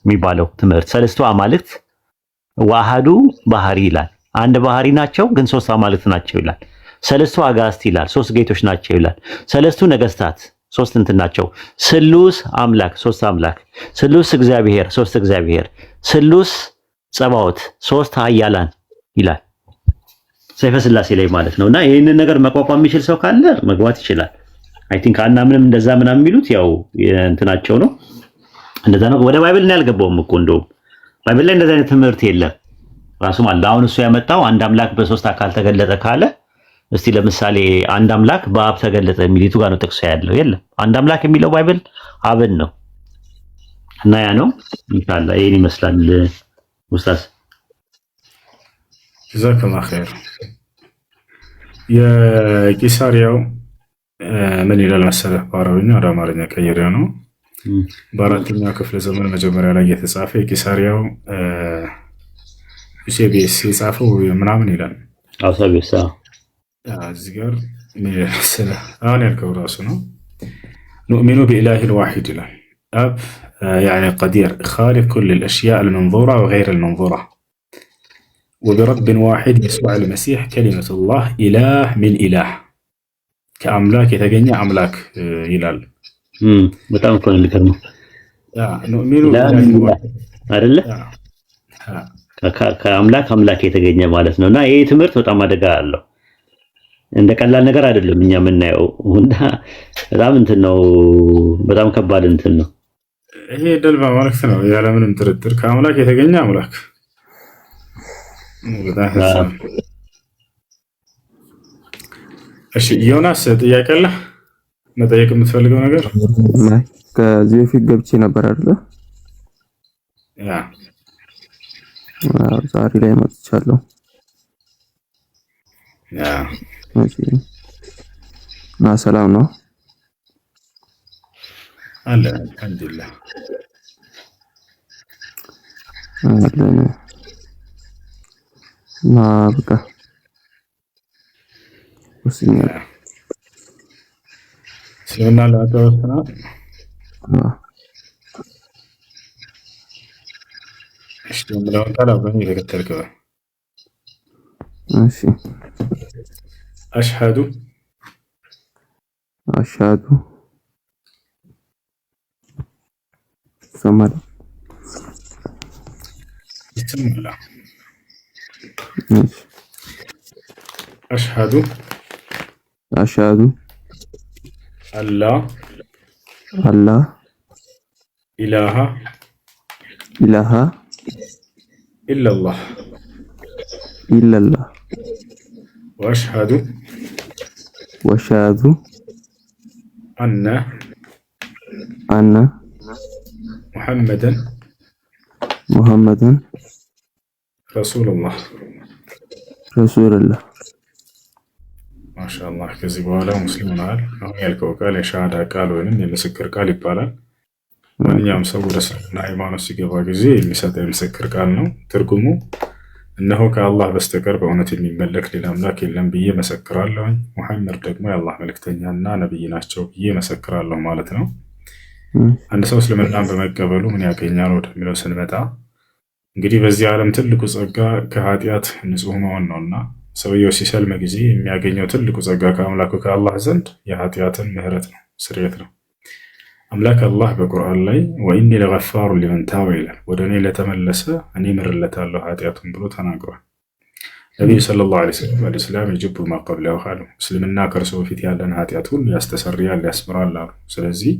የሚባለው ትምህርት ሰለስቱ አማልክት ዋሃዱ ባህሪ ይላል። አንድ ባህሪ ናቸው ግን ሶስት አማልክት ናቸው ይላል። ሰለስቱ አጋስት ይላል። ሶስት ጌቶች ናቸው ይላል። ሰለስቱ ነገስታት ሶስት እንትን ናቸው። ስሉስ አምላክ ሶስት አምላክ፣ ስሉስ እግዚአብሔር ሶስት እግዚአብሔር፣ ስሉስ ጸባዖት ሶስት ኃያላን ይላል ሰይፈ ስላሴ ላይ ማለት ነውና ይሄንን ነገር መቋቋም የሚችል ሰው ካለ መግባት ይችላል። አይ ቲንክ አናምንም እንደዛ ምናምን የሚሉት ያው እንትናቸው ነው። እንደዛ ነው። ወደ ባይብል ነው ያልገባውም እኮ እንደውም ባይብል ላይ እንደዛ አይነት ትምህርት የለም ራሱ ማለት። አሁን እሱ ያመጣው አንድ አምላክ በሶስት አካል ተገለጠ ካለ እስቲ ለምሳሌ አንድ አምላክ በአብ ተገለጠ የሚሉት ጋር ነው ጥቅሱ ያለው። የለም አንድ አምላክ የሚለው ባይብል አብን ነው እና ያ ነው ይላል። ይሄን ይመስላል ኡስታዝ። ጀዛከላ ኸይር። የቂሳሪያው ምን ይላል መሰለህ? በአረብኛ ወደ አማርኛ ቀይሬ ነው። በአራተኛው ክፍለ ዘመን መጀመሪያ ላይ የተጻፈ የቂሳሪያው ዩሴቢየስ የጻፈው ምናምን ይላል። አውሳቢሳ እዚህ ጋር አሁን ያልከው ራሱ ነው። ኑእሚኑ ቢኢላሂ ልዋሒድ ይላል። አብ يعني قدير خالق كل الأشياء المنظورة وغير المنظورة وبرب واحد يسوع المسيح كلمة الله إله من إله كأملاك يتجنى أملاك ይላል። በጣም እኮ ነው የሚገርመው። ኑእሚኑ ቢኢላሂ ልዋሒድ አይደለ? ከአምላክ አምላክ የተገኘ ማለት ነውና ይሄ ትምህርት በጣም አደጋ አለው። እንደ ቀላል ነገር አይደለም እኛ የምናየው እና በጣም እንትን ነው፣ በጣም ከባድ እንትን ነው። ይሄ ደልባ ማለት ነው ያለምንም ጥርጥር ከአምላክ የተገኘ አምላክ። እሺ ዮናስ ጥያቄ አለ መጠየቅ የምትፈልገው ነገር? ከዚህ በፊት ገብቼ ነበር አይደለ? ያ ዛሬ ላይ መጥቻለሁ። ያ እሺ እና ሰላም ነው አለ አልሐምዱሊላህ አለን እና በቃ ወስኛለሁ። ስለና ለአጠወስና እሺ እንደምን ታላበኝ ይተከተልከው እሺ أشهد سمر بسم الله أشهد الله إله إلا الله وأشهد أن محمدا رسول الله ما شاء الله كذب ولا مسلم قال أو يلقوا قال የሻሃዳ ቃል ወይንም የምስክር ቃል ይባላል። ማንኛውም ሰው ወደ እስልምና ሃይማኖት ሲገባ ጊዜ የሚሰጠው የምስክር ቃል ነው። ትርጉሙ እነሆ ከአላህ በስተቀር በእውነት የሚመለክ ሌላ አምላክ የለም ብዬ መሰክራለሁ፣ ሙሐመድ ደግሞ የአላህ መልእክተኛና ነብይ ናቸው ብዬ መሰክራለሁ ማለት ነው። አንድ ሰው እስልምናን በመቀበሉ ምን ያገኛል ወደሚለው ስንመጣ እንግዲህ በዚህ ዓለም ትልቁ ጸጋ ከኃጢአት ንጹህ መሆን ነውና ሰውየው ሲሰልም ጊዜ የሚያገኘው ትልቁ ጸጋ ከአምላኩ ከአላህ ዘንድ የኃጢአትን ምህረት ነው፣ ስርየት ነው። አምላክ አላህ በቁርአን ላይ ወኢኒ ለገፋሩ ሊመን ታወ ይላል። ወደ እኔ ለተመለሰ እኔ ምርለታለሁ ኃጢአቱን ብሎ ተናግሯል። ነቢዩ ሰለላሁ ዐለይሂ ወሰለም አልኢስላም የጅቡ ማ ቀብለሁ አሉ። እስልምና ከእርሱ በፊት ያለን ኃጢአት ሁሉ ያስተሰርያል፣ ያስምራል አሉ። ስለዚህ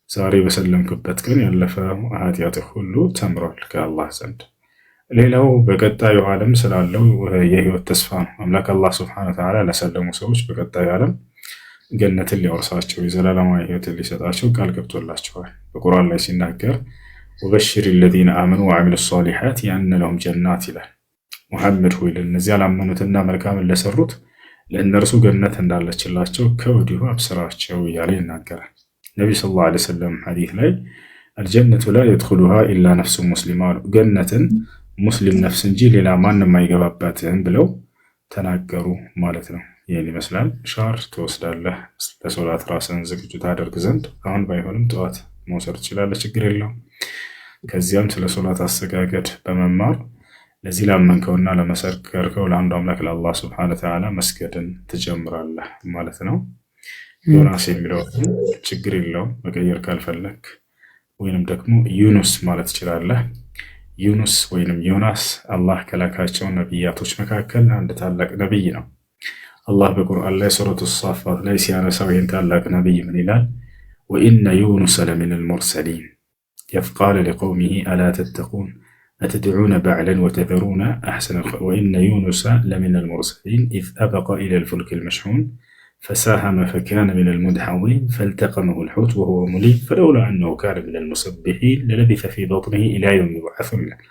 ዛሬ በሰለምክበት ቀን ያለፈው ኃጢአት ሁሉ ተምሯል ከአላህ ዘንድ። ሌላው በቀጣዩ ዓለም ስላለው የህይወት ተስፋ ነው። አምላክ አላህ ሱብሓነሁ ወተዓላ ለሰለሙ ሰዎች በቀጣዩ ዓለም ገነትን ሊያወርሳቸው የዘላለማዊ ህይወትን ሊሰጣቸው ቃል ገብቶላቸዋል። በቁርአን ላይ ሲናገር ወበሽር ለዚነ አመኑ ወዐሚሉ ሷሊሓት የአነ ለሁም ጀናት ይላል። ሙሐመድ ሆይ ለእነዚያ ላመኑትና መልካምን ለሰሩት ለእነርሱ ገነት እንዳለችላቸው ከወዲሁ አብስራቸው እያለ ይናገራል። ነቢ ሰለላሁ ዐለይሂ ወሰለም ሐዲስ ላይ አልጀነቱ ላ የድኹሉሃ ኢላ ነፍሱ ሙስሊማ አሉ። ገነትን ሙስሊም ነፍስ እንጂ ሌላ ማንም አይገባባትም ብለው ተናገሩ ማለት ነው። ይህን ይመስላል። ሻር ትወስዳለህ ለሶላት ራስን ዝግጁ ታደርግ ዘንድ አሁን ባይሆንም ጠዋት መውሰድ ትችላለህ፣ ችግር የለውም። ከዚያም ስለ ሶላት አሰጋገድ በመማር ለዚህ ላመንከውና ለመሰከርከው ለአንዱ አምላክ ለአላህ ስብሐነ ወተዓላ መስገድን ትጀምራለህ ማለት ነው። ዮናስ የሚለው ችግር የለውም መቀየር ካልፈለግ፣ ወይንም ደግሞ ዩኑስ ማለት ትችላለህ። ዩኑስ ወይንም ዮናስ አላህ ከላካቸው ነቢያቶች መካከል አንድ ታላቅ ነቢይ ነው። አላህ በቁርአን ላይ ሱረቱ ሳፋት ላይ ሲያነሳው ይህን ታላቅ ነቢይ ምን ይላል? ወኢነ ዩኑሰ ለሚነል ሙርሰሊን ኢዝ ቃለ ሊቀውሚሂ አላ ተተቁን አተድዑነ በዕለን ወተዘሩነ አሕሰነል ኸልቅ ወኢነ ዩኑሰ ለሚነል ሙርሰሊን ኢዝ አበቀ ኢለል ፉልኪል መሽሑን ፈሳሀመ ፈካነ ሚነል ሙድሐዲን ፈልተቀመሁ ልሑት ወሁወ ሙሊም ፈለውላ አነሁ ካነ ሚነል ሙሰቢሒን ለለቢሰ ፊ በጥኒሂ ኢላ የውሚ ዩብዓሱን ይላል።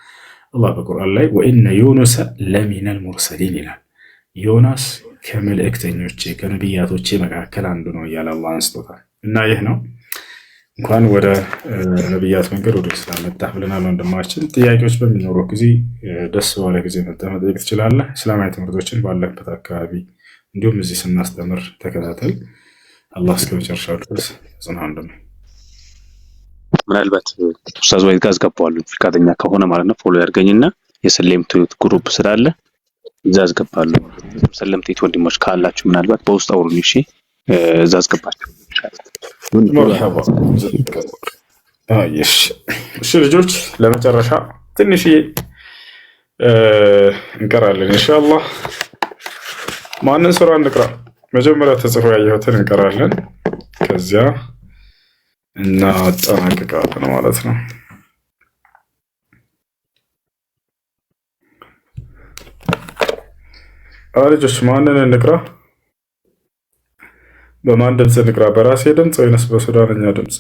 አላህ በቁርአን ላይ ወኢነ ዩኑሰ ለሚነል ሙርሰሊን ይላል። ዮናስ ከመልእክተኞቼ ከነቢያቶቼ መካከል አንዱ ነው እያለ አላህ አንስቶታል። እና ይህ ነው እንኳን ወደ ነቢያት መንገድ ወደ እስላም መጣህ ብለናል ወንድማችን። ጥያቄዎች በሚኖሩ ጊዜ ደስ ባለ ጊዜ መጥተህ መጠየቅ ትችላለህ። እስላማዊ ትምህርቶችን ባለበት አካባቢ እንዲሁም እዚህ ስናስተምር ተከታተል። አላህ እስከ መጨረሻው ድረስ ጽናት ነው። ምናልባት ኡስታዝ ወይ ጋዝ ገባዋለሁ ፍቃደኛ ከሆነ ማለት ነው ፎሎ ያድርገኝና የሰለምቱ ግሩፕ ስላለ እዛ አስገባለሁ። ሰለምቴት ወንድሞች ካላችሁ ምናልባት በውስጥ አውሩኝ። እሺ እዛ አስገባችሁ። መርሐባ። እሺ ልጆች ለመጨረሻ ትንሽዬ እንቀራለን ኢንሻአላህ። ማንን ሱራ እንቅራ? መጀመሪያ ተጽፎ ያየሁትን እንቀራለን፣ ከዚያ እናጠናቅቃለን ማለት ነው። ልጆች ማንን እንቅራ? በማን ድምፅ እንቅራ? በራሴ ድምፅ ወይንስ በሱዳንኛ ድምፅ?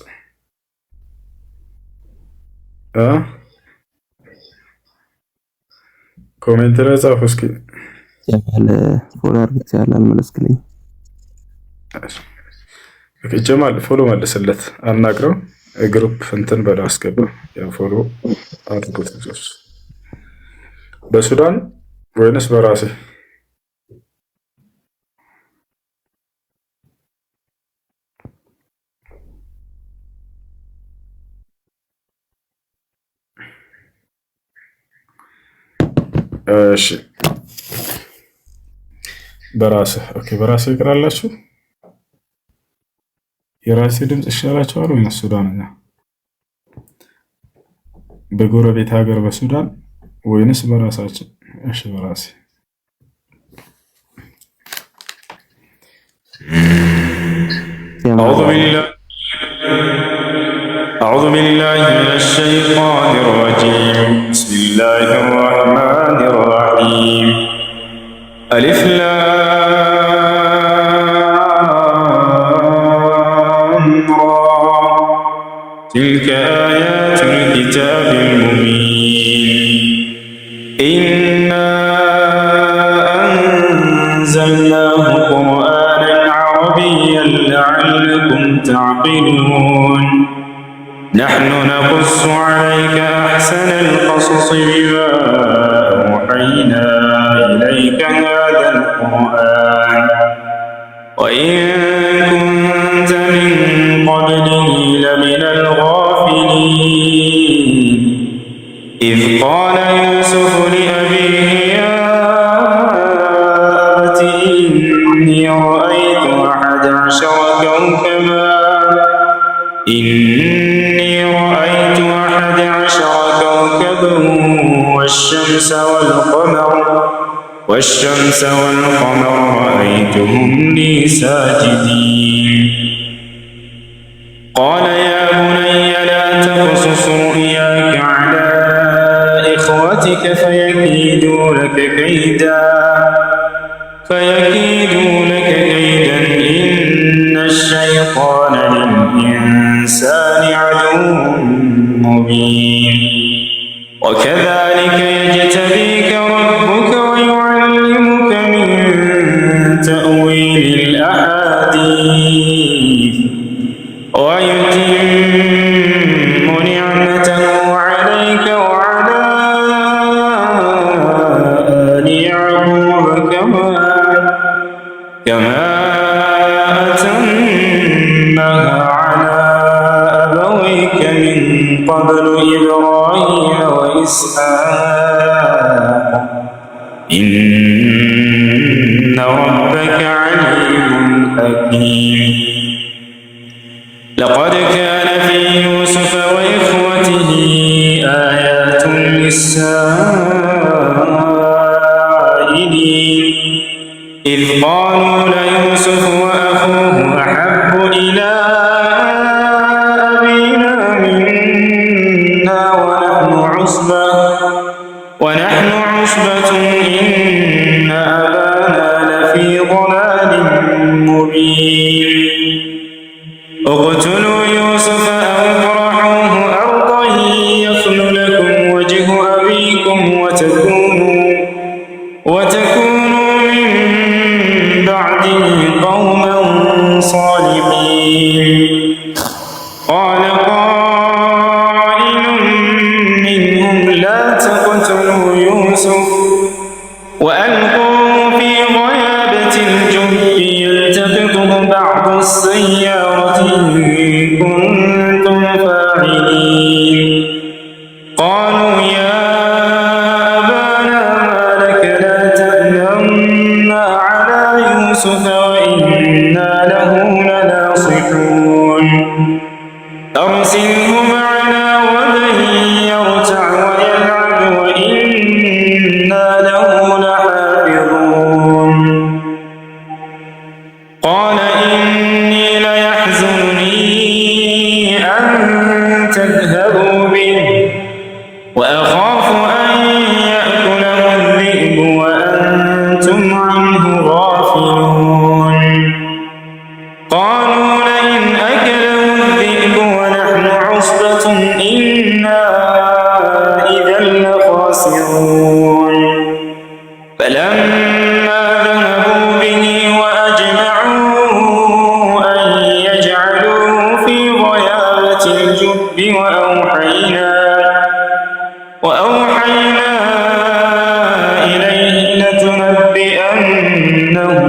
ኮሜንት ላይ ጻፉ እስኪ። ያለ ፎሎ አርግት ያለ አልመለስክልኝ። ጀማል ፎሎ መልስለት፣ አናግረው ግሩፕ እንትን በላ አስገባ። ያ ፎሎ አድርጉት ልጆች። በሱዳን ወይንስ በራሴ? እሺ በራስህ ኦኬ። በራስህ ይቅራላችሁ። የራሴ ድምፅ ይሻላችኋል ወይስ ሱዳንኛ? በጎረቤት ሀገር በሱዳን ወይንስ በራሳችን? እሺ በራሴ أعوذ بالله من الشيطان الرجيم. بسم الله الرحمن الرحيم. ألف لام را تلك آيات الكتاب المبين إنا أنزلناه قرآنا عربيا لعلكم تعقلون نحن نقص عليك أحسن القصص بما أوحينا إليك هذا القرآن وإن كنت من قبله لمن الغافلين إذ قال يوسف لأبيه يا أبت إني رأيت 11 كوكبا والشمس والقمر رأيتهم لي ساجدين قال يا بني لا تقصص رؤياك على إخوتك فيكيدوا لك كيدا إن الشيطان للإنسان عدو مبين وكذلك يجتبيك ربك ويعلمك من تأويل الأحاديث ويتم نعمته عليك وعلى آل يعقوب كما أتمها على أبويك من قبل إبراهيم وإسحاق إن ربك عليم حكيم لقد كان في يوسف وإخوته آيات للسائلين إذ قالوا ليوسف وأخوه أحب إلى أبينا منا ونحن عصبة إن أبانا لفي ضلال مبين اقتلوا يوسف أو اطرحوه أرضا يخل لكم وجه أبيكم وتكونوا من بعده قوما صالحين قال قائل منهم لا تقتلوا يوسف وألقوه في غيابة الجب يلتقطه بعض السيارة إن كنتم فاعلين قالوا يا أبانا ما لك لا تأمنا على يوسف وإنا له لناصحون أرسله معنا غدا يرتع ويلعب وإنا له لحافظون قال إني ليحزنني أن تذهبوا به وأخاف أن يأكله الذئب وأنتم عنه غافلون قالوا لئن أكله الذئب ونحن عصبة إنا إذا لخاسرون فلما ذهبوا به وأجمعوا أن يجعلوه في غيابة الجب وأوحينا إليه لتنبئنهم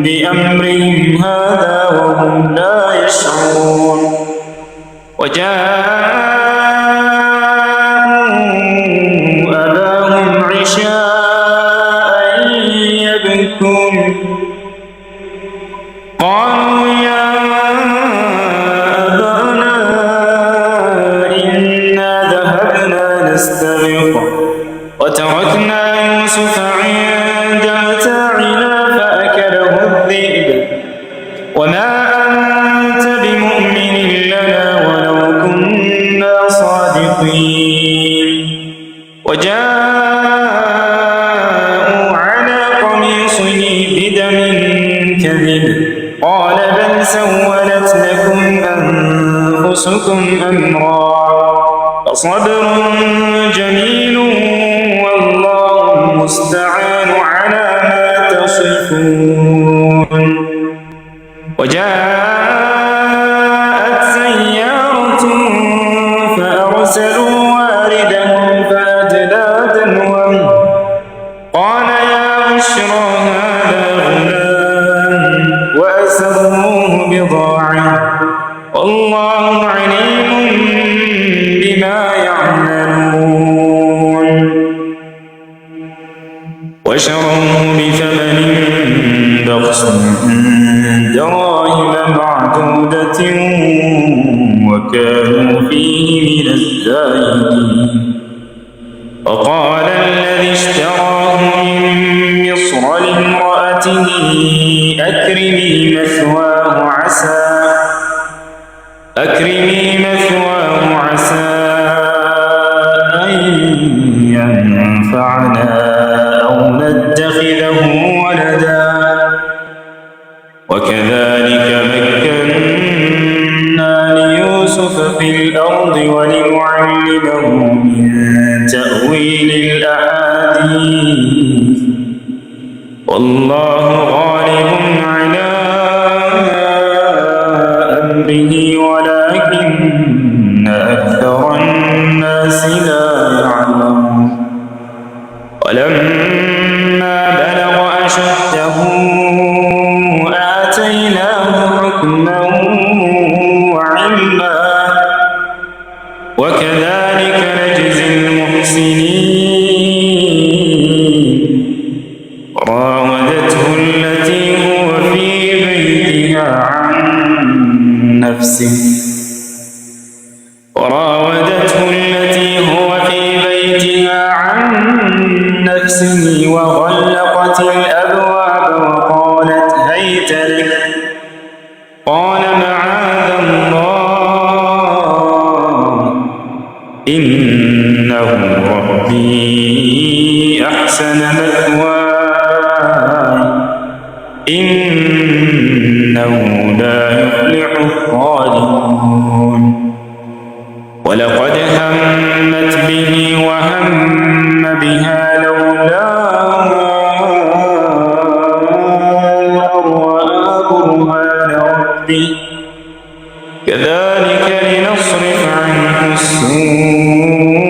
بأمرهم هذا وهم لا يشعرون وجاءوا أباهم عشاء يبكون قالوا يا أبانا إنا ذهبنا نستبق وتركنا يوسف عند متاعنا فأكله الذئب وما أنت بمؤمن لنا ولو كنا صادقين وجاءوا على قميصه بدم كذب قال بل سولت لكم أنفسكم أمرا فصبر جميل والله المستعان على ما تصفون وجاءت سيارة فأرسلوا واردهم فأدلى دلوه قال يا بشرى هذا غلام وأسروه بضاعة والله عليم بما يعملون وشروه بثمن بخس دراهم معدودة وكانوا فيه من الزاهدين. وقال الذي اشتراه من مصر لامرأته أكرمي مثواه عسى أن ينفعنا أو نتخذه ولدا وكذلك مكنا ليوسف في الأرض ولنعلمه من تأويل الأحاديث والله غالب على أمره ولكن أكثر الناس لا يعلمون. ولما بلغ أشده آتيناه حكما وعلما وكذلك نجزي المحسنين. راودته التي هو في بيتها عن نفسه وغلقت الأبواب وقالت هيت لك قال معاذ الله إنه ربي أحسن مثواي إنه لا يفلح الظالمون. ولقد همت به وهم بها لولا أرأى برهان ربه كذلك لنصرف عنه السوء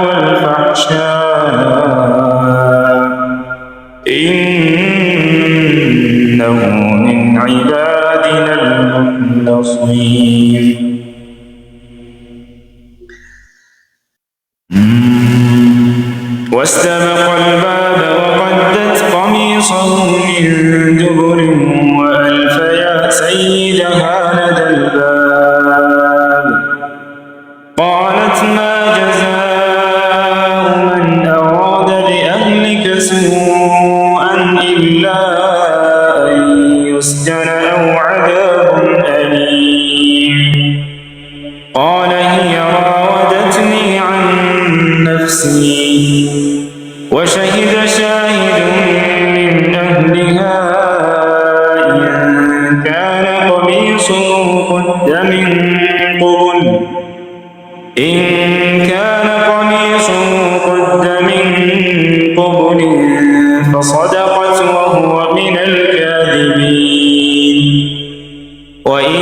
والفحشاء إنه من عبادنا المخلصين. واستبق الباب وقدت قميصه من دبر وألف يا سيدها لدى الباب قالت ما جزاء من أراد بأهلك سوءا إلا أن يسجن أو عذاب أليم. قال هي راودتني عن نفسي وشهد شاهد من أهلها إن كان قميصه قد من قبل فصدقت وهو من الكاذبين وإن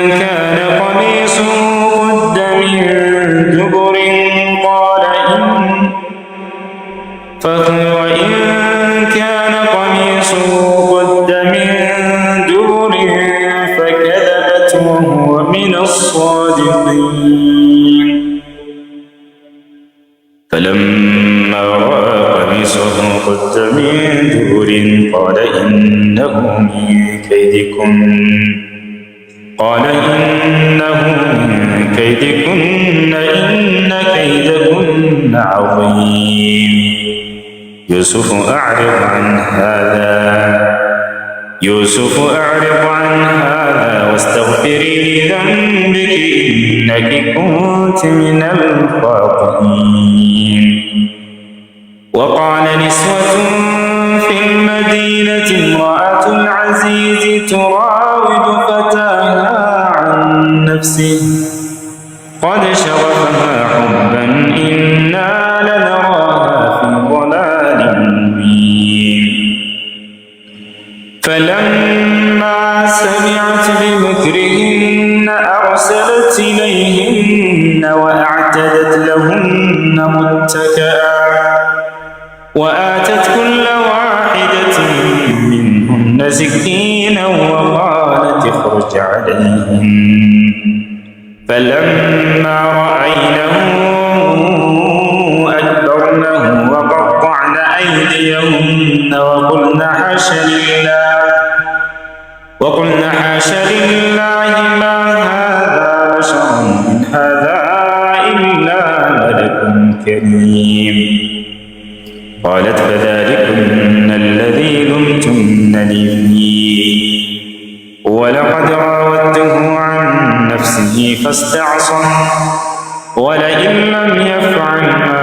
كان قميصه قد من دبر وإن كان قميصه قد من دبر فكذبت وهو من الصادقين. فلما رأى قميصه قد من دبر قال إنه من كيدكن إن كيدكن عظيم. يوسف أعرض عن هذا واستغفري لذنبك إنك كنت من الخاطئين. وقال نسوة في المدينة امرأة العزيز تراود فتاها عن نفسه قد شغفها حبا إنا لنراها في ضلال مبين. فلما سمعت بمكرهن أرسلت إليهن وأعتدت لهن متكئا وآتت كل واحدة منهن سكينا وقالت اخرج عليهن. فلما رأينه أكبرنه وقطعن أيديهن أيديهن وقلن حاش لله ما هذا بشر إن هذا إلا ملك كريم. قالت فذلكن الذي لمتنني فيه ولقد راودته عن نفسه فاستعصم ولئن لم يفعل ما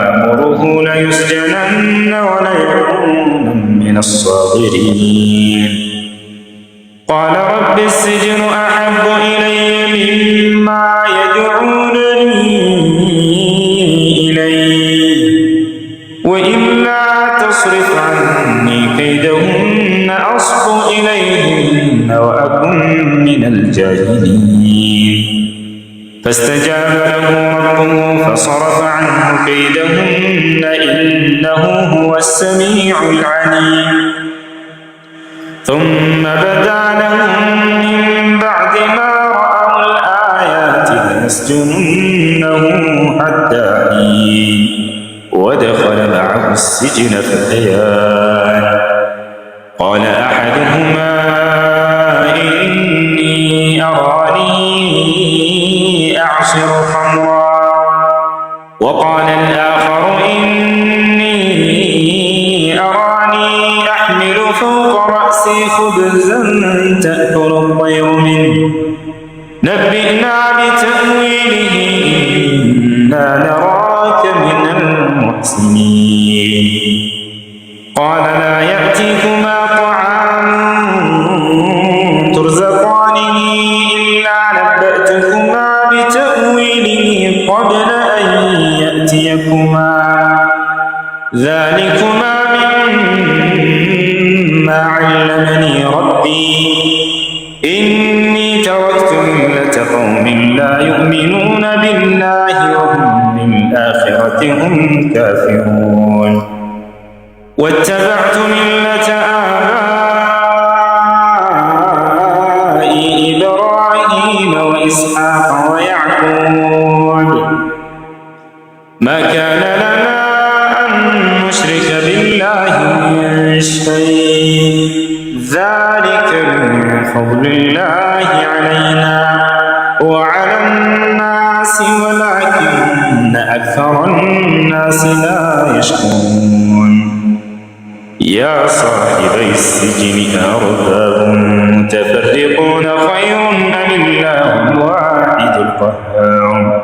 آمره ليسجنن وليكون من الصاغرين. قال رب السجن أحب إلي مما يدعونني إليه وإلا تصرف عني كيدهن أصب إليهن وأكن من الجاهلين. فاستجاب له ربه فصرف عنه كيدهن إنه هو السميع العليم. ثم بدا لهم من بعد ما رأوا الآيات ليسجننه حتى حين ودخل معه السجن فتيان قال أحدهما إني أراني أعصر خمرا وقال الآخر إني أراني أحمل فوق رأسي خبزا تأكل الطير منه نبئنا بتأويله إنا نراك من المحسنين. قال لا يأتيكما طعام ترزقانه إلا نبأتكما بتأويله قبل أن يأتيكما ذلكما مما علمني ربي إني تركت ملة قوم لا يؤمنون بالله وهم بالآخرة هم كافرون واتبعت ملة آبائي إبراهيم وإسحاق ويعقوب ما كان لنا أن نشرك بالله من شيء ذلك من فضل الله علينا وعلى الناس ولكن أكثر الناس لا يشكرون. يا صاحبي السجن أرباب متفرقون خير أم الله الواحد القهار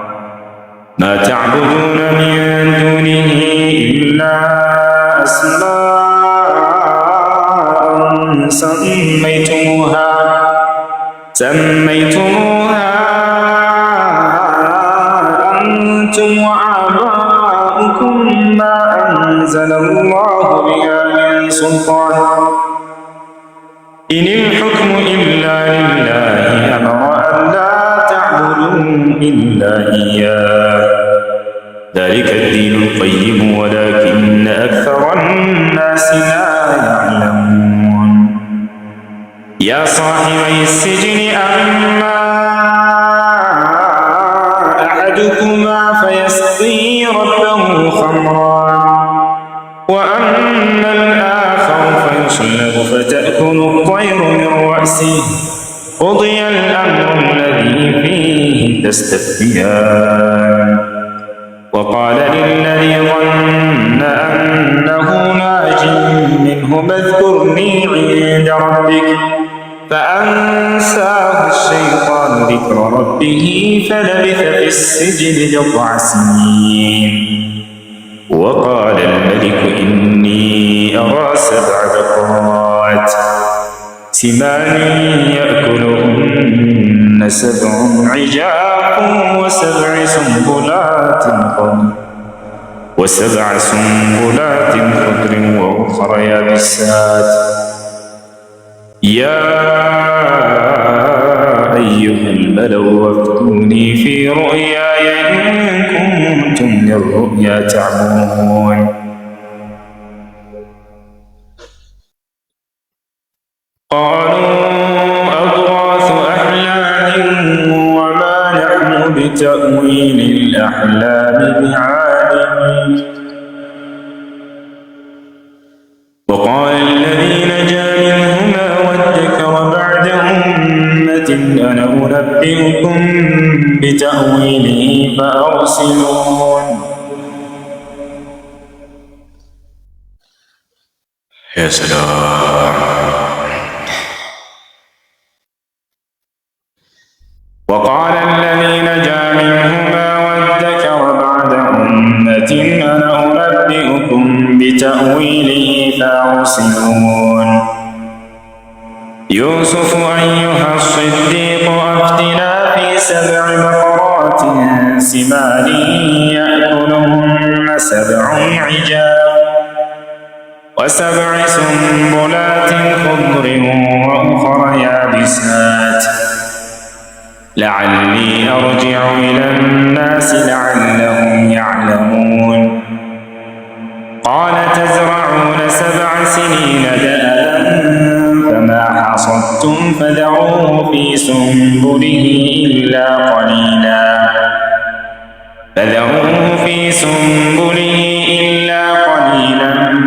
ما تعبدون من دونه إلا أسماء سميتموها أنتم وآباؤكم ما أنزل الله بها من سلطان إن الحكم إلا لله أمر أن لا تعبدوا إلا إياه ذلك الدين القيم ولكن أكثر الناس لا يعلمون. يا صاحبي السجن أما أحدكما فيسقي ربه خمرا وأما الآخر فيصلب فتأكل الطير من رأسه قضي الأمر الذي فيه تستفتيان. وقال للذي ظن أنه ناج منه اذكرني عند ربك فأنساه الشيطان ذكر ربه فلبث في السجن بضع سنين. وقال الملك إني أرى 7 بقرات سمان يأكلهن 7 عجاف وسبع سنبلات خضر وأخر يابسات. يا أيها الملأ افتوني في رؤياي إن كنتم للرؤيا تعبرون. قالوا أضغاث أحلام وما نحن بتأويل الأحلام بعالمين أنا أنبئكم بتأويله فأرسلون. يا سلام. وقال الذي نجا منهما وادكر بعد أمة أنا أنبئكم بتأويله فأرسلون. يوسف أيها الصديق أفتنا في 7 بقرات سمان يأكلهن 7 عجاف و7 سنبلات خضر وأخر يابسات لعلي أرجع إلى الناس لعلهم يعلمون. قال تزرعون 7 سنين دأبا فما حصدتم فدعوه في سنبله إلا قليلا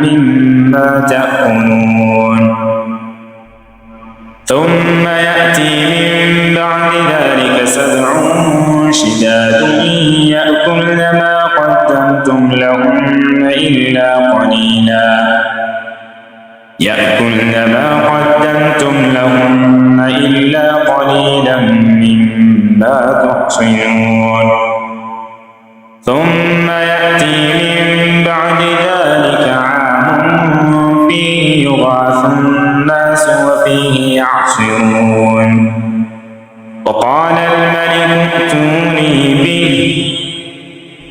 مما تأكلون. ثم يأتي من بعد ذلك 7 شداد يأكلن ما قدمتم لهن إلا قليلا مما تحصنون. ثم يأتي من بعد ذلك عام فيه يغاث الناس وفيه يعصرون. وقال الملك ائتوني به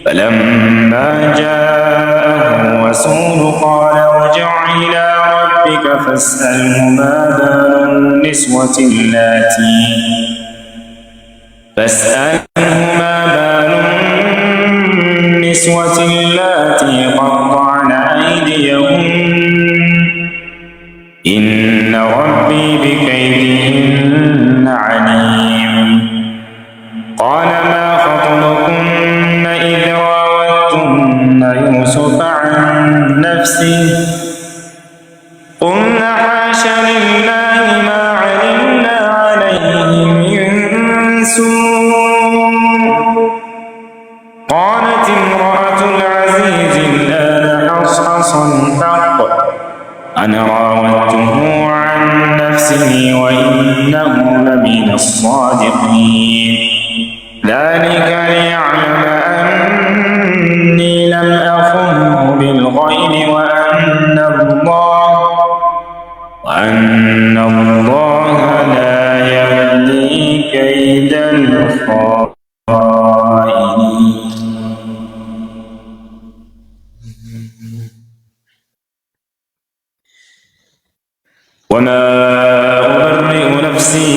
فلما جاءه الرسول قال ارجع إلى ربك فاسأله ما بال النسوة اللاتي قطعن أيديهن إن ربي بكيدهن عليم. قال ما خطبكن إذ راوتن يوسف عن نفسه قلنا حاش لله ما علمنا عليه من سوء. قالت امرأة العزيز الآن حصحص الحق أنا راودته عن نفسه وإنه لمن الصادقين. ذلك ليعلم أني لم أخنه بالغيب وأن الله لا يهدي كيد الخائنين. وما أبرئ نفسي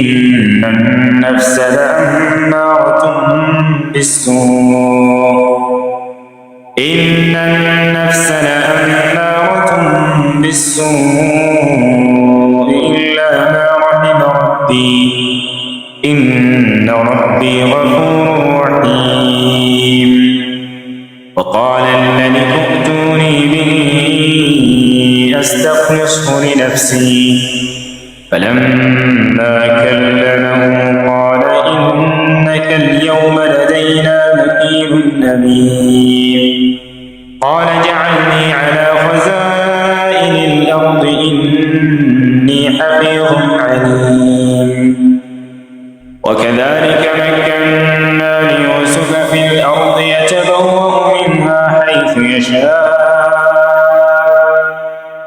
إن النفس لأمارة بالسوء إلا ما رحم ربي إن ربي غفور رحيم. وقال الملك ائتوني به أستخلصه لنفسي فلما كلمه قال إنك اليوم لدينا مكين أمين. قال اجعلني على خزائن الأرض إني حفيظ عليم. وكذلك مكنا ليوسف في الأرض يتبوأ منها حيث يشاء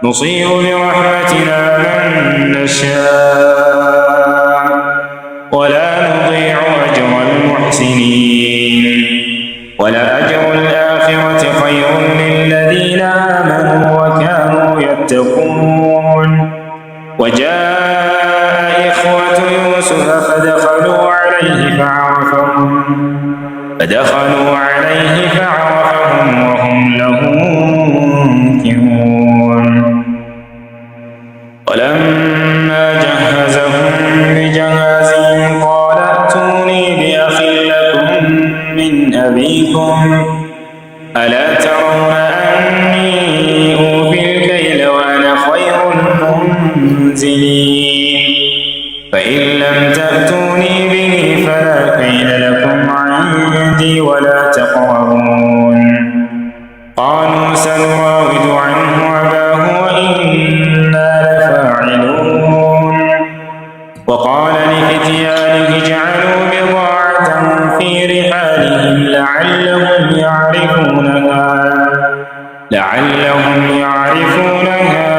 نصيب برحمتنا من نشاء ولا نضيع أجر المحسنين. ولأجر الآخرة خير للذين آمنوا وكانوا يتقون. وجاء إخوة يوسف فدخلوا عليه فعرفهم وهم له منكرون. ولما جهزهم بجهازهم قال ائتوني بأخ لكم من أبيكم ألا ترون أني أوفي الكيل وأنا خير المنزلين. فإن لم تأتوني به فلا كيل لكم عندي ولا تقربون. قالوا سنراود عنه أباه وإنا لفاعلون. وقال لفتيانه اجعلوا بضاعتهم في رحالهم لعلهم يعرفونها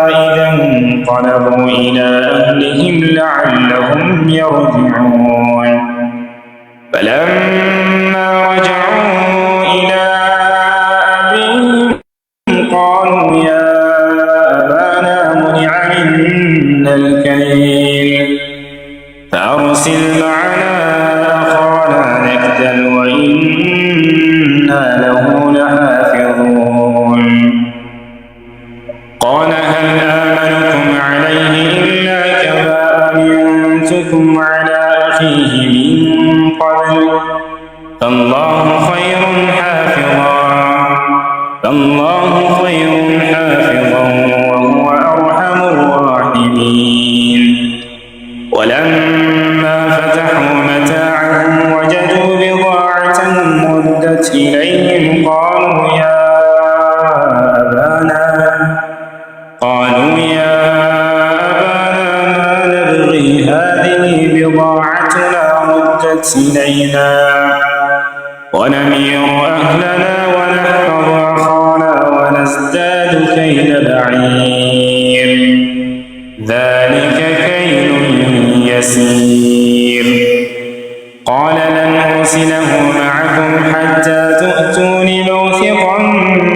إذا انقلبوا إلى أهلهم لعلهم يرجعون. فلما رجعوا إلى أبيهم قالوا يا أبانا منع منا الكيل فأرسل معنا أخانا نكتل وإنا له لحافظون. قال هل آمنكم عليه إلا كما أمنتكم على أخيه من قبل فالله خير حافظا وهو أرحم الراحمين. ولما فتحوا متاعهم وجدوا بضاعتهم ردت إليهم قالوا يا أبانا ما نبغي هذه بضاعتنا ردت إلينا ونمير أهلنا ونحفظ أخانا ونزداد كيل بعير ذلك كيل يسير. قال لن أرسله معكم حتى تؤتون موثقا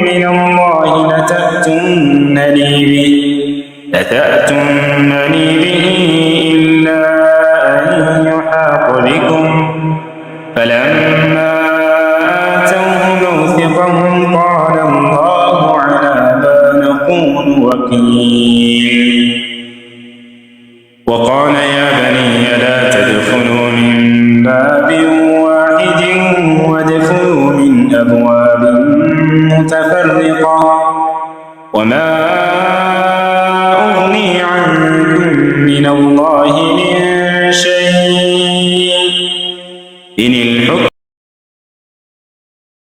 من الله لتأتونني به إلا أن يحاط بكم. فلما آتوه موثقهم قال الله على ما نقول وكيل. وقال يا بني لا تدخلوا من باب واحد وادخلوا من أبواب متفرقة وما أغني عنكم من الله من شيء إن الحكم